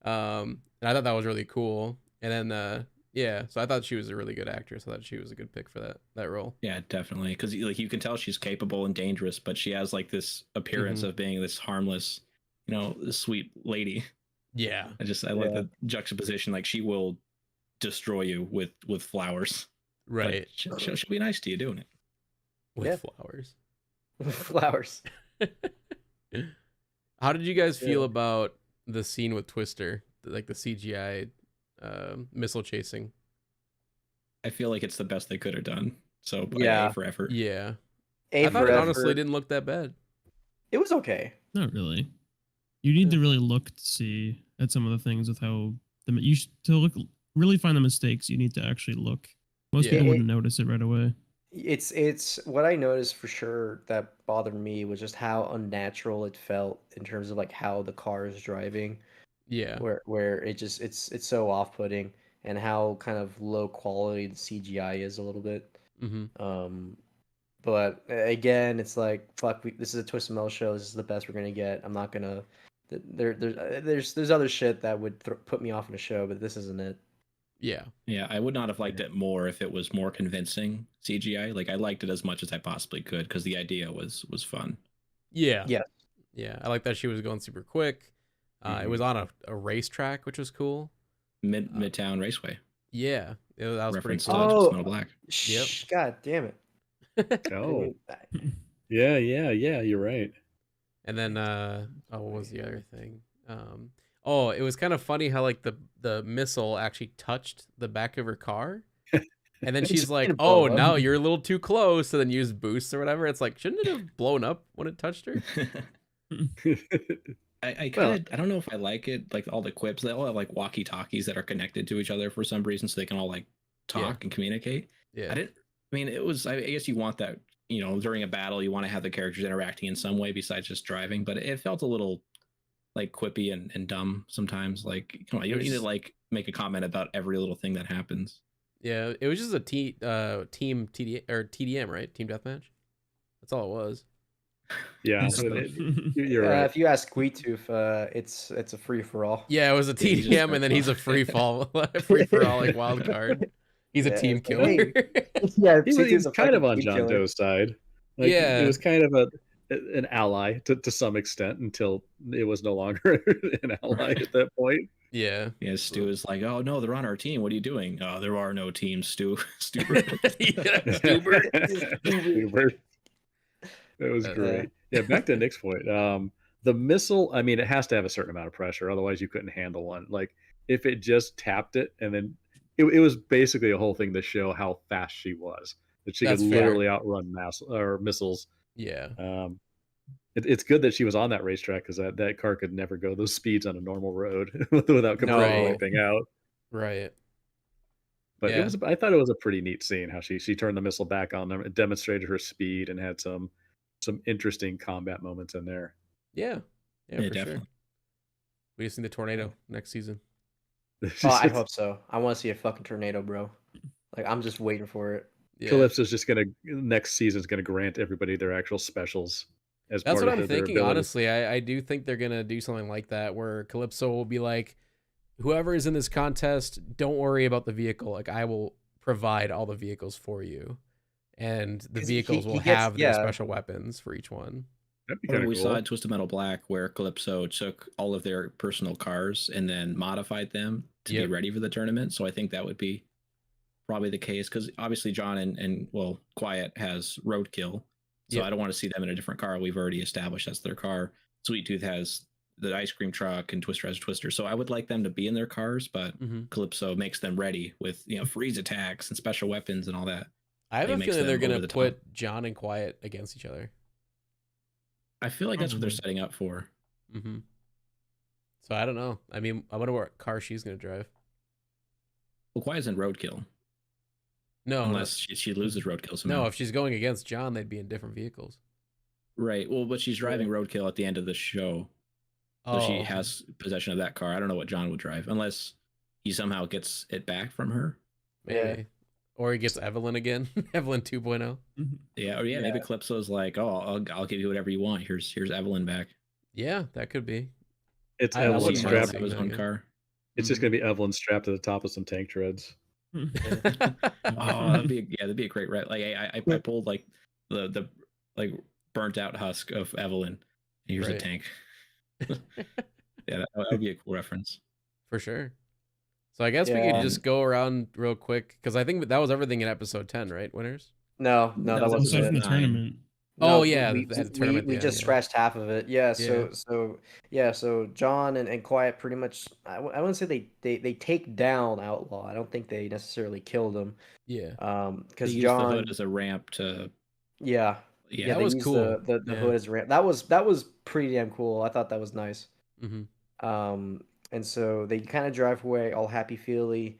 And I thought that was really cool. And then yeah, so I thought she was a really good actress. I thought she was a good pick for that role. Yeah, definitely. Because like you can tell she's capable and dangerous, but she has like this appearance of being this harmless, this sweet lady. Yeah. I like the juxtaposition. Like she will destroy you with flowers. but Right. she'll be nice to you doing it. With Yeah. flowers. Flowers. How did you guys feel Yeah. about the scene with Twister, like the CGI missile chasing? I feel like it's the best they could have done. So Yeah. A for effort. Yeah, A I thought for it honestly effort. didn't look that bad. It was okay. Not really. You need to really look to see at some of the things with how really find the mistakes. You need to actually look. Most Yeah. people wouldn't notice it right away. It's what I noticed for sure that bothered me was just how unnatural it felt in terms of like how the car is driving, Yeah, where it's so off-putting, and how kind of low quality the CGI is a little bit. mm-hmm. But again, it's like fuck. This is a Twisted Metal show. This is the best we're gonna get. I'm not gonna. There's other shit that would put me off in a show, but this isn't it. Yeah, Yeah, I would not have liked it more if it was more convincing CGI. Like I liked it as much as I possibly could because the idea was fun. yeah, Yeah. yeah. I like that she was going super quick. It was on a racetrack, which was cool. Midtown Raceway. Yeah, that was pretty Reference cool. to Oh. Twisted Metal Black. Shh, God damn it. Oh, yeah. You're right. And then what was the other thing? Oh, it was kind of funny how like the missile actually touched the back of her car. And then It's she's like, gonna blow "Oh, up." no, you're a little too close." So then use boosts or whatever. It's like, shouldn't it have blown up when it touched her? I kind of I don't know if I like it. Like all the quips, they all have like walkie talkies that are connected to each other for some reason, so they can all like talk and communicate. Yeah, I mean, it was. I guess you want that. During a battle, you want to have the characters interacting in some way besides just driving. But it felt a little like quippy and dumb sometimes. Like, come on, you don't need to like make a comment about every little thing that happens. yeah. It was just a team TD or TDM, right? Team deathmatch. That's all it was. Yeah, you're right. If you ask Guitoof, it's a free for all. Yeah, it was a Yeah, he just TDM, and then he's a free fall, free for all like wild card. He's a Yeah, team it's killer. like, Yeah, He was kind of on John Doe's side. Like, Yeah. he was kind of an ally to some extent until it was no longer an ally at that point. Yeah. Yeah, Stu is like, oh no, they're on our team. What are you doing? Oh, there are no teams, Stu. Stupid. Yeah, Stuber. Stuber. That was great. Yeah, back to Nick's point. The missile, I mean, it has to have a certain amount of pressure, otherwise you couldn't handle one. Like if it just tapped it and then it was basically a whole thing to show how fast she was. That she That's could fair. literally outrun missiles. Yeah. It's good that she was on that racetrack because that car could never go those speeds on a normal road without completely No. wiping out. Right. But Yeah. I thought it was a pretty neat scene how she turned the missile back on them. It demonstrated her speed and had some interesting combat moments in there. Yeah. Yeah, Yeah, for definitely. sure. We just need the tornado next season. Oh, I hope so. I want to see a fucking tornado, bro. Like I'm just waiting for it. Yeah. Calypso's just next season's gonna grant everybody their actual specials as That's part what of I'm their thinking, ability. honestly. I do think they're gonna do something like that where Calypso will be like, whoever is in this contest, don't worry about the vehicle. Like I will provide all the vehicles for you. And the 'Cause vehicles he will gets- have their yeah. special weapons for each one. That'd be Or kind of we cool. saw in Twisted Metal Black where Calypso took all of their personal cars and then modified them to Yep. be ready for the tournament. So I think that would be probably the case because obviously John and Quiet has Roadkill, So Yep. I don't want to see them in a different car. We've already established that's their car. Sweet Tooth has the ice cream truck and Twister has a Twister. So I would like them to be in their cars, but hmm Calypso makes them ready with, freeze attacks and special weapons and all that. I have He a makes feeling they're them gonna over the top. put John and Quiet against each other. I feel like that's what they're Probably. setting up for. hmm So I don't know. I mean, I wonder what car she's gonna drive. Well, Quiet's in Roadkill, No, unless she loses Roadkill somehow. no. If she's going against John, they'd be in different vehicles. Right. Well, but she's driving Roadkill at the end of the show. So she Oh, has possession of that car. I don't know what John would drive, unless he somehow gets it back from her. maybe. Or he gets Evelyn again. Evelyn 2.0. Yeah, or maybe Calypso's like, oh, I'll give you whatever you want. Here's Evelyn back. Yeah, that could be. It's I Evelyn wouldn't mind strapped. seeing his that own again. car. It's just gonna be Evelyn strapped to the top of some tank treads. Oh, that'd be a great right. Like I pulled like the like burnt out husk of Evelyn. And here's a Right. tank. Yeah, that would be a cool reference. For sure. So I guess we Yeah. could just go around real quick because I think that was everything in episode 10, right? Winners. No, No, that that was wasn't Aside from it. the tournament. Oh, No, yeah, we, they had a we, tournament at we the just end, yeah. scratched half of it. Yeah, Yeah. so John and Quiet pretty much. I wouldn't say they take down Outlaw. I don't think they necessarily killed him. Yeah. They Because use John, the hood as a ramp to yeah, yeah. That they was used cool. the Yeah. hood as a ramp. That was pretty damn cool. I thought that was nice. hmm And so they kind of drive away all happy feely,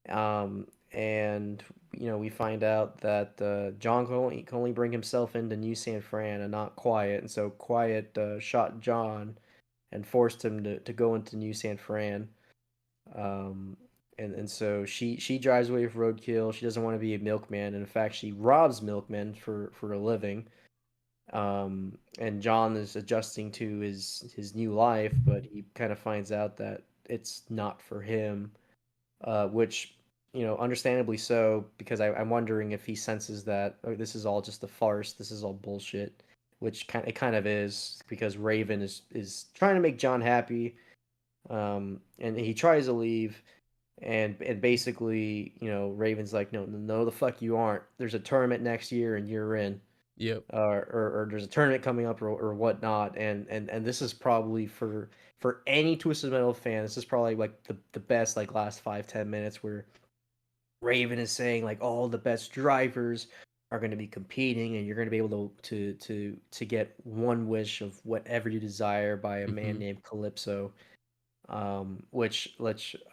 and we find out that John can only bring himself into New San Fran and not Quiet, and so Quiet shot John and forced him to go into New San Fran. And so she drives away with Roadkill. She doesn't want to be a milkman, and in fact, she robs milkmen for a living. And John is adjusting to his new life, but he kind of finds out that it's not for him, which understandably so, because I'm wondering if he senses that this is all just a farce, this is all bullshit, which it kind of is, because Raven is trying to make John happy, and he tries to leave. And basically, Raven's like, no, the fuck you aren't. There's a tournament next year, and you're in. Yep. Or there's a tournament coming up or whatnot, and this is probably for any Twisted Metal fan, this is probably like the best like last 5-10 minutes where Raven is saying like all the best drivers are going to be competing, and you're going to be able to get one wish of whatever you desire by a man named Calypso. Which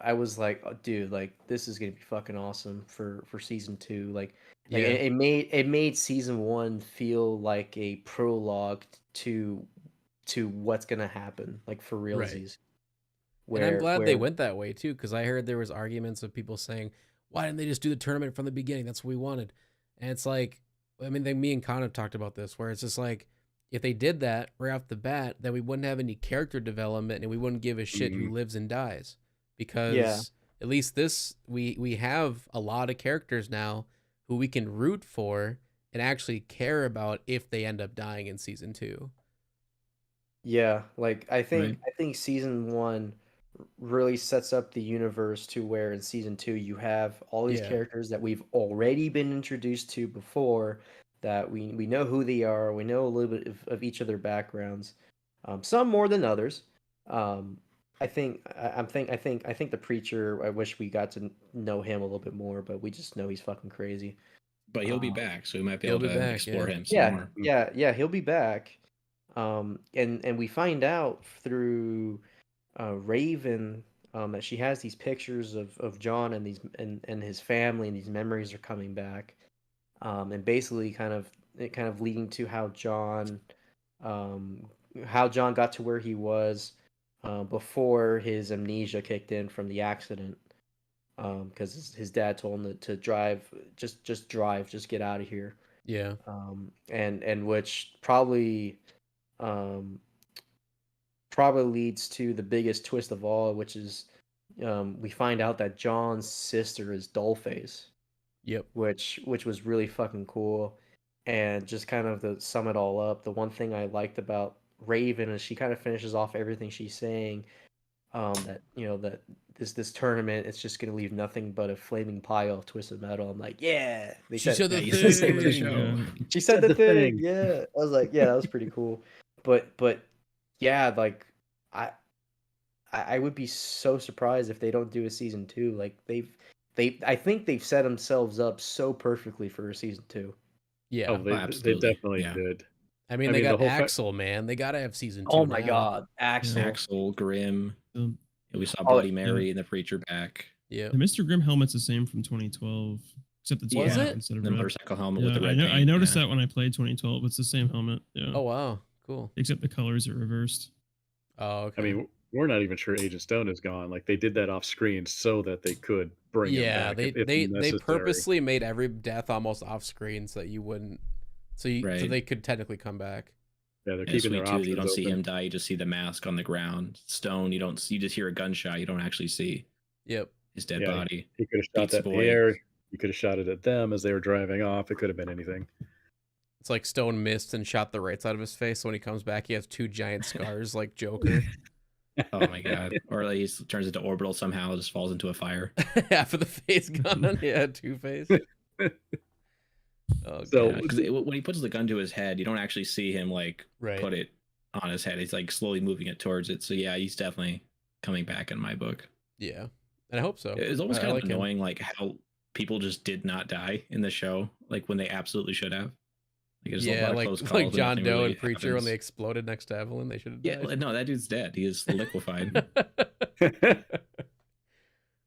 I was like, oh, dude, like this is gonna be fucking awesome for season 2. Like Yeah. it made season 1 feel like a prologue to what's gonna happen, like for realsies. And I'm glad they went that way too, because I heard there was arguments of people saying, "Why didn't they just do the tournament from the beginning? That's what we wanted." And it's like, I mean, me and Con have talked about this, where it's just like, if they did that right off the bat, then we wouldn't have any character development, and we wouldn't give a shit who lives and dies, because at least this we have a lot of characters now who we can root for and actually care about if they end up dying in season 2. Yeah, like I think Right. I think season 1 really sets up the universe to where in season 2 you have all these Yeah. characters that we've already been introduced to before, that we know who they are, we know a little bit of each of their backgrounds, some more than others. I think the preacher, I wish we got to know him a little bit more, but we just know he's fucking crazy. But he'll be back, so we might be He'll able be to back, explore yeah. him some Yeah, more. yeah, he'll be back. And we find out through Raven, that she has these pictures of John and these and his family, and these memories are coming back, and basically kind of leading to how John got to where he was before his amnesia kicked in from the accident, because his dad told him to drive, just drive, just get out of here. Yeah. And which probably leads to the biggest twist of all, which is we find out that John's sister is Dollface, Yep. which was really fucking cool. And just kind of to sum it all up, the one thing I liked about Raven is she kind of finishes off everything she's saying that that this tournament it's just gonna leave nothing but a flaming pile of Twisted Metal. I'm like, yeah, they She said said Yeah, the he's the same in the thing. show. she said Said the the thing. thing. Yeah, I was like, yeah, that was pretty cool. But yeah, like I I would be so surprised if they don't do a season 2. Like I think they've set themselves up so perfectly for a season 2. Yeah. Oh, Oh, they absolutely. definitely Yeah. did. I mean, I they mean, the got whole Axel, man. They gotta have season 2 Oh my now. god, Axel. Axel, Grim. The, And we saw Oh, Bloody yeah. Mary and the Preacher back. Yeah. the Mr. Grimm helmet's the same from 2012, except it's Was black it? instead of The red. motorcycle helmet Yeah, with the red I paint. noticed yeah. that when I played 2012. It's the same helmet. Yeah. Oh wow, cool. Except the colors are reversed. Oh, okay. I mean, we're not even sure Agent Stone is gone. Like they did that off screen so that they could bring him yeah, back they if they necessary. purposely made every death almost off screen so that you wouldn't, so Right. they could technically come back. Yeah, they're And keeping Sweet their Tooth, options you don't see open. him die. You just see the mask on the ground. Stone, you just hear a gunshot. You don't actually see Yep. his dead Yeah, body. He could have shot Beats that in the Boy. air. He could have shot it at them as they were driving off. It could have been anything. It's like Stone missed and shot the right side of his face. So when he comes back, he has 2 giant scars like Joker. Oh my god! Or like he turns into Orbital somehow, just falls into a fire. Half of the face gone. Yeah, 2-Face. Oh, So- God. Because when he puts the gun to his head, you don't actually see him like Right. put it on his head. He's like slowly moving it towards it. So yeah, he's definitely coming back in my book. Yeah. And I hope so. It's almost I kind like of him. annoying, like how people just did not die in the show, like when they absolutely should have. Like, there's a Yeah, lot of like close calls like and John nothing Doe really and Preacher when happens. they exploded next to Evelyn. They should have Yeah, died. no, that dude's dead. He is liquefied.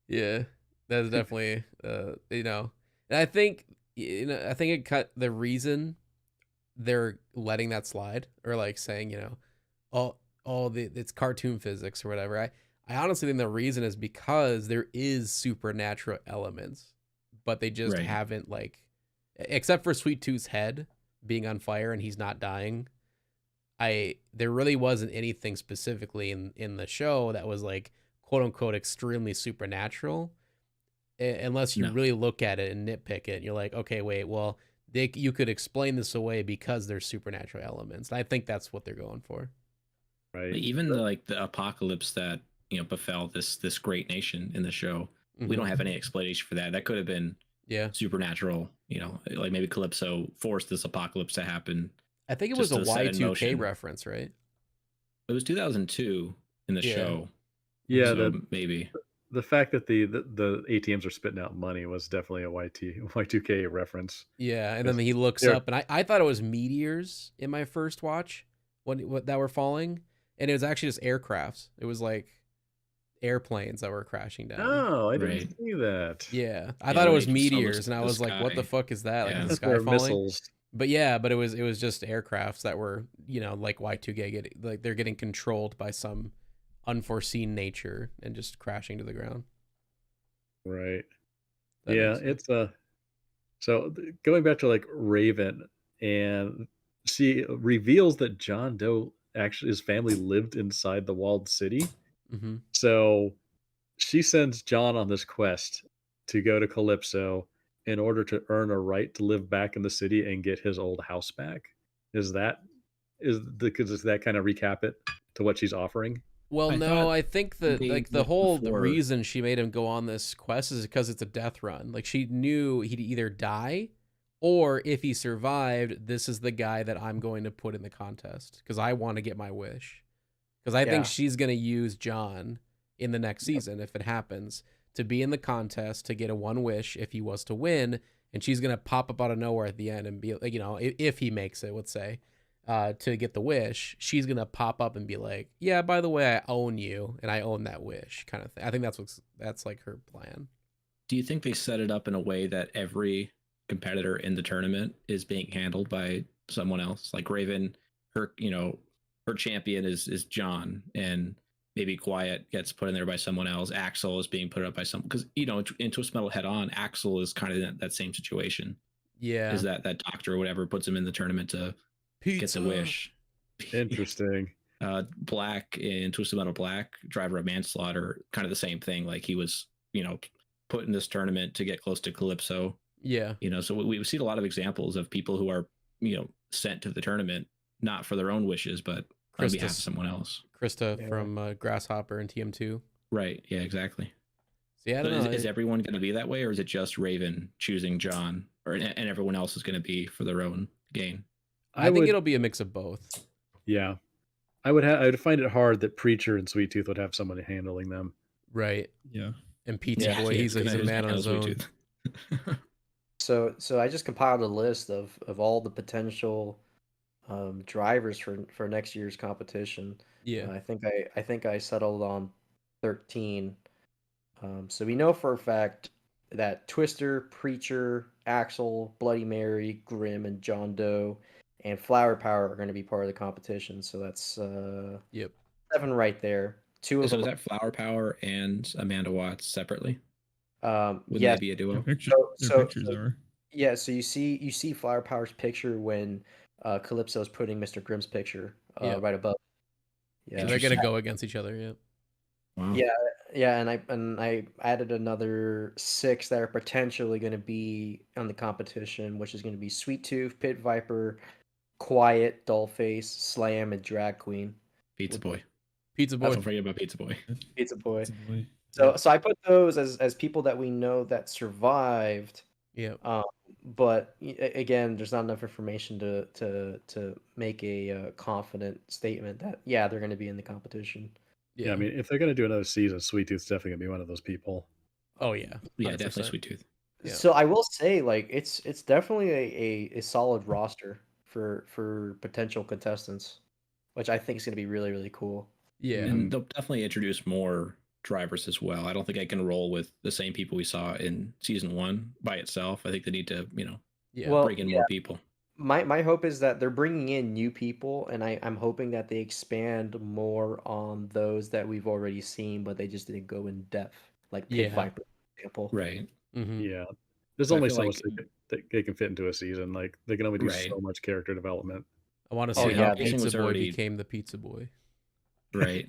Yeah, that's definitely and I think I think it cut the reason they're letting that slide or like saying it's cartoon physics or whatever. I honestly think the reason is because there is supernatural elements, but they just Right. haven't except for Sweet Tooth's head being on fire and he's not dying. There really wasn't anything specifically in the show that was like quote unquote extremely supernatural, unless you No. really look at it and nitpick it. You're like, okay, wait, well, you could explain this away because there's supernatural elements. And I think that's what they're going for. Right. Even the apocalypse that befell this great nation in the show, we don't Mhm. have any explanation for that. That could have been Yeah, supernatural. Like maybe Calypso forced this apocalypse to happen. I think it Just was a to set in Y2K motion. reference, right? It was 2002 in the Yeah. show. Yeah, so maybe. the fact that the ATMs are spitting out money was definitely a Y2K reference. Yeah, and then he looks they're- up, and I thought it was meteors in my first watch that were falling, and it was actually just aircrafts. It was like airplanes that were crashing down. Oh, I didn't Right. see that. Yeah, I Yeah, thought it when was they just saw meteors, and I the was like, "What the sky. fuck is that?" Yeah. Like the That's sky their falling. missiles. But yeah, but it was just aircrafts that were like Y2K they're getting controlled by some unforeseen nature and just crashing to the ground. Right. That Yeah, makes sense. it's so going back to like Raven, and she reveals that John Doe actually his family lived inside the walled city. Mhm. So she sends John on this quest to go to Calypso in order to earn a right to live back in the city and get his old house back. Does that kind of recap it to what she's offering? Well, I no, thought I think that they like the looked whole before- reason she made him go on this quest is because it's a death run. Like she knew he'd either die, or if he survived, this is the guy that I'm going to put in the contest because I want to get my wish. Because I Yeah. think she's going to use John in the next season if it happens to be in the contest to get a one wish if he was to win, and she's going to pop up out of nowhere at the end and be like, if he makes it, let's say. To get the wish, she's gonna pop up and be like, "Yeah, by the way, I own you, and I own that wish," kind of thing. I think that's like her plan. Do you think they set it up in a way that every competitor in the tournament is being handled by someone else? Like Raven, her champion is John, and maybe Quiet gets put in there by someone else. Axel is being put up by someone because in Twist Metal Head On, Axel is kind of in that same situation. Yeah, Is that doctor or whatever puts him in the tournament to get the wish? Interesting. Black in Twisted Metal Black, Driver of Manslaughter, kind of the same thing. Like he was, put in this tournament to get close to Calypso. Yeah, So we've seen a lot of examples of people who are, sent to the tournament not for their own wishes, but on behalf of Krista, someone else. Krista Yeah. from Grasshopper and TM2. Right. Yeah, exactly. So yeah, I So don't know. is everyone going to be that way, or is it just Raven choosing John, and everyone else is going to be for their own gain? I think would, it'll be a mix of both. yeah. I would find it hard that Preacher and Sweet Tooth would have someone handling them. Right. Yeah. And Pizza Boy, Yeah, he's it's a gonna man on his handle own. Sweet Tooth. So I just compiled a list of all the potential drivers for next year's competition. Yeah. I think I settled on 13. So we know for a fact that Twister, Preacher, Axel, Bloody Mary, Grim, and John Doe, and Flower Power are going to be part of the competition. So that's Yep. 7 right there. 2 of So them. is that Flower Power and Amanda Watts separately? Wouldn't Yes. they be a duo? Their So- pictures are. Yeah, so you see Flower Power's picture when Calypso's putting Mr. Grimm's picture Yep. right above. So Yeah, they're gonna go against each other. Yep. Wow. yeah, and I added another 6 that are potentially going to be on the competition, which is going to be Sweet Tooth, Pit Viper, Quiet, Dollface, Slam, and Drag Queen. Pizza Boy. Pizza Boy. Don't forget about Pizza Boy. Pizza Boy. It's a boy. So I put those as people that we know that survived. Yep. But again, there's not enough information to make a confident statement that they're going to be in the competition. Yeah, I mean, if they're going to do another season, Sweet Tooth's definitely going to be one of those people. Oh yeah. Yeah, 100%. definitely Sweet Tooth. Yeah. So I will say, like, it's definitely a solid roster for potential contestants, which I think is going to be really, really cool. Yeah. And they'll definitely introduce more drivers as well. I don't think I can roll with the same people we saw in season 1 by itself. I think they need to, Yeah. Well, bring in more people. My hope is that they're bringing in new people, and I'm hoping that they expand more on those that we've already seen, but they just didn't go in depth, like Pit Yeah. Viper, for example. Right. Mhm. Yeah. There's I only feel so like- much they can fit into a season. Like, they can only do Right. so much character development. I want to Oh, see yeah, how Jason Pizza was Boy already- became the Pizza Boy. Right.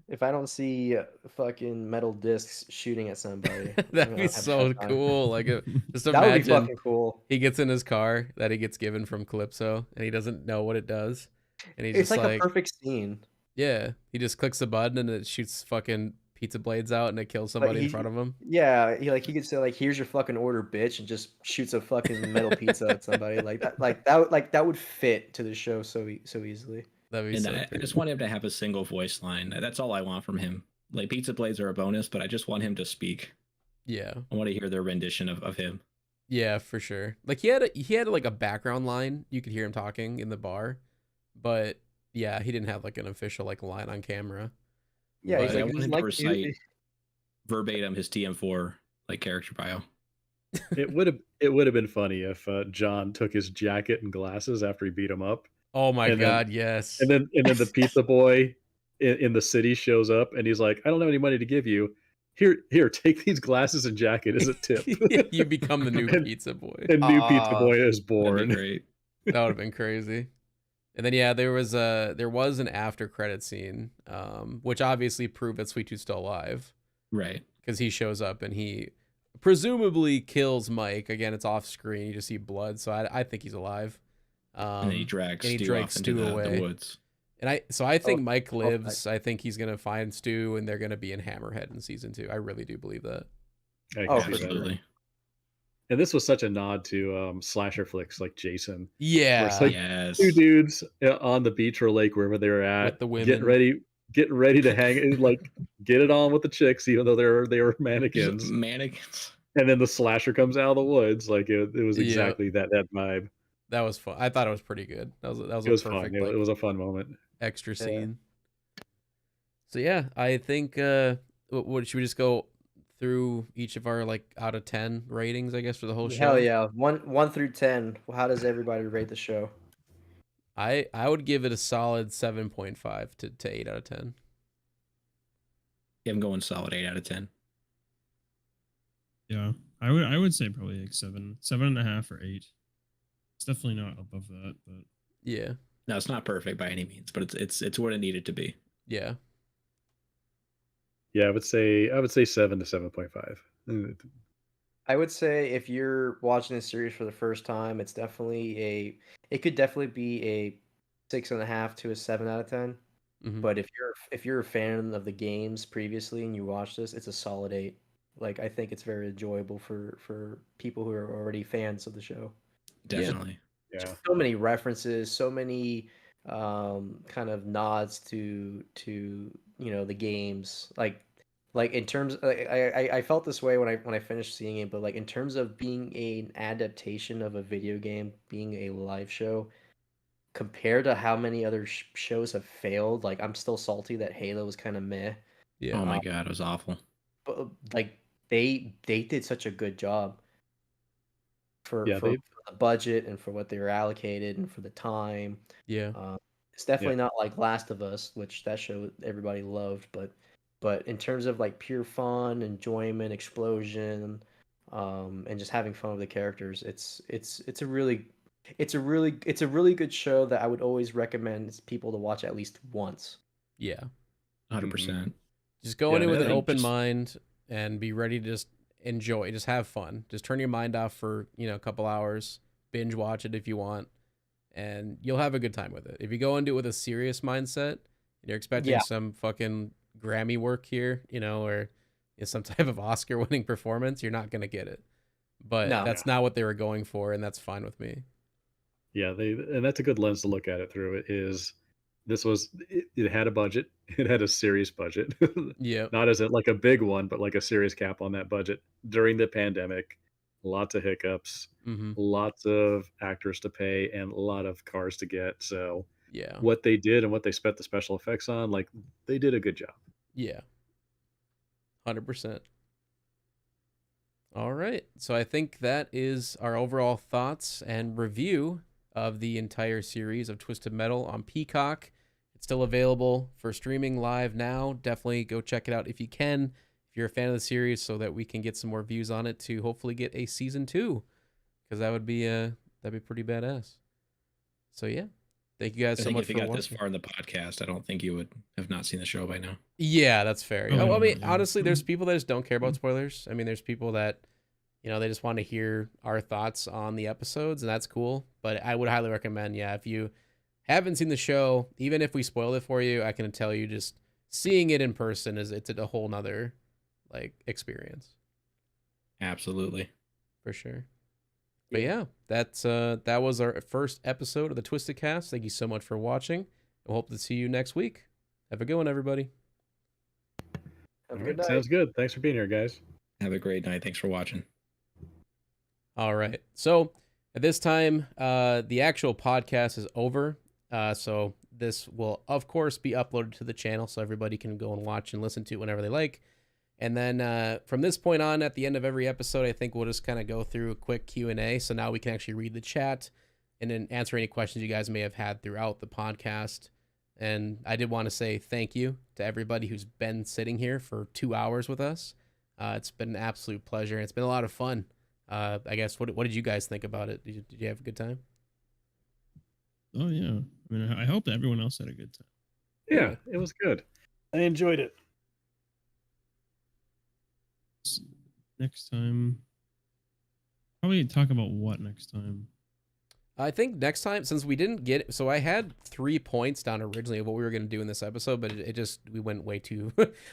If I don't see fucking metal discs shooting at somebody, I'm That'd gonna be have a so hard time. cool. Like, just That would be imagine fucking cool. he gets in his car that he gets given from Calypso, and he doesn't know what it does, and he's It's just like a perfect scene. yeah, he just clicks a button and it shoots fucking pizza blades out, and it kills somebody in he- front of him. Yeah, he could say like, "Here's your fucking order, bitch," and just shoots a fucking metal pizza at somebody that would fit to the show so easily. That'd be And so I crazy. just want him to have a single voice line. That's all I want from him. Like, pizza blades are a bonus, but I just want him to speak. Yeah, I want to hear their rendition of him. yeah, for sure. Like he had like a background line. You could hear him talking in the bar, but yeah, he didn't have like an official like line on camera. Yeah, he's But I like, want he's him like to recite verbatim his TM4 like character bio. It would have been funny if John took his jacket and glasses after he beat him up, Oh my And then- god, yes. and then the pizza boy in the city shows up, and he's like, "I don't have any money to give you. Here, take these glasses and jacket as a tip." You become the new And- Pizza Boy. And new pizza Ah, boy is That'd be born. great. That would have been crazy. And then yeah, there was an after credit scene, which obviously proved that Sweet Tooth's still alive Right. because he shows up and he presumably kills Mike. Again, it's off screen. You just see blood, so I think he's alive. And then he drags and he Stu drags off into Stu the away. woods. And I think Oh, Mike oh, lives. I think he's gonna find Stu, and they're gonna be in Hammerhead in season 2. I really do believe that. I can Oh, see that. Absolutely. And this was such a nod to slasher flicks like Jason. Yeah, like, Yes. Two dudes on the beach or lake, wherever they were at, With the women. getting ready to hang it, like get it on with the chicks, even though they were mannequins. Mannequins. And then the slasher comes out of the woods. Like it was Yeah. exactly that vibe. that was fun. I thought it was pretty good. That was It a was perfect fun. like, It was a fun moment. extra Yeah. scene. So yeah, I think what should we just go through each of our like out of 10 ratings, I guess, for the whole show? hell yeah, 1 through 10. How does everybody rate the show? I would give it a solid 7.5 to 8 out of 10. Yeah, I'm going solid 8 out of 10. Yeah, I would say probably like 7.5 or 8. It's definitely not above that, but Yeah. No, it's not perfect by any means, but it's what it needed to be. Yeah. Yeah, I would say 7 to 7.5. I would say if you're watching this series for the first time, it could definitely be 6.5 to a 7 out of 10. Mhm. But if you're a fan of the games previously and you watch this, it's a solid 8. Like I think it's very enjoyable for people who are already fans of the show. Yeah. Definitely. Yeah. So many references, so many kind of nods to the games. Like in terms, I felt this way when I finished seeing it, but like in terms of being an adaptation of a video game, being a live show, compared to how many other shows have failed, like I'm still salty that Halo was kind of meh. Yeah. Oh my god, it was awful. But like they did such a good job for Yeah, for they the budget and for what they were allocated and for the time. Yeah. It's yeah. definitely not like Last of Us, which that show everybody loved, but in terms of like pure fun, enjoyment, explosion, and just having fun with the characters, it's a really good show that I would always recommend people to watch at least once. Yeah. 100%. Just go Yeah, in and with I an think open just- mind and be ready to just enjoy, just have fun. Just turn your mind off for, a couple hours, binge watch it if you want, and you'll have a good time with it. If you go into it with a serious mindset and you're expecting Yeah. some fucking Grammy work here, or some type of Oscar winning performance, you're not going to get it. But No. that's not what they were going for, and that's fine with me. Yeah, and that's a good lens to look at it through. It had a budget. It had a serious budget. Yeah. Not as like a big one, but like a serious cap on that budget during the pandemic. Lots of hiccups, Mm-hmm. lots of actors to pay, and a lot of cars to get. So Yeah. what they did and what they spent the special effects on, like they did a good job. Yeah. 100%. All right. So I think that is our overall thoughts and review of the entire series of Twisted Metal on Peacock. It's still available for streaming live now. Definitely go check it out if you can, if you're a fan of the series, so that we can get some more views on it to hopefully get a season 2, because that'd be pretty badass. So yeah, thank you guys I so think much if you for got this watching. far in the podcast, I don't think you would have not seen the show by now. Yeah, that's fair. Oh, I mean, yeah. honestly, there's people that just don't care about spoilers. I mean, there's people that, they just want to hear our thoughts on the episodes, and that's cool. But I would highly recommend, if you haven't seen the show, even if we spoil it for you, I can tell you just seeing it in person it's a whole nother experience Absolutely. for sure. But yeah, that was our first episode of the Twisted Cast. Thank you so much for watching. I hope to see you next week. Have a good one, everybody. Have a All good right, night. sounds good. Thanks for being here, guys. Have a great night. Thanks for watching. All right. So at this time, the actual podcast is over. So this will, of course, be uploaded to the channel so everybody can go and watch and listen to it whenever they like. And then from this point on, at the end of every episode, I think we'll just kind of go through a quick Q&A. So now we can actually read the chat and then answer any questions you guys may have had throughout the podcast. And I did want to say thank you to everybody who's been sitting here for 2 hours with us. It's been an absolute pleasure. And it's been a lot of fun. I guess, what did you guys think about it? Did you have a good time? Oh yeah. I mean, I hope that everyone else had a good time. Yeah, it was good. I enjoyed it. Next time, probably talk about what next time. I think next time, since we didn't get, so I had 3 points down originally of what we were going to do in this episode, but it just, we went way too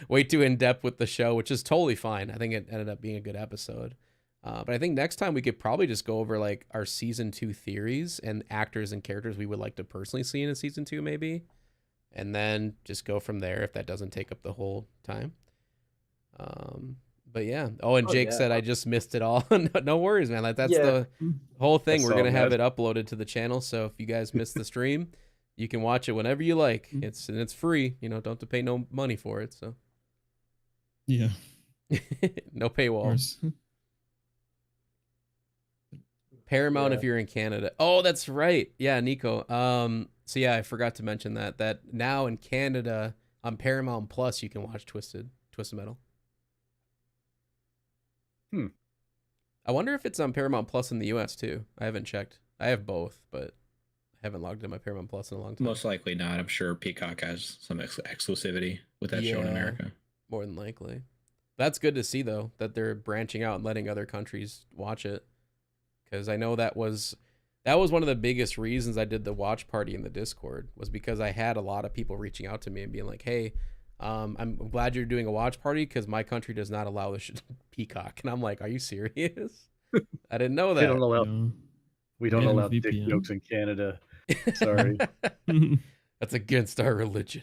in depth with the show, which is totally fine. I think it ended up being a good episode. But I think next time we could probably just go over our season 2 theories and actors and characters we would like to personally see in a season 2, maybe, and then just go from there if that doesn't take up the whole time. But yeah. Oh, and Jake said I just missed it all. No worries, man. That's the whole thing. That's We're gonna all have good. it uploaded to the channel, so if you guys missed the stream, you can watch it whenever you like. It's free. Don't have to pay no money for it. So Yeah, no of paywall. course. Paramount Yeah. if you're in Canada. Oh, that's right. Yeah, Nico. So yeah, I forgot to mention that now in Canada on Paramount Plus you can watch Twisted Metal. I wonder if it's on Paramount Plus in the US too. I haven't checked. I have both, but I haven't logged in my Paramount Plus in a long time. Most likely not. I'm sure Peacock has some exclusivity with that show in Yeah. America. More than likely. That's good to see though, that they're branching out and letting other countries watch it. Because I know that was that was one of the biggest reasons I did the watch party in the Discord, was because I had a lot of people reaching out to me and being like, "Hey, I'm glad you're doing a watch party because my country does not allow this Peacock." And I'm like, "Are you serious? I didn't know We don't that." allow we don't Yeah, allow dick VPN. jokes in Canada. Sorry. That's against our religion.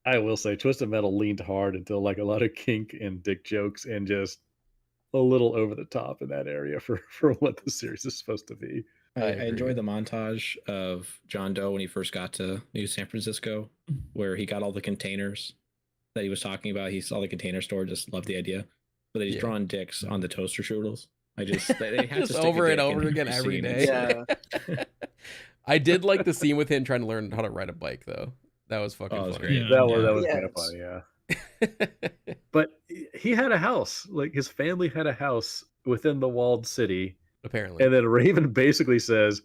I will say Twisted Metal leaned hard until like a lot of kink and dick jokes and just a little over the top in that area for what the series is supposed to be. I I agree. enjoyed the montage of John Doe when he first got to New San Francisco, where he got all the containers that he was talking about. He saw the container store, just loved the idea. But he's Yeah. drawing dicks on the toaster strudels. They had Just to stick over a and dick over in again every scene. day. It's Yeah. I did like the scene with him trying to learn how to ride a bike, though. That was fucking Oh, it was funny. great. Yeah. That was Yeah. kind of funny, yeah. But he had a house. Like his family had a house within the walled city. Apparently. And then Raven basically says,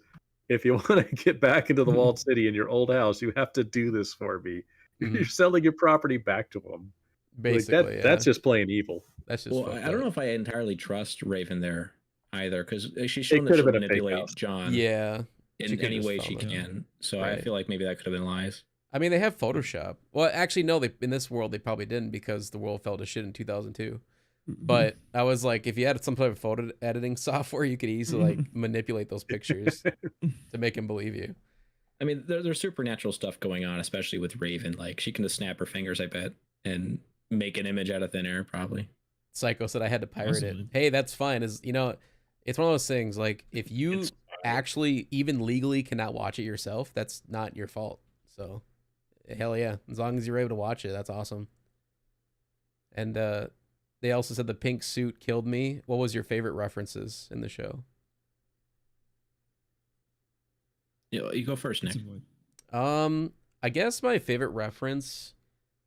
if you want to get back into the walled city in your old house, you have to do this for me. Mhm. You're selling your property back to him. Basically, yeah. That's just plain evil. That's just Well, fucked I don't up. know if I entirely trust Raven there either, because she's It shown that could have she'll been a fake manipulate house. John Yeah. She in could've any just way found she it. can. So Right. I feel like maybe that could have been lies. I mean, they have Photoshop. Well, actually, no. They in this world they probably didn't, because the world fell to shit in 2002. But I was like, if you had some type of photo editing software, you could easily like manipulate those pictures to make him believe you. I mean, there's supernatural stuff going on, especially with Raven. Like she can just snap her fingers, I bet, and make an image out of thin air, probably. Psycho said I had to pirate Possibly. it. Hey, that's fine. Is it's one of those things. Like if you It's actually even legally cannot watch it yourself, that's not your fault. So, hell yeah, as long as you're able to watch it, that's awesome. And they also said the pink suit killed me. What was your favorite references in the show? You go first, Nick. I guess my favorite reference.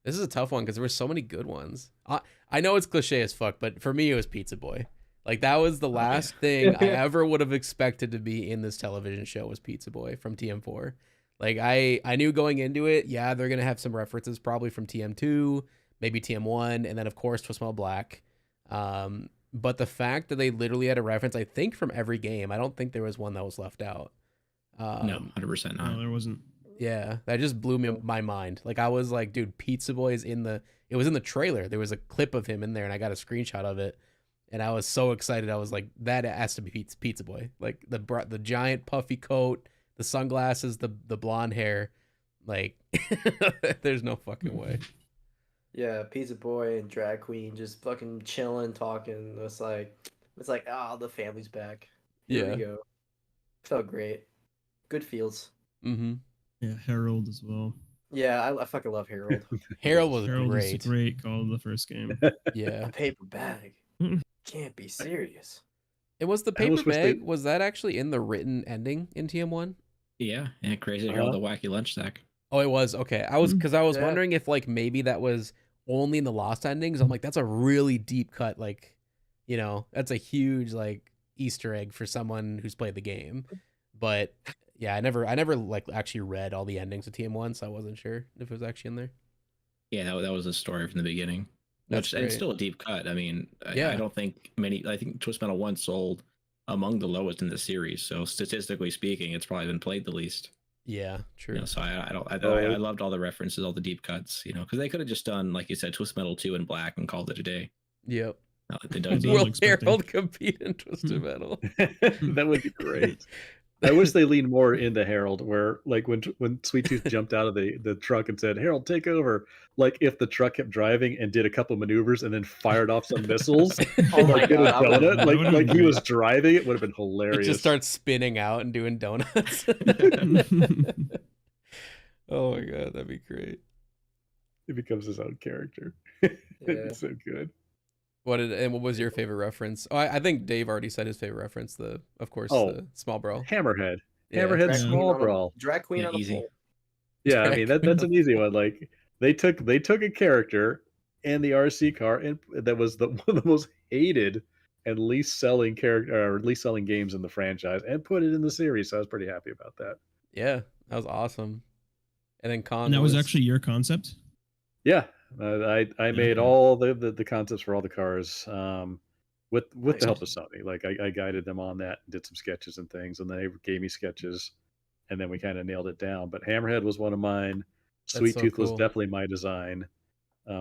This is a tough one because there were so many good ones. I know it's cliche as fuck, but for me it was Pizza Boy. Like that was the last thing I ever would have expected to be in this television show was Pizza Boy from TM4. Like I knew going into it, yeah, they're gonna have some references probably from TM2, maybe TM1, and then of course Twist Metal Black. But the fact that they literally had a reference, I think, from every game, I don't think there was one that was left out. No, 100% not. No, there wasn't. Yeah, that just blew my mind. Like I was like, dude, Pizza Boy is it was in the trailer. There was a clip of him in there and I got a screenshot of it. And I was so excited. I was like, that has to be Pizza Boy. Like the giant puffy coat, the sunglasses, the blonde hair. Like there's no fucking way. Yeah, Pizza Boy and Drag Queen just fucking chilling, talking. It's like, the family's back. Here Yeah. we go. Felt great. Good feels. Mm-hmm. Yeah, Harold as well. Yeah, I fucking love Harold. Harold was Harold was a great. great call of the first game. Yeah. A paper bag. Can't be serious. It was the I paper almost wish bag. they- Was that actually in the written ending in TM1? Yeah, crazy to hear all the wacky lunch sack. Oh, it was. Okay. I was Yeah. wondering if like maybe that was only in the lost endings. I'm like, that's a really deep cut. Like, that's a huge like Easter egg for someone who's played the game. But yeah, I never like actually read all the endings of TM1, so I wasn't sure if it was actually in there. Yeah, that was a story from the beginning. That's And it's great. still a deep cut. I mean, Yeah. I don't think I think Twist Metal 1 sold among the lowest in the series. So statistically speaking, it's probably been played the least. Yeah, true. So I Oh. loved all the references, all the deep cuts, because they could have just done, like you said, Twist Metal 2 in black and called it a day. Yep. No, they dug That's deep. what I was Will expecting. Harold compete in Twisted Metal? That would be great. I wish they leaned more into Harold, where like when Sweet Tooth jumped out of the truck and said, "Harold, take over." Like if the truck kept driving and did a couple maneuvers and then fired off some missiles, Oh my like did a God, I would- donut, that would've like been he was great. driving, it would have been hilarious. It just starts spinning out and doing donuts. Oh my god, that'd be great. It becomes his own character. Yeah. It's so good. What was your favorite reference? Oh, I think Dave already said his favorite reference. Of course, Oh. the small bro. Hammerhead. Yeah. Hammerhead Drag Yeah. Queen small on a- brawl. Drag Queen Yeah, on a easy. pole. Yeah, I Drag mean Queen that's on an easy one. Like they took a character and the RC car and that was one of the most hated and least selling character or least selling games in the franchise and put it in the series. So I was pretty happy about that. Yeah, that was awesome. And then Kong. And that was actually your concept? Yeah, I made Okay. all the concepts for all the cars. with Nice. the help of Sony. Like I guided them on that and did some sketches and things, and they gave me sketches, and then we kind of nailed it down. But Hammerhead was one of mine. Sweet so Tooth was cool. definitely my design.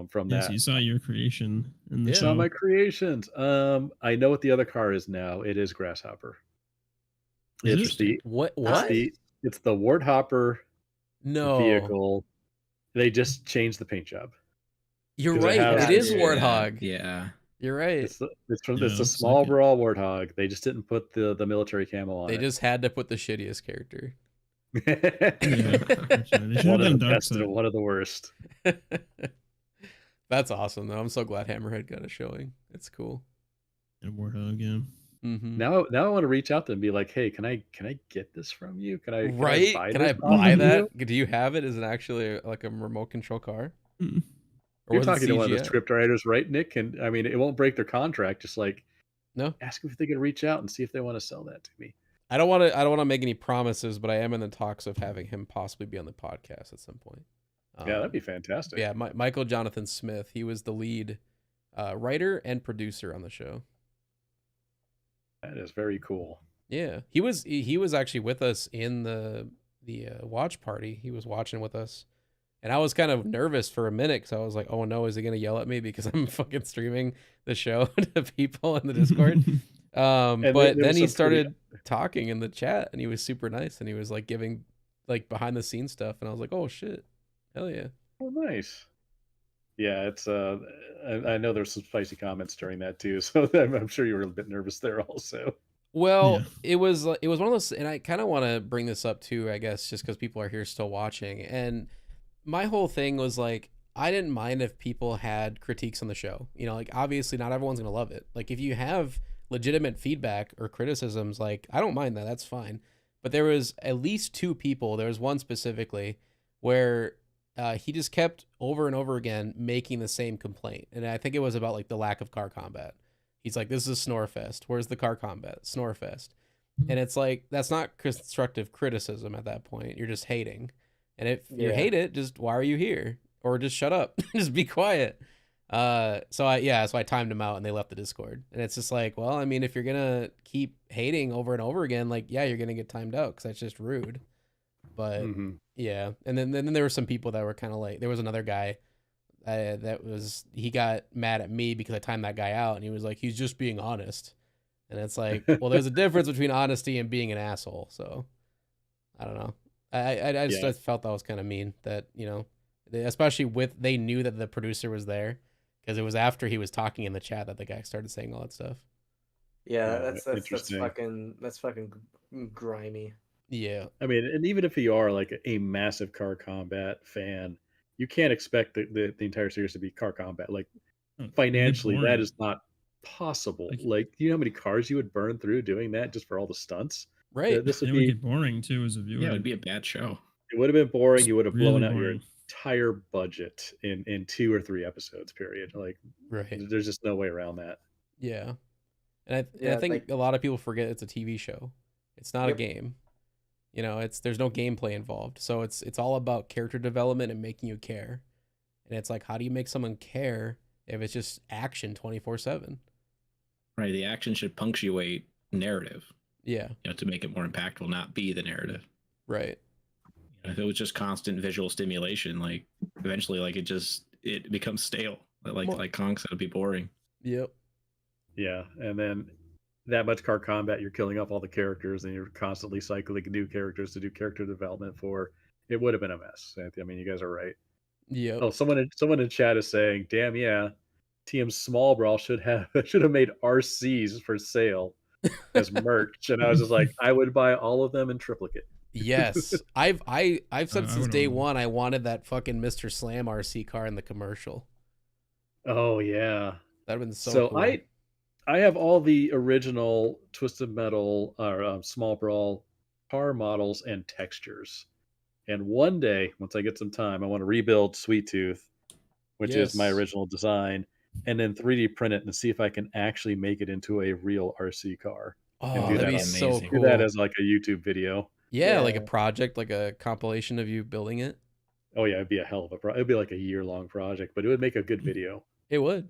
From Yes, that, you saw your creation in the Yeah. saw show. my creations. I know what the other car is now. It is Grasshopper. Is It's it? the What? it's the Warthopper No. vehicle. They just changed the paint job. You're 'Cause it right. has- It is Yeah. Warthog. Yeah. You're right. It's from Yeah, it's a looks small like it. brawl Warthog. They just didn't put the military camo on They it. just had to put the shittiest character. Yeah, unfortunately. They should have one of done the best Darkseid. and one of the worst. That's awesome, though. I'm so glad Hammerhead got a showing. It's cool. And Warthog, yeah. Mm-hmm. Now I want to reach out to them and be like, hey, can I get this from you? Can I Right? buy Can I this off buy of that? you? Do you have it? Is it actually like a remote control car? Mm. Or You're was it talking to one of those CGI? script writers, right, Nick? And I mean, it won't break their contract. Just like No. ask them if they can reach out and see if they want to sell that to me. I don't want to make any promises, but I am in the talks of having him possibly be on the podcast at some point. Yeah, that'd be fantastic. Yeah, Michael Jonathan Smith. He was the lead writer and producer on the show. That is very cool. Yeah, he was actually with us in the watch party. He was watching with us, and I was kind of nervous for a minute because I was like, "Oh no, is he gonna yell at me because I'm fucking streaming the show to people in the Discord?" But there then was he some started talking in the chat, and he was super nice, and he was like giving like behind the scenes stuff, and I was like, "Oh shit, hell yeah!" Oh, nice. Yeah, it's I know there's some spicy comments during that too, so I'm sure you were a bit nervous there also. Well, Yeah. it was one of those, and I kind of want to bring this up too, I guess, just because people are here still watching. And my whole thing was like, I didn't mind if people had critiques on the show. You know, like obviously not everyone's gonna love it. Like if you have legitimate feedback or criticisms, like I don't mind that. That's fine. But there was at least two people. There was one specifically where he just kept over and over again making the same complaint, and I think it was about like the lack of car combat. He's like, "This is a snore fest. Where's the car combat? Snore fest." And it's like that's not constructive criticism at that point. You're just hating, and if you Yeah. hate it, just why are you here? Or just shut up, just be quiet. So I timed them out, and they left the Discord. And it's just like, well, I mean, if you're gonna keep hating over and over again, like, yeah, you're gonna get timed out because that's just rude. But Mhm. yeah, and then there were some people that were kind of like, there was another guy he got mad at me because I timed that guy out, and he was like, he's just being honest. And it's like, well, there's a difference between honesty and being an asshole. So I don't know. I just Yeah. felt that was kind of mean that, you know, especially they knew that the producer was there because it was after he was talking in the chat that the guy started saying all that stuff. Yeah, Yeah, that's interesting. fucking grimy. Yeah. I mean, and even if you are like a massive car combat fan, you can't expect the entire series to be car combat. Like Oh, it'd be financially, that boring. is not possible. Like- Like, do you know how many cars you would burn through doing that just for all the stunts? Right. This would It would be get boring too as a viewer. Yeah, it would be a bad show. it would have been boring. It's You would have really blown out your boring. entire budget in 2 or 3 episodes. Period. Like, Right. there's just no way around that. Yeah. And I Yeah, think like- a lot of people forget it's a TV show. It's not a Yep. game. You know, there's no gameplay involved. So it's all about character development and making you care. And it's like, how do you make someone care if it's just action 24/7? Right. The action should punctuate narrative, Yeah. you know, to make it more impactful, not be the narrative. Right. You know, if it was just constant visual stimulation, like eventually, like it becomes stale. Like Well- like Kong said, it'd be boring. Yep. Yeah, and then that much car combat, you're killing off all the characters, and you're constantly cycling new characters to do character development for. It would have been a mess. I mean, you guys are right. Yep. Oh, someone in chat is saying, "Damn, yeah, TM Small Brawl should have made RCs for sale as merch," and I was just like, I would buy all of them in triplicate. Yes. I've said I since would've- day one I wanted that fucking Mr. Slam RC car in the commercial. Oh yeah. That'd have been so So cool. I have all the original Twisted Metal or Small Brawl car models and textures. And one day, once I get some time, I want to rebuild Sweet Tooth, which is my Yes. original design, and then 3D print it and see if I can actually make it into a real RC car. Oh, do that'd that be on- so amazing. cool. Do that as like a YouTube video. Yeah, like a Yeah. project, like a compilation of you building it. Oh yeah, it'd be a hell of a it'd be like a year-long project, but it would make a good video. It would.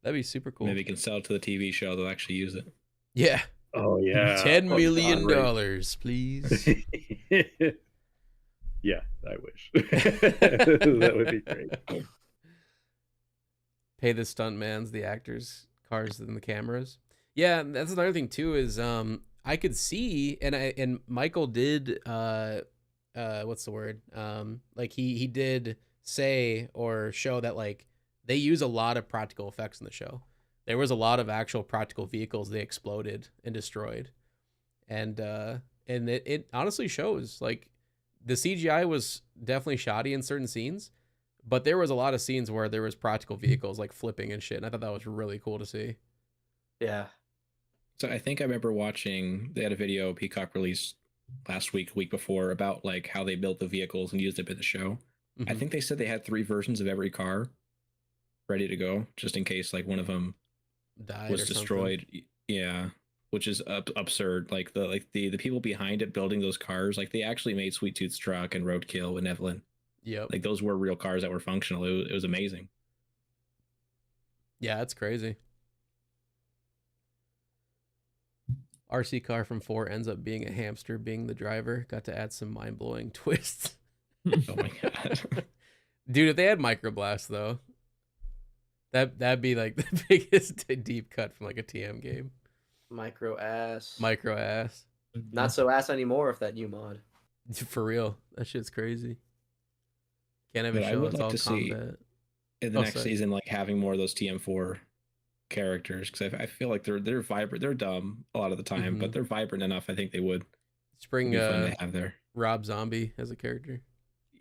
That'd be super cool. Maybe you can sell it to the TV show. They'll actually use it. Yeah. Oh yeah. $10 Oh, million, God, please. right. Yeah, I wish. That would be great. Pay the stuntmans, the actors, cars, and the cameras. Yeah, that's another thing too. Is I could see, and Michael did what's the word? Like he did say or show that like they use a lot of practical effects in the show. There was a lot of actual practical vehicles they exploded and destroyed, and it honestly shows. Like the CGI was definitely shoddy in certain scenes, but there was a lot of scenes where there was practical vehicles like flipping and shit, and I thought that was really cool to see. Yeah. So I think I remember watching. They had a video Peacock released last week before, about like how they built the vehicles and used it in the show. I Mhm. think they said they had 3 versions of every car ready to go, just in case like one of them Died was or destroyed. Yeah, which is absurd. Like the people behind it building those cars, like they actually made Sweet Tooth's truck and Roadkill and Evelyn. Yep. Like those were real cars that were functional. It was amazing. Yeah, that's crazy. RC car from 4 ends up being a hamster being the driver. Got to add some mind-blowing twists. Oh my god. Dude, if they had microblast though, that'd be like the biggest deep cut from like a TM game. Micro ass. Micro ass. Not so ass anymore with that new mod. For real. That shit's crazy. Can't have a But I show would that's like all to see combat. in the Oh, next sorry. season, like having more of those TM4 characters, because I feel like they're vibrant. They're dumb a lot of the time, but they're vibrant enough. I think they would Spring be fun to have there. Rob Zombie as a character.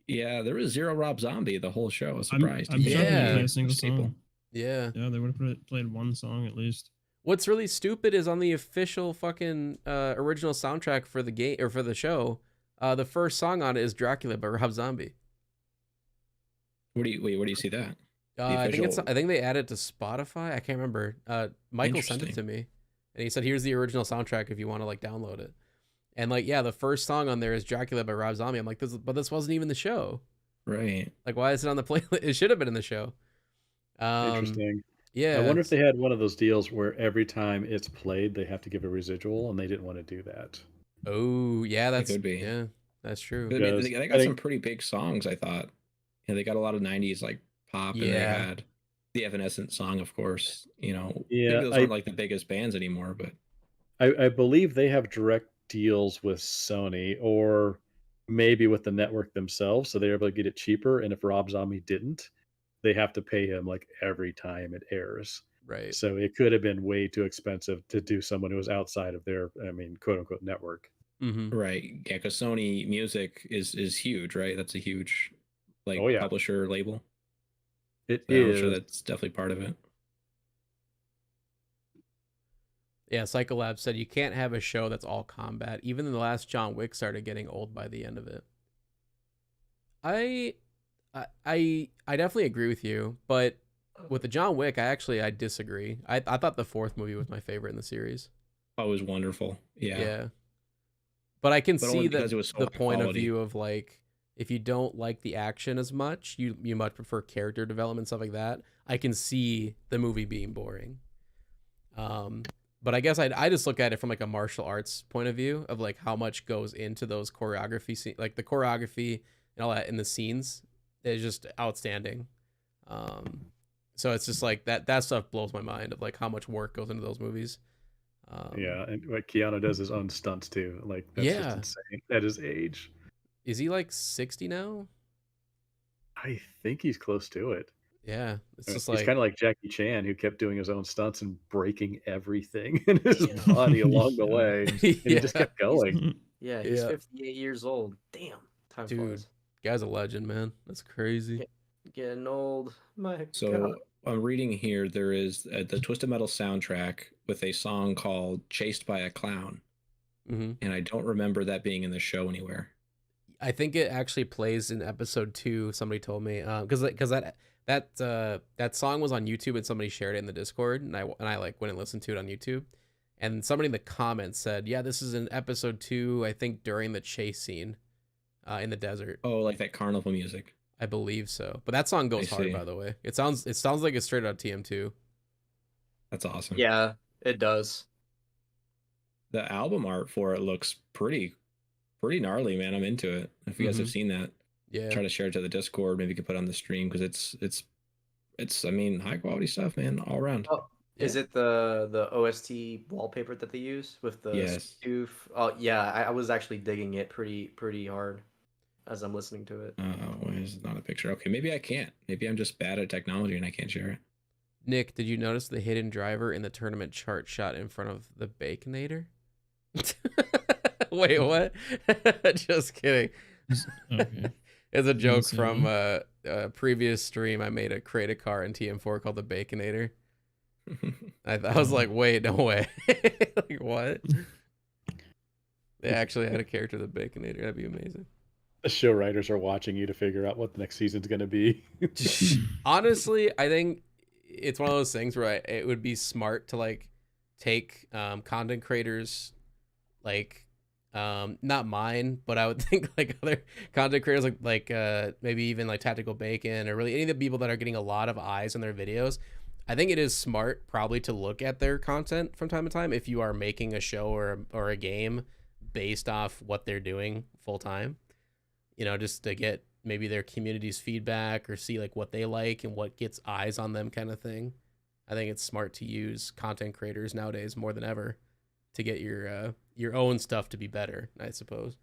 Yeah, there was 0 Rob Zombie the whole show. I was surprised. I'm He sure they Yeah. didn't play was a single staple. song. Yeah. Yeah, they would have played one song at least. What's really stupid is on the official fucking original soundtrack for the game or for the show, the first song on it is Dracula by Rob Zombie. Where do you see that? I think official- I think they added to Spotify. I can't remember. Michael sent it Interesting. to me, and he said, "Here's the original soundtrack if you want to like download it." And like, yeah, the first song on there is Dracula by Rob Zombie. I'm like, this wasn't even the show. Right. Like, why is it on the playlist? It should have been in the show. Interesting. Yeah. I wonder if they had one of those deals where every time it's played, they have to give a residual, and they didn't want to do that. Oh, yeah, that's could be. Yeah, that's true. I mean, Because they I got some think- pretty big songs, I thought. Yeah, they got a lot of 90s like pop, and they Yeah. had the Evanescence song, of course. You know, Yeah, maybe those I- aren't like the biggest bands anymore, but I believe they have direct deals with Sony or maybe with the network themselves, so they're able to get it cheaper. And if Rob Zombie didn't, they have to pay him like every time it airs. Right. So it could have been way too expensive to do someone who was outside of their, quote unquote, network. Mm-hmm. right, yeah, because Sony Music is huge, right? That's a huge like Oh, yeah. publisher label. It So I'm is. sure that's definitely part of it. Yeah, Psycholab said you can't have a show that's all combat. Even the last John Wick started getting old by the end of it. I definitely agree with you, but with the John Wick, I disagree. I thought the 4th movie was my favorite in the series. Oh, it was wonderful. Yeah. But I can But see only that because it was so the high point of quality. view of like if you don't like the action as much, you much prefer character development, stuff like that. I can see the movie being boring. But I guess I just look at it from like a martial arts point of view of like how much goes into those choreography like the choreography and all that in the scenes is just outstanding. So it's just like that stuff blows my mind of like how much work goes into those movies. Yeah, and what Keanu does his own stunts too. Like that's Yeah. just insane at his age. Is he like 60 now? I think he's close to it. Yeah, it's just He's like kind of like Jackie Chan, who kept doing his own stunts and breaking everything in his body along the way. And he just kept going. Yeah, he's Yeah. 58 years old. Damn. Time Dude. flies. Guy's a legend, man. That's crazy. Getting old. My So God. I'm reading here there is the Twisted Metal soundtrack with a song called "Chased by a Clown," hmm and I don't remember that being in the show anywhere. I think it actually plays in episode 2. Somebody told me because that song was on YouTube and somebody shared it in the Discord, and I like went and listened to it on YouTube, and somebody in the comments said, "Yeah, this is in episode 2. I think during the chase scene in the desert. Oh, like that carnival music. I believe so. But that song goes I hard, see. by the way. It sounds like it's straight out of TM2. That's awesome. Yeah, it does. The album art for it looks pretty gnarly, man. I'm into it. If you guys have Mhm. seen that, Yeah. try to share it to the Discord. Maybe you could put it on the stream because it's I mean, high quality stuff, man, all around. Oh, is Yeah. it the OST wallpaper that they use with the Yes. spoof? Oh yeah, I was actually digging it pretty hard as I'm listening to it. Why is it not a picture? Okay, maybe I can't. Maybe I'm just bad at technology and I can't share it. Nick, did you notice the hidden driver in the tournament chart shot in front of the Baconator? Wait, what? Just kidding. Okay. It's a joke see from that. a previous stream. I made a create a car in TM4 called the Baconator. I was like, wait, no way. Like, what? They actually had a character, the Baconator. That'd be amazing. The show writers are watching you to figure out what the next season's going to be. Honestly, I think it's one of those things where it would be smart to like take content creators like not mine, but I would think like other content creators like maybe even like Tactical Bacon or really any of the people that are getting a lot of eyes on their videos. I think it is smart probably to look at their content from time to time if you are making a show or a game based off what they're doing full time. You know, just to get maybe their community's feedback or see like what they like and what gets eyes on them kind of thing. I think it's smart to use content creators nowadays more than ever to get your own stuff to be better, I suppose.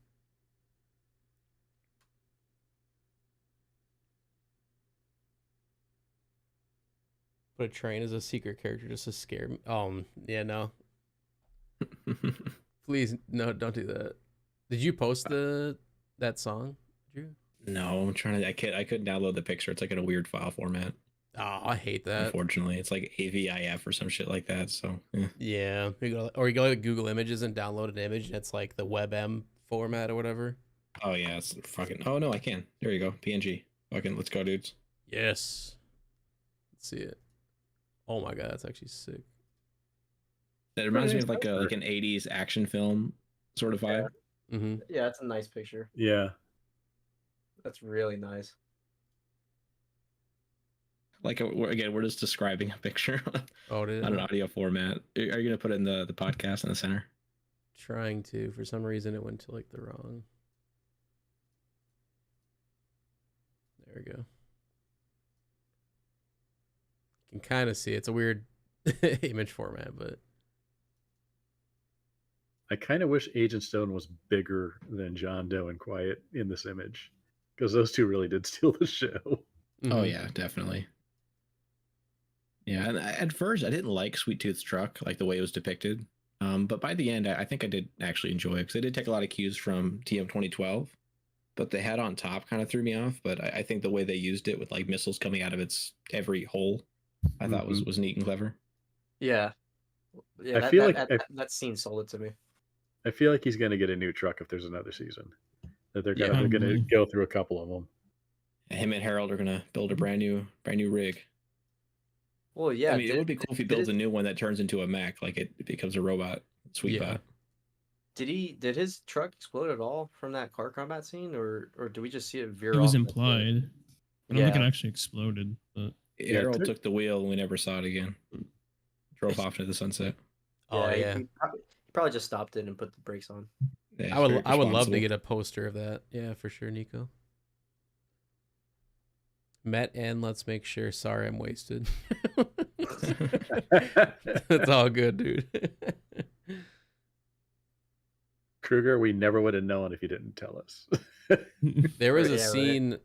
Put a train as a secret character just to scare me. Yeah, no. Please, no, don't do that. Did you post that song, Drew? No, I'm trying to. I couldn't download the picture. It's like in a weird file format. Oh, I hate that. Unfortunately, it's like AVIF or some shit like that. So yeah. Yeah, you go to Google Images and download an image, and it's like the WebM format or whatever. Oh yeah, it's fucking. Oh no, I can. There you go. PNG. Fucking. Let's go, dudes. Yes. Let's see it. Oh my god, that's actually sick. It reminds me of like an '80s action film sort of vibe. Mm-hmm. Yeah, that's a nice picture. Yeah. That's really nice. Like again, we're just describing a picture Oh, it is. on an audio format. Are you gonna put it in the podcast in the center? Trying to. For some reason, it went to like the wrong. There we go. You can kind of see it's a weird image format, but I kind of wish Agent Stone was bigger than John Doe and Quiet in this image, because those two really did steal the show. Oh Mhm. yeah, definitely. Yeah, and at first I didn't like Sweet Tooth's truck, like the way it was depicted. But by the end, I think I did actually enjoy it because they did take a lot of cues from TM 2012. But the head on top kind of threw me off. But I think the way they used it with like missiles coming out of its every hole, I thought was neat and clever. Yeah. Yeah, I feel like that scene sold it to me. I feel like he's going to get a new truck if there's another season. That they're Yeah. going to Probably. go through a couple of them. Him and Harold are gonna build a brand new rig. Well, yeah. I mean, it would be cool if he builds a new one that turns into a mech, like it becomes a robot sweet Yeah. bot. Did his truck explode at all from that car combat scene, or do we just see it veer It off? was in the cliff? implied. I don't think it Yeah. actually exploded, but Yeah, Harold it took the wheel and we never saw it again. Drove off into the sunset. Oh he- yeah. He probably just stopped it and put the brakes on. Yeah, I would very love to responsible. get a poster of that. Yeah, for sure, Nico. Met and let's make sure. Sorry, I'm wasted. It's all good, dude. Kruger, we never would have known if you didn't tell us. There was a Yeah, right. scene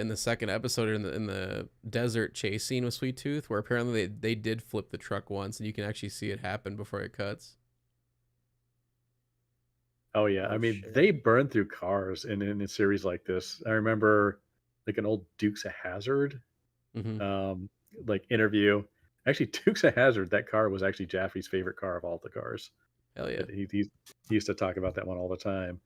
in the second episode in the desert chase scene with Sweet Tooth where apparently they did flip the truck once and you can actually see it happen before it cuts. Oh yeah, Oh, I mean shit. they burn through cars in a series like this. I remember like an old Dukes of Hazzard Hmm. like interview. Actually, Dukes of Hazzard, that car was actually Jaffe's favorite car of all the cars. Hell yeah. He used to talk about that one all the time.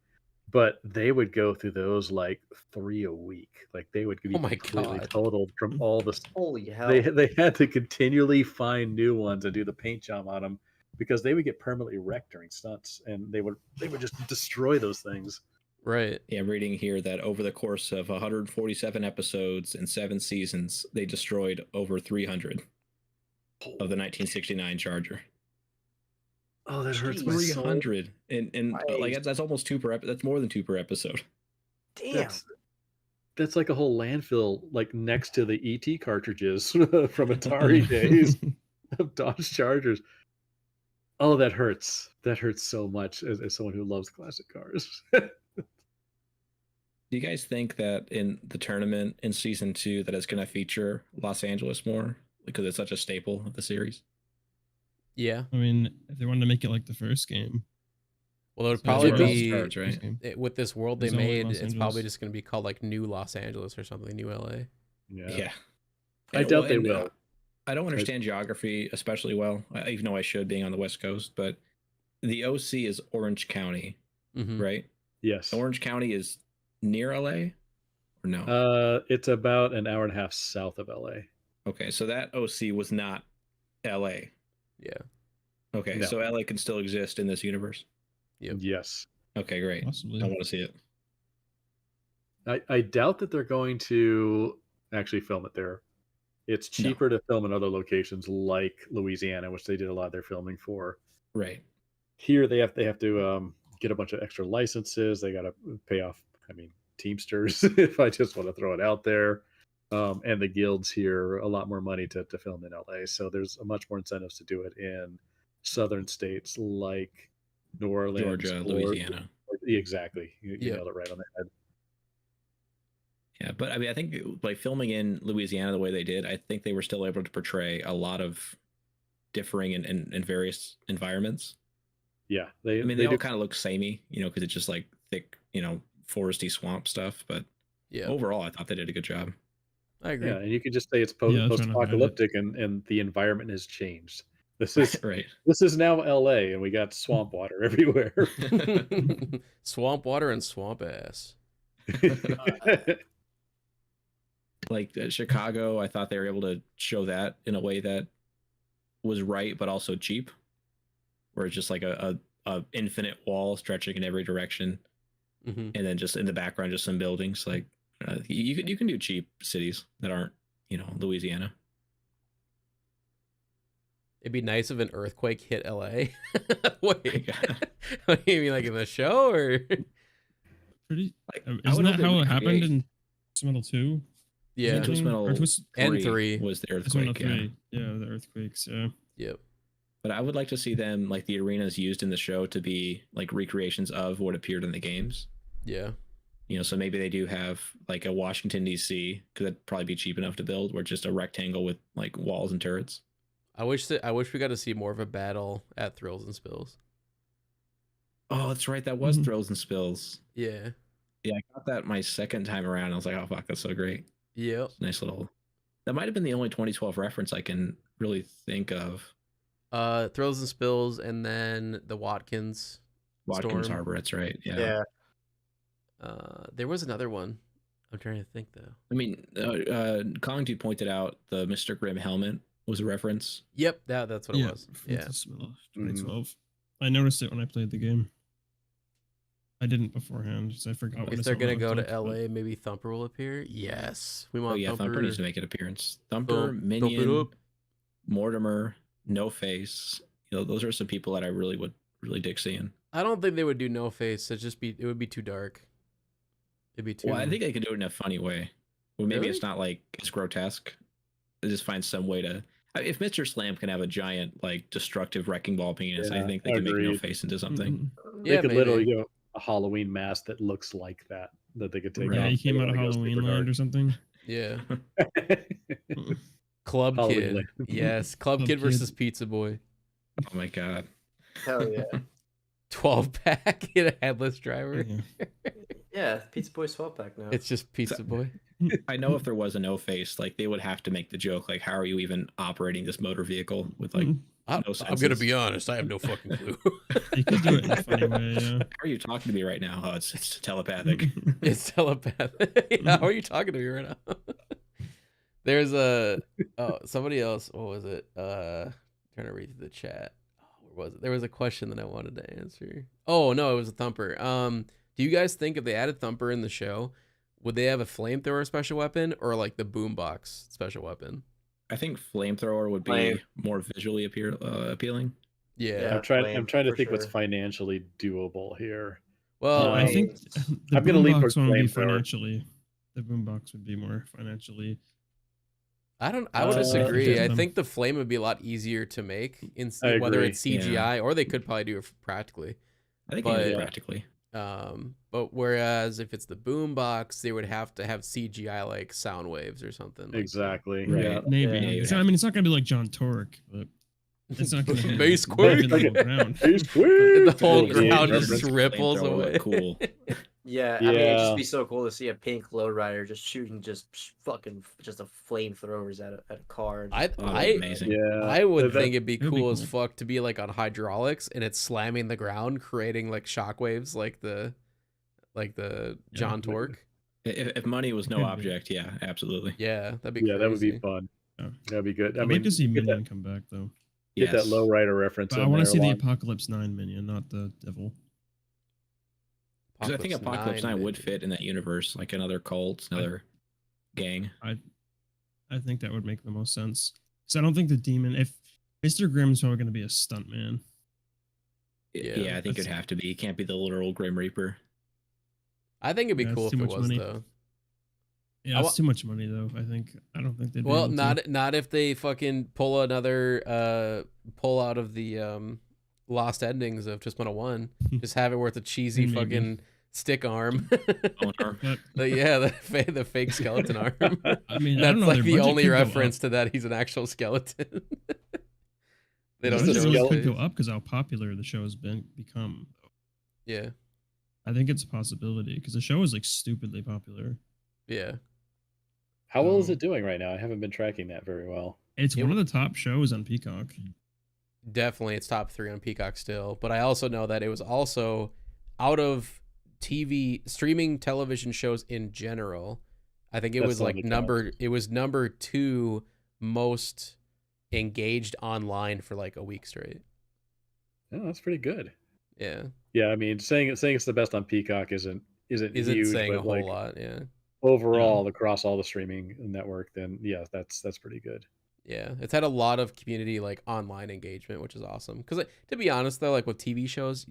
But they would go through those like 3 a week. Like they would be Oh my completely God. totaled from all the. Holy hell! They had to continually find new ones and do the paint job on them because they would get permanently wrecked during stunts, and they would just destroy those things. Right. Yeah, I'm reading here that over the course of 147 episodes and 7 seasons, they destroyed over 300. of the 1969 Charger. Oh, that hurts Jeez. my soul. 300, and like Nice. that's almost two per. That's more than two per episode. Damn. That's like a whole landfill, like next to the ET cartridges from Atari days of Dodge Chargers. Oh, that hurts. That hurts so much as someone who loves classic cars. Do you guys think that in the tournament in season 2 that it's going to feature Los Angeles more because it's such a staple of the series? Yeah. I mean, if they wanted to make it like the first game, Well, it would so probably it's World be Stars, right? first game. with this world they There's only made. Los It's probably Angeles. just going to be called like New Los Angeles or something, New LA. Yeah. I doubt they will. I don't understand geography especially well, even though I should, being on the West Coast. But the OC is Orange County, Mhm. right? Yes. Orange County is near LA, or no? It's about an hour and a half south of LA. Okay, so that OC was not LA. Yeah. Okay, No. so LA can still exist in this universe. Yep. Yes. Okay, great. Possibly. I want to see it. I doubt that they're going to actually film it there. It's cheaper to film in other locations like Louisiana, which they did a lot of their filming for. Right. Here they have to get a bunch of extra licenses. They got to pay off, Teamsters, if I just want to throw it out there. And the guilds here a lot more money to film in LA. So there's a much more incentives to do it in southern states like New Orleans, Georgia, Louisiana. Exactly. You Yeah. nailed it right on the head. Yeah, but I mean, I think like filming in Louisiana the way they did, I think they were still able to portray a lot of differing in various environments. Yeah. I mean, they all do. kind of look samey, because it's just like thick, foresty swamp stuff. But Yeah. overall, I thought they did a good job. I agree. Yeah, and you could just say it's Yeah, that's right, post-apocalyptic, and the environment has changed. This is Right. this is now LA, and we got swamp water everywhere. Swamp water and swamp ass. Like Chicago, I thought they were able to show that in a way that was right, but also cheap, where it's just like a infinite wall stretching in every direction, Hmm. and then just in the background, just some buildings. Like you can do cheap cities that aren't Louisiana. It'd be nice if an earthquake hit LA. Wait, God. what do you mean, like in the show, or Pretty. Like, I Isn't would that hope they how it happened recreate- in Twist Metal 2? yeah, Twist Twist Metal or Twist And 3 3. was the Twist Metal earthquake. Yeah. 3. Yeah, the earthquakes. Yeah. yep, But I would like to see them, like the arenas used in the show, to be like recreations of what appeared in the games. yeah, So maybe they do have like a Washington D.C. because that'd probably be cheap enough to build, where it's just a rectangle with like walls and turrets. I wish we got to see more of a battle at Thrills and Spills. Oh, that's right. That was Mhm. Thrills and Spills. Yeah, Yeah, I got that my second time around. I was like, oh fuck, that's so great. yep. Nice little. That might have been the only 2012 reference I can really think of. Thrills and Spills, and then the Watkins. Watkins Storm. Harbor. That's right. Yeah. There was another one. I'm trying to think though. I mean, Collington pointed out the Mr. Grimm helmet was a reference. Yep, that's what it was. from Yeah, Twist Metal 2012. I noticed it when I played the game. I didn't beforehand, so I forgot. when I if saw they're gonna it go to looked like, but- LA, maybe Thumper will appear. Yes, we Oh want yeah, Thumper needs to make an appearance. Thumper, Thump it Minion, up. Mortimer, No Face. Those are some people that I would really dig seeing. I don't think they would do No Face. It would be too dark. It'd be too. Well, I think they could do it in a funny way. Well, maybe Really? it's not like it's grotesque. They just find some way to. If Mr. Slam can have a giant, like, destructive wrecking ball penis, I Yeah, think they can make No agreed. Face into something. Mhm. They Yeah, could maybe. literally go a Halloween mask that looks like that they could take Right. Yeah, off. he came if out of they wanna go Halloween super Land or something. Yeah, dark. Club Halloween Kid. Land. Yes, Club Club Kid Kid. versus Pizza Boy. Oh my god. Hell yeah. 12-pack in a headless driver. Yeah. Yeah, Pizza Boy swap pack now. It's just Pizza Boy. I know if there was a No Face, like they would have to make the joke, like, how are you even operating this motor vehicle with like? Mhm. I'm No gonna senses. be honest. I have no fucking clue. You could do it in a funny way, yeah. How are you talking to me right now? Oh, it's telepathic. It's telepathic. How are you talking to me right now? There's somebody else. What was it? Trying to read through the chat. Oh, where was it? There was a question that I wanted to answer. Oh no, it was a Thumper. Do you guys think if they added Thumper in the show, would they have a flamethrower special weapon or like the boombox special weapon? I think flamethrower would be Flame. more visually appealing. Yeah. I'm trying Flame, to for think what's sure. financially doable here. Well, I think the I'm gonna lean boombox towards one would be flamethrower. financially. The boombox would be more financially. I would disagree. yeah. I think the flame would be a lot easier to make I whether agree. it's CGI or they could probably do it practically. I think But- even practically. But whereas if it's the boombox, they would have to have CGI like sound waves or something. Like Exactly. Right. Yeah. Maybe. Yeah, you'd It's not, I have mean, it's not gonna be like John Torque, but it's not gonna be Base like, quake. even the ground. He's quick. the whole Little ground game just reference. ripples Flamethrower away. look cool. Yeah, I mean, it'd just Yeah. be so cool to see a pink lowrider just shooting fucking just a flamethrowers at a car. I Oh, that'd be I amazing. Yeah. I would That- think it'd be That'd be cool as cool. fuck to be like on hydraulics and it's slamming the ground, creating like shockwaves like the John Yeah. Torque. If money was no Could be. object, yeah, absolutely. Yeah, that'd be Yeah, that would be crazy. fun. Yeah. That'd be good. I I'd mean, like to see get Minion that, come back though. get that low rider reference. But I want to see the Apocalypse 9 Minion, not the Devil. 'Cause I think Apocalypse 9 would maybe. fit in that universe, like another cult, another gang. I think that would make the most sense. Because I don't think the demon, if Mr. Grimm's probably going to be a stuntman. Yeah, Yeah, I think it'd that's- have to be. He can't be the literal Grim Reaper. I think it'd be Yeah, it's cool if too it much was money. though. Yeah, it's too much money though. I don't think they'd. Well, be able to. not if they fucking pull another pull out of the lost endings of Twist 101. Just have it where it's a cheesy Maybe. fucking stick arm. Owner. But Yeah, the fake skeleton arm. I mean, I That's don't know. like their the budget only could go up. reference to that he's an actual skeleton. They Their don't Just budget show a his really could skeleton. go up because how popular the show has become. Yeah, I think it's a possibility because the show is like stupidly popular. yeah. How well is Um, it doing right now? I haven't been tracking that very well. It's It one of the top shows on Peacock. Definitely it's top 3 on Peacock still, but I also know that it was also out of TV streaming television shows in general. I think it That's was the like one that number 2 most engaged online for like a week straight. Oh, that's pretty good. Yeah. Yeah, I mean, saying it's the best on Peacock isn't Isn't huge, saying but a whole like lot, yeah. overall across all the streaming network, then yeah, that's pretty good. Yeah, it's had a lot of community like online engagement, which is awesome. Because like, to be honest, though, like with TV shows,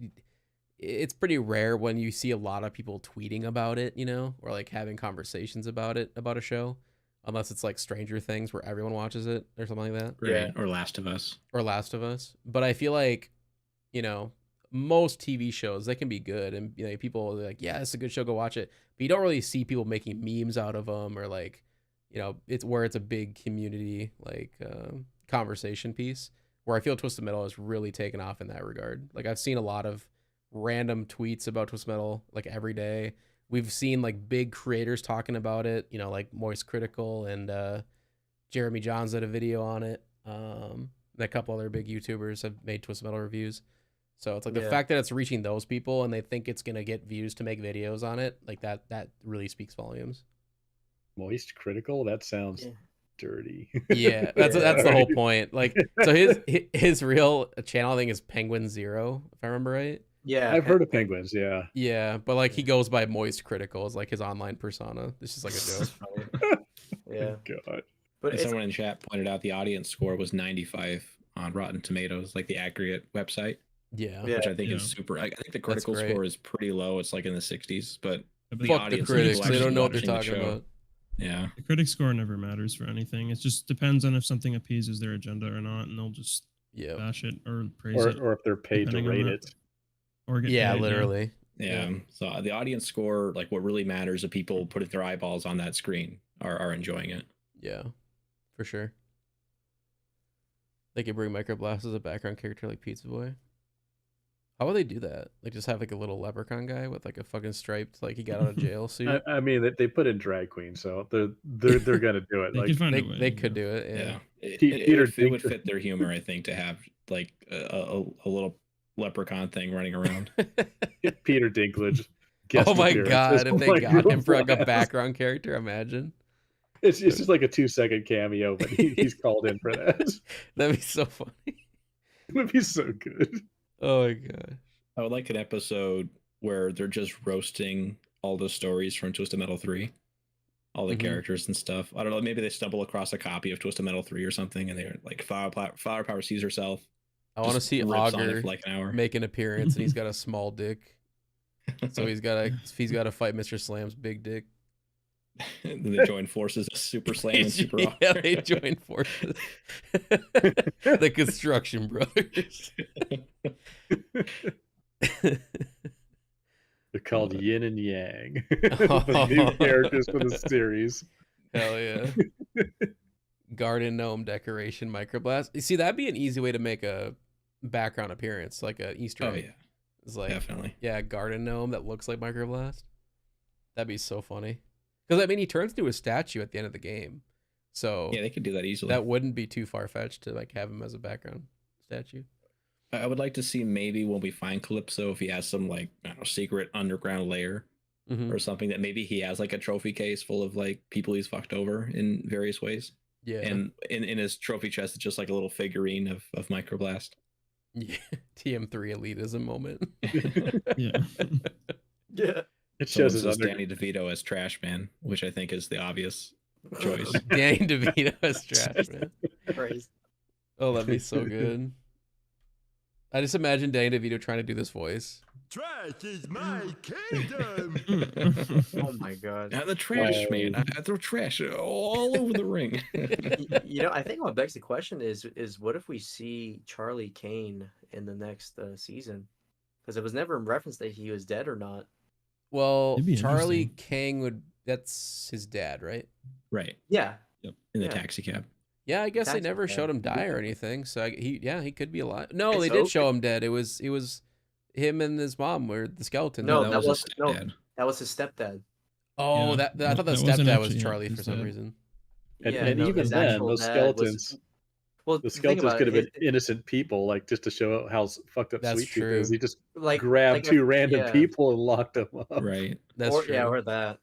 it's pretty rare when you see a lot of people tweeting about it, you know, or like having conversations about it about a show, unless it's like Stranger Things where everyone watches it or something like that, Right. Yeah. Or Last of Us. or Last of Us. But I feel like, you know, most TV shows they can be good, and you know, people are like, yeah, it's a good show, go watch it. But you don't really see people making memes out of them or like, you know, it's where it's a big community like conversation piece. Where I feel Twisted Metal has really taken off in that regard. Like I've seen a lot of random tweets about Twisted Metal like every day. We've seen like big creators talking about it, you know, like Moist Critical and Jeremy Johns did a video on it. And a couple other big YouTubers have made Twisted Metal reviews. So it's like the Yeah. fact that it's reaching those people and they think it's gonna get views to make videos on it, like that really speaks volumes. Moist Critical? That sounds Yeah. dirty. Yeah, that's the whole point. Like, so his real channel I think is Penguin Zero, if I remember right. Yeah, I've heard of penguins, yeah. Yeah, but like he goes by Moist Critical as like his online persona. This is like a joke. Yeah, God. but And it's, someone in chat pointed out the audience score was 95 on Rotten Tomatoes, like the aggregate website, Yeah. Yeah. which I think Yeah. is super. I think the critical great. score is pretty low. It's like in the 60s, but But The Fuck the audience critics. people They don't actually know what they're watching the talking show. about. yeah. the critic score never matters for anything. It just depends on if something appeases their agenda or not, and they'll just Yeah. bash it or praise Or, it or if they're paid to depending on rate that. it. or get Yeah, paid, literally. Yeah. So the audience score, like what really matters, of people putting their eyeballs on that screen are enjoying it. Yeah. For sure. They could bring Microblast as a background character like Pizza Boy. How would they do that? Like just have like a little leprechaun guy with like a fucking striped, like he got out of jail suit. I mean, they put in drag queen, so they're gonna do it. They Like could find they a way. they could do it. Yeah. Yeah. Peter It would Dinklage. fit their humor, I think, to have like a little leprechaun thing running around. Peter Dinklage. guest Oh my appearance god! as If they got him Microblast. for like a background character, imagine It's just like a 2-second cameo, but he's called in for that. that'd be so funny. It would be so good. Oh my god. I would like an episode where they're just roasting all the stories from Twisted Metal 3. all the Mhm. characters and stuff. I don't know. Maybe they stumble across a copy of Twisted Metal 3 or something, and they're like, Flower Power sees herself. I want to Just see rips on it Augur for like an hour. make an appearance, and he's got a small dick, so he's got to fight Mr. Slam's big dick. And then they join forces as Super Slam and Super Yeah, Augur. they join forces. The Construction Brothers. They're called Yin and Yang. The new characters for the series. Hell yeah. Garden gnome decoration microblast. You see, that'd be an easy way to make a background appearance, like a Easter Oh egg. yeah, It's like, definitely. yeah, garden gnome that looks like microblast. That'd be so funny. Because I mean, he turns into a statue at the end of the game, so Yeah, they could do that easily. that wouldn't be too far fetched to like have him as a background statue. I would like to see maybe when we find Calypso if he has some like I don't know, secret underground lair Mhm. or something that maybe he has like a trophy case full of like people he's fucked over in various ways. Yeah. And in his trophy chest, it's just like a little figurine of Microblast. Yeah. TM3 elitism moment. Yeah. Yeah. It Someone shows his says under. Danny DeVito as Trash Man, which I think is the obvious choice. Danny DeVito as trash, man. Crazy. Oh, that'd be so good. I just imagine Danny DeVito trying to do this voice. Trash is my kingdom. Oh my god. I'm the Trash Wow. Man. I throw trash all over the ring. You know, I think what begs the question is what if we see Charlie Kane in the next season? Because it was never referenced that he was dead or not. Well, It'd be Charlie interesting. Kang that's his dad, right? Right. Yeah. Yep. In the Yeah. taxi cab. Yeah, I guess they That's never okay. showed him die or anything. So he could be alive. No, It's they did show okay. him dead. It was him and his mom were the skeleton. No, that that was was his no. stepdad. That was his stepdad. Oh, Yeah, that I thought the that wasn't stepdad was actually Charlie his for some dad. reason. And, Yeah, and no, even his then, actual those dad skeletons, Well, the think skeletons about could have it. been innocent people, like just to show how fucked up That's Sweet Tooth is. true. He just Like grabbed if- two random yeah. people and locked them up. Right. That's or true. yeah, or that.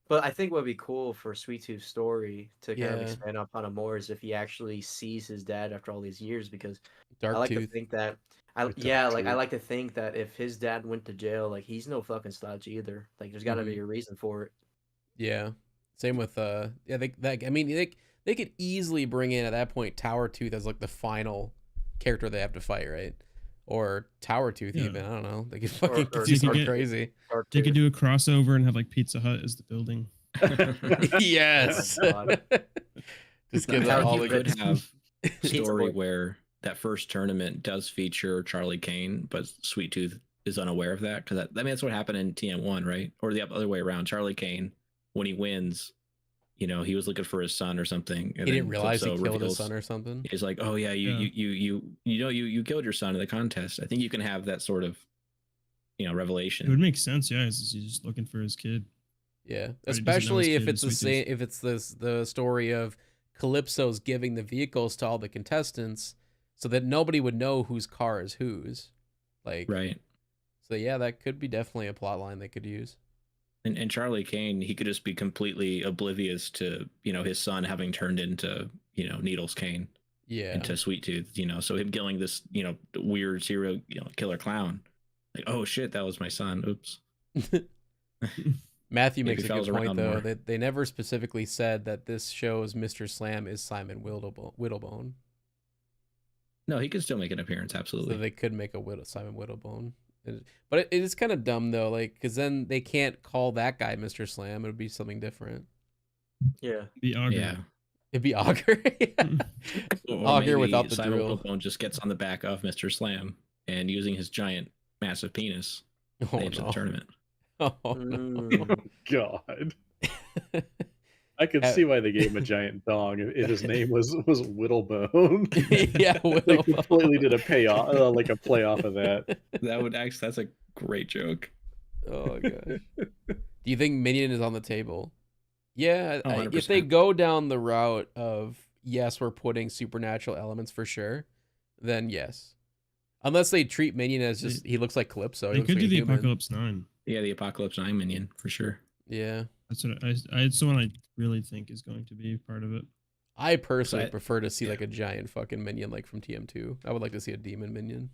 But I think what would be cool for Sweet Tooth's story to kind of Yeah. expand upon it more is if he actually sees his dad after all these years. Because Dark I like Tooth. to think that Dark I Tooth. like to think that if his dad went to jail, like he's no fucking slouch either. Like there's got to be a reason for it. Yeah. Same with yeah, I mean they could easily bring in at that point Tower Tooth as like the final character they have to fight, right? Or Tower Tooth Yeah. even. I don't know. They could fucking or do you could something get- crazy. Or They could two. do a crossover and have like Pizza Hut as the building. Yes. Oh my God. Just give Tower that all you the could have a Pizza story Boy. where that first tournament does feature Charlie Kane, but Sweet Tooth is unaware of that because I mean that's what happened in TM1, right? Or the other way around. Charlie Kane, when he wins, he was looking for his son or something. And He didn't then realize he Calypso killed his reveals- son or something. He's like, oh yeah, you killed your son in the contest. I think you can have that sort of It would revelation. make sense, yeah. He's just looking for his kid. Yeah, But he doesn't know his especially if kid it's is the Sweet same. Tooth. If it's the story of Calypso's giving the vehicles to all the contestants, so that nobody would know whose car is whose. Like, Right. so yeah, that could be definitely a plot line they could use. And Charlie Kane, he could just be completely oblivious to, his son having turned into, Needles Kane. Yeah, Into Sweet Tooth, so him killing this, weird serial killer clown. Like, oh shit, that was my son. Oops. Matthew Maybe makes a if I good was point around though. more. That they never specifically said that this show's Mr. Slam is Simon Whittlebone. No, he could still make an appearance, So absolutely. they could make a Simon Whittlebone. But it is kind of dumb though, like because then they can't call that guy Mr. Slam. It would be something different. Yeah. The Augur. Yeah. It'd be Augur. Or Augur maybe without the Simon drill. Whittlebone just gets on the back of Mr. Slam and using his giant, massive penis, Oh names no. the tournament. Oh, no. Mm. God. I could see why they gave him a giant dong if his name was Whittlebone. Yeah, They Whittlebone. completely did a payoff, like a play off of that. That's a great joke. Oh gosh. Do you think Minion is on the table? Yeah, Oh, if they 100%. go down the route of yes, we're putting supernatural elements for sure, then yes. Unless they treat Minion as just he looks like Calypso. He They looks could like do a the human. Apocalypse 9. Yeah, the Apocalypse 9 minion, for sure. Yeah. That's what it's the one I really think is going to be part of it. I personally I- prefer to see yeah. like a giant fucking minion like from TM2. I would like to see a demon minion.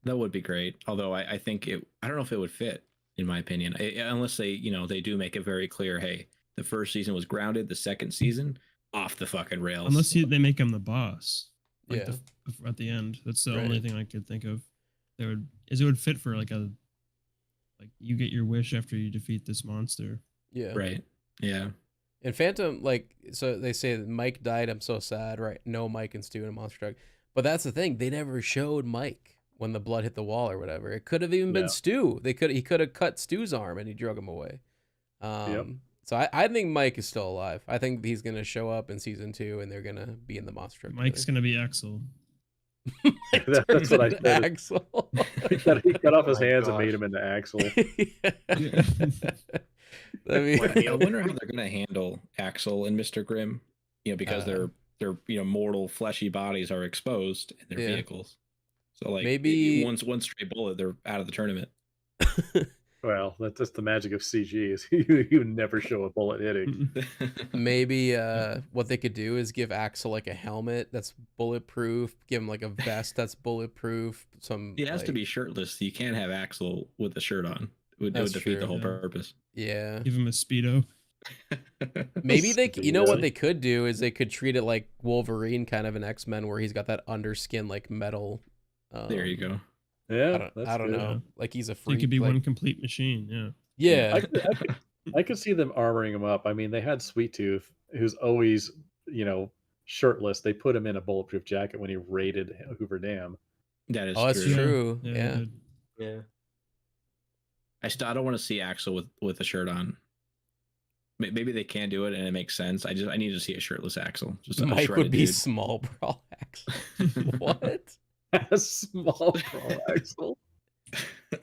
That would be great. Although I think I don't know if it would fit, in my opinion. Unless they, they do make it very clear, hey, The first season was grounded. The second season, off the fucking rails. Unless they make him the boss. Like Yeah. At the end. That's the Right. only thing I could think of. It would fit for like you get your wish after you defeat this monster. Yeah. Right. Yeah. And Phantom, like, so they say that Mike died. I'm so sad, right? No Mike and Stu in a monster truck. But that's the thing. They never showed Mike when the blood hit the wall or whatever. It could have even been Yeah. Stu. He could have cut Stu's arm and he drug him away. So I think Mike is still alive. I think he's gonna show up in season 2 and they're gonna be in the monster truck. Mike's gonna be Axel. That's what I said. Axel. He cut off his Oh my hands and gosh. made him into Axel. I wonder how they're gonna handle Axel and Mr. Grimm. Because their mortal fleshy bodies are exposed in their Yeah. vehicles. So like Maybe- one stray bullet, they're out of the tournament. Well, that's just the magic of CG. Is you never show a bullet hitting. Maybe what they could do is give Axel like a helmet that's bulletproof, give him like a vest that's bulletproof. He has to be shirtless. You can't have Axel with the shirt on. It would That's defeat true, the whole yeah. purpose. Yeah. Give him a speedo. Maybe you know Yeah. what they could do is they could treat it like Wolverine kind of an X-Men where he's got that underskin like metal. There you go. Yeah, I don't good. know. Like he's a So freak. it could be like, one complete machine. Yeah. Yeah. I could see them armoring him up. I mean, they had Sweet Tooth, who's always, shirtless. They put him in a bulletproof jacket when he raided Hoover Dam. That is Oh, that's true. true. they Yeah. did. Yeah. I don't want to see Axel with a shirt on. Maybe they can do it and it makes sense. I need to see a shirtless Axel. Just a Mike would shredded be dude. small brawl Axel. What? A small brawl Axel.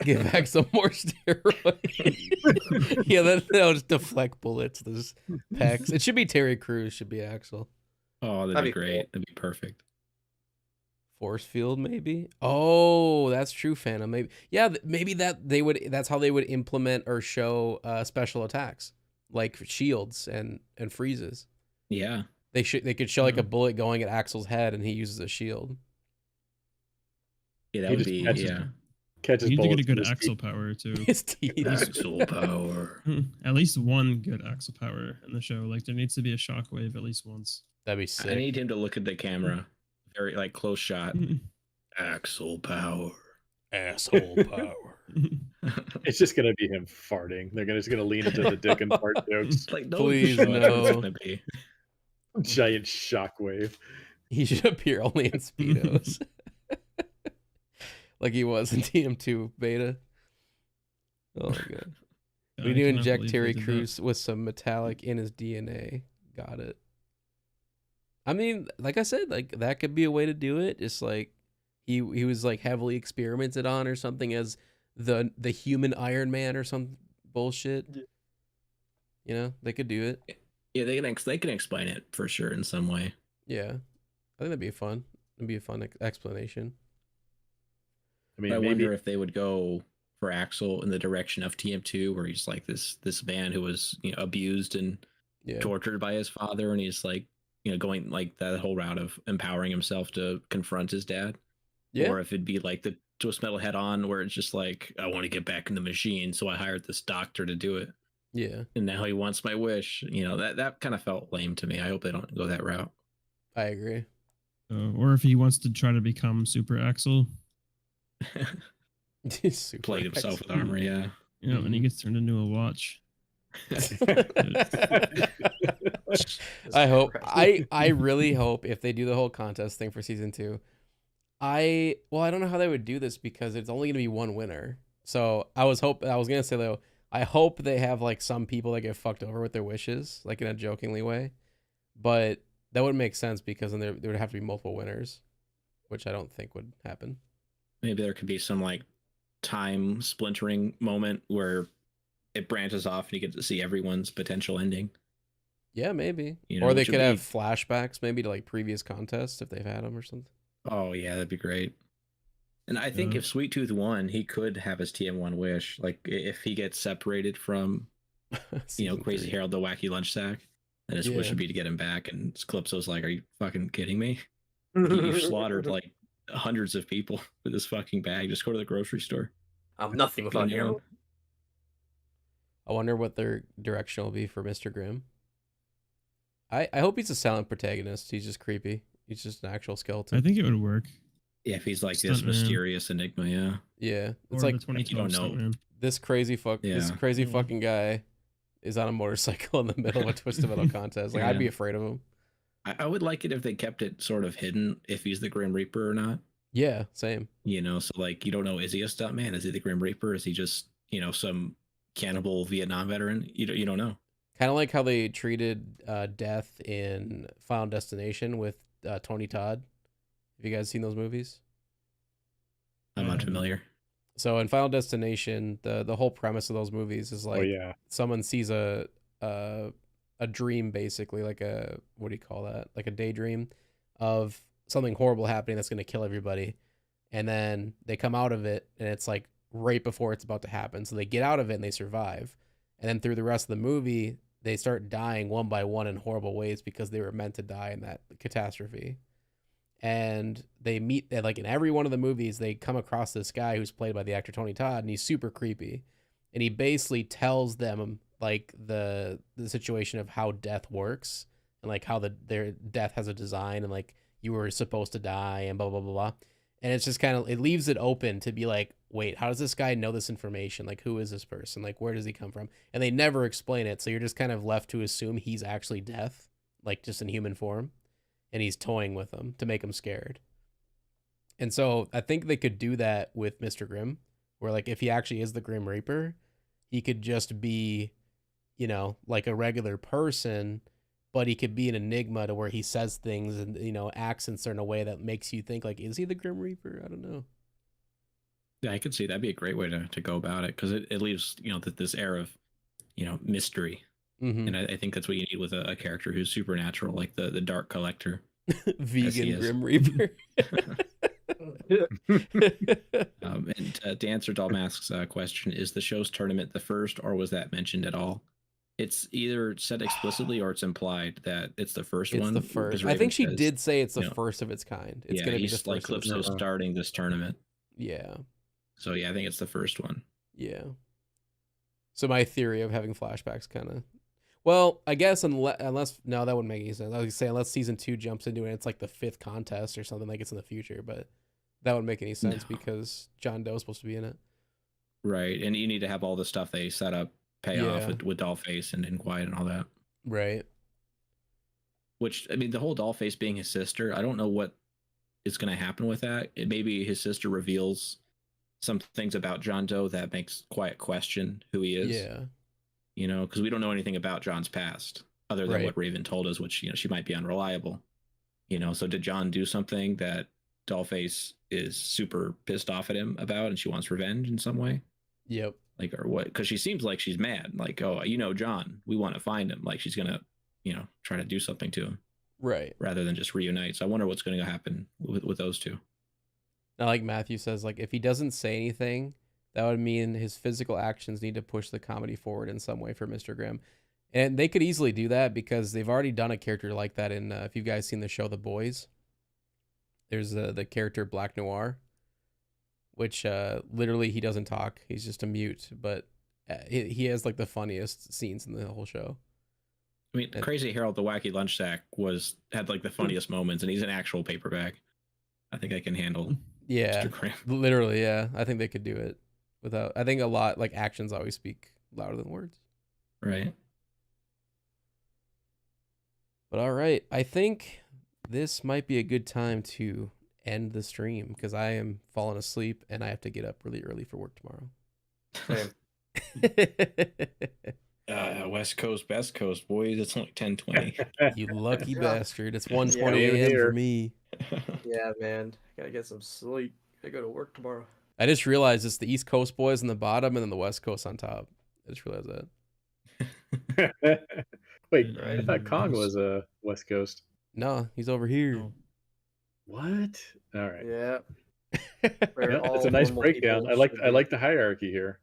Give Axel more steroids. Yeah, that'll just deflect bullets. Those pecs. It should be Terry Crews. Should be Axel. Oh, that'd That'd be be great. cool. That'd be perfect. Force field, maybe. Oh, that's true, Phantom. Maybe, yeah, maybe that's how they would implement or show special attacks like shields and freezes. Yeah. They could show like a bullet going at Axel's head and he uses a shield. Yeah, that He would just be catches- yeah. Catches You need to bullets get a good with his Axel teeth. power too. His teeth. Axel power. At least one good Axel power in the show. Like there needs to be a shockwave at least once. That'd be I sick. need him to look at the camera. Very like close shot. Axel power. Asshole power. It's just gonna be him farting. They're just gonna lean into the dick and fart jokes. Like no, Please, show us what no. it's gonna be. Giant shockwave. He should appear only in Speedos. Like he was in TM2 beta. Oh my god. I We need to cannot inject believe Terry they did that. Crews with some metallic in his DNA. Got it. I mean, like I said, like that could be a way to do it. Just like he was like heavily experimented on or something as the human Iron Man or some bullshit. You know, they could do it. Yeah, they can explain it for sure in some way. Yeah, I think that'd be fun. It'd be a fun explanation. I mean, I maybe wonder if they would go for Axel in the direction of TM2, where he's like this man who was abused and Yeah, tortured by his father, and he's like going like that whole route of empowering himself to confront his dad. yeah, Or if it'd be like the Twist Metal Head On, where it's just like, I want to get back in the machine, so I hired this doctor to do it, yeah. and now he wants my wish. That kind of felt lame to me. I hope they don't go that route. I agree. Or if he wants to try to become Super Axel, Super Played himself with Axel. armor, yeah. and he gets turned into a watch. I hope. I really hope if they do the whole contest thing for season 2. I don't know how they would do this because it's only gonna be one winner. So I was gonna say though, I hope they have like some people that get fucked over with their wishes, like in a jokingly way. But that wouldn't make sense because then there would have to be multiple winners, which I don't think would happen. Maybe there could be some like time splintering moment where it branches off and you get to see everyone's potential ending. Yeah, maybe. You know, or they which could would have be- flashbacks maybe to like previous contests if they've had them or something. Oh yeah, that'd be great. And I think Yeah. if Sweet Tooth won, he could have his TM1 wish. Like if he gets separated from Season Crazy 3. Harold the Wacky Lunch Sack, then his wish Yeah. would be to get him back. And Calypso's like, "Are you fucking kidding me? You've slaughtered like hundreds of people with this fucking bag. Just go to the grocery store." I'm nothing without you. I wonder what their direction will be for Mr. Grimm. I hope he's a silent protagonist. He's just creepy. He's just an actual skeleton. I think it would work. Yeah, if he's like this Stuntman. mysterious enigma, yeah. Yeah, it's Or like the 2012 know. Stuntman. this crazy Yeah. fucking guy is on a motorcycle in the middle of a Twisted Metal contest. Like, I'd be Yeah. afraid of him. I would like it if they kept it sort of hidden if he's the Grim Reaper or not. Yeah, same. You know, so like you don't know, is he a stuntman? Is he the Grim Reaper? Is he just, you know, some cannibal Vietnam veteran? You don't know. Kind of like how they treated Death in Final Destination with Tony Todd. Have you guys seen those movies? I'm not familiar. So in Final Destination, the whole premise of those movies is like Oh yeah. someone sees a dream, basically, like a, what do you call that? Like a daydream of something horrible happening that's going to kill everybody. And then they come out of it and it's like right before it's about to happen. So they get out of it and they survive. And then through the rest of the movie, they start dying one by one in horrible ways because they were meant to die in that catastrophe. And they meet, like in every one of the movies, they come across this guy who's played by the actor Tony Todd, and he's super creepy. And he basically tells them like the situation of how death works and like how their death has a design and like you were supposed to die and blah blah blah blah. And it's just kind of, it leaves it open to be like, wait, how does this guy know this information? Like, who is this person? Like, where does he come from? And they never explain it, so you're just kind of left to assume he's actually Death, like just in human form, and he's toying with them to make them scared. And so I think they could do that with Mr. Grimm, where like if he actually is the Grim Reaper, he could just be, you know, like a regular person, but he could be an enigma to where he says things and, you know, acts in a certain way that makes you think like, is he the Grim Reaper? I don't know. Yeah, I could see that'd be a great way to go about it, because it leaves, you know, this air of, you know, mystery. Mm-hmm. And I think that's what you need with a character who's supernatural, like the Dark Collector. Vegan is. Grim Reaper. And to answer Dalmask's question, is the show's tournament the first, or was that mentioned at all? It's either said explicitly or it's implied that it's the first It's one. the because first. I Raven think she says, did say it's the you know, first of its kind. It's yeah, gonna be the he's first. like of its Calypso kind. starting this tournament. Yeah, So yeah, I think it's the first one. yeah. So my theory of having flashbacks kind of, well, I guess unless no, that wouldn't make any sense. I was say unless season 2 jumps into it, and it's like the 5th contest or something, like it's in the future. But that wouldn't make any sense No. because John Doe's supposed to be in it. Right, and you need to have all the stuff they set up pay off Yeah. with Dollface and Quiet and all that. Right. Which, I mean, the whole Dollface being his sister, I don't know what is going to happen with that. Maybe his sister reveals some things about John Doe that makes Quiet question who he is. Yeah. You know, because we don't know anything about John's past other than Right. what Raven told us, which, you know, she might be unreliable. You know, so did John do something that Dollface is super pissed off at him about and she wants revenge in some way? Yep. Like, or what? Because she seems like she's mad. Like, oh, you know, John, we want to find him. Like, she's going to, you know, try to do something to him Right. rather than just reunite. So I wonder what's going to happen with those two. Now, like Matthew says, like if he doesn't say anything, that would mean his physical actions need to push the comedy forward in some way for Mr. Grimm. And they could easily do that because they've already done a character like that in, if you guys seen the show The Boys, there's the character Black Noir, which literally he doesn't talk. He's just a mute, but he has like the funniest scenes in the whole show. I mean, Crazy Harold, the Wacky Lunch Sack, had like the funniest moments, and he's an actual paperback. I think I can handle Yeah, Mr. Grimm. literally, yeah. I think they could do it without, I think a lot, like actions always speak louder than words. Right. But all right, I think this might be a good time to end the stream because I am falling asleep and I have to get up really early for work tomorrow. West Coast, Best Coast, boys. It's only 10:20. You lucky Yeah. bastard. It's 1:20 Yeah, a.m. here. for me. Yeah, man. Gotta get some sleep. I go to work tomorrow. I just realized it's the East Coast boys on the bottom and then the West Coast on top. I just realized that. Wait, I Right. thought Kong was West Coast. No, he's over here. Oh, What? All right. Yeah. Yeah, all that's a nice normal breakdown. people I like should I be. like the hierarchy here.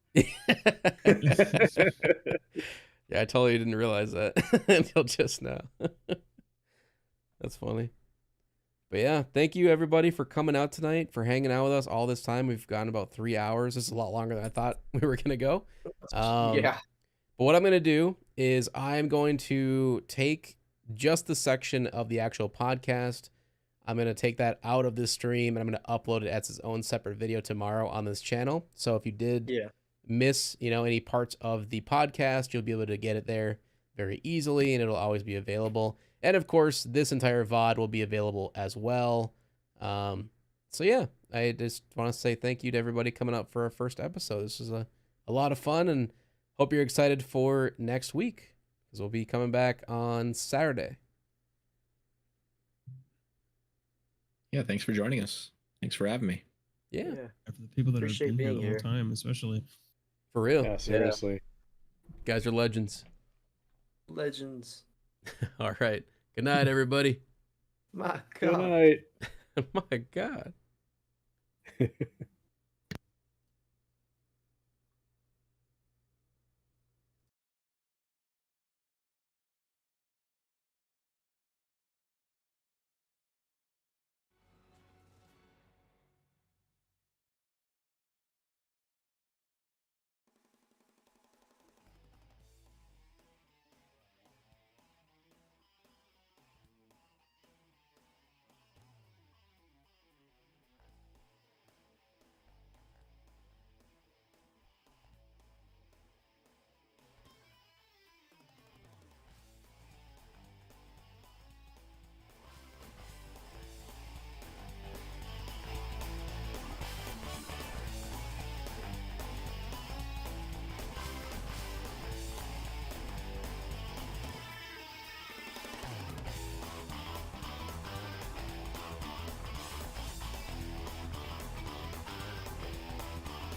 Yeah, I totally didn't realize that until just now. That's funny. But yeah, thank you everybody for coming out tonight, for hanging out with us all this time. We've gone about 3 hours. This is a lot longer than I thought we were gonna go. Yeah. But what I'm going to do is I'm going to take just the section of the actual podcast. I'm going to take that out of this stream and I'm going to upload it as its own separate video tomorrow on this channel. So if you did miss, any parts of the podcast, you'll be able to get it there very easily and it'll always be available. And of course, this entire VOD will be available as well. So yeah, I just want to say thank you to everybody coming up for our first episode. This is a lot of fun and hope you're excited for next week because we'll be coming back on Saturday. Yeah, thanks for joining us. Thanks for having me. Yeah, And for the people that have Appreciate been here being the whole here. time, especially. for real. Yeah, seriously. Guys are legends. Legends. All right. Good night, everybody. My Good God. night. My God.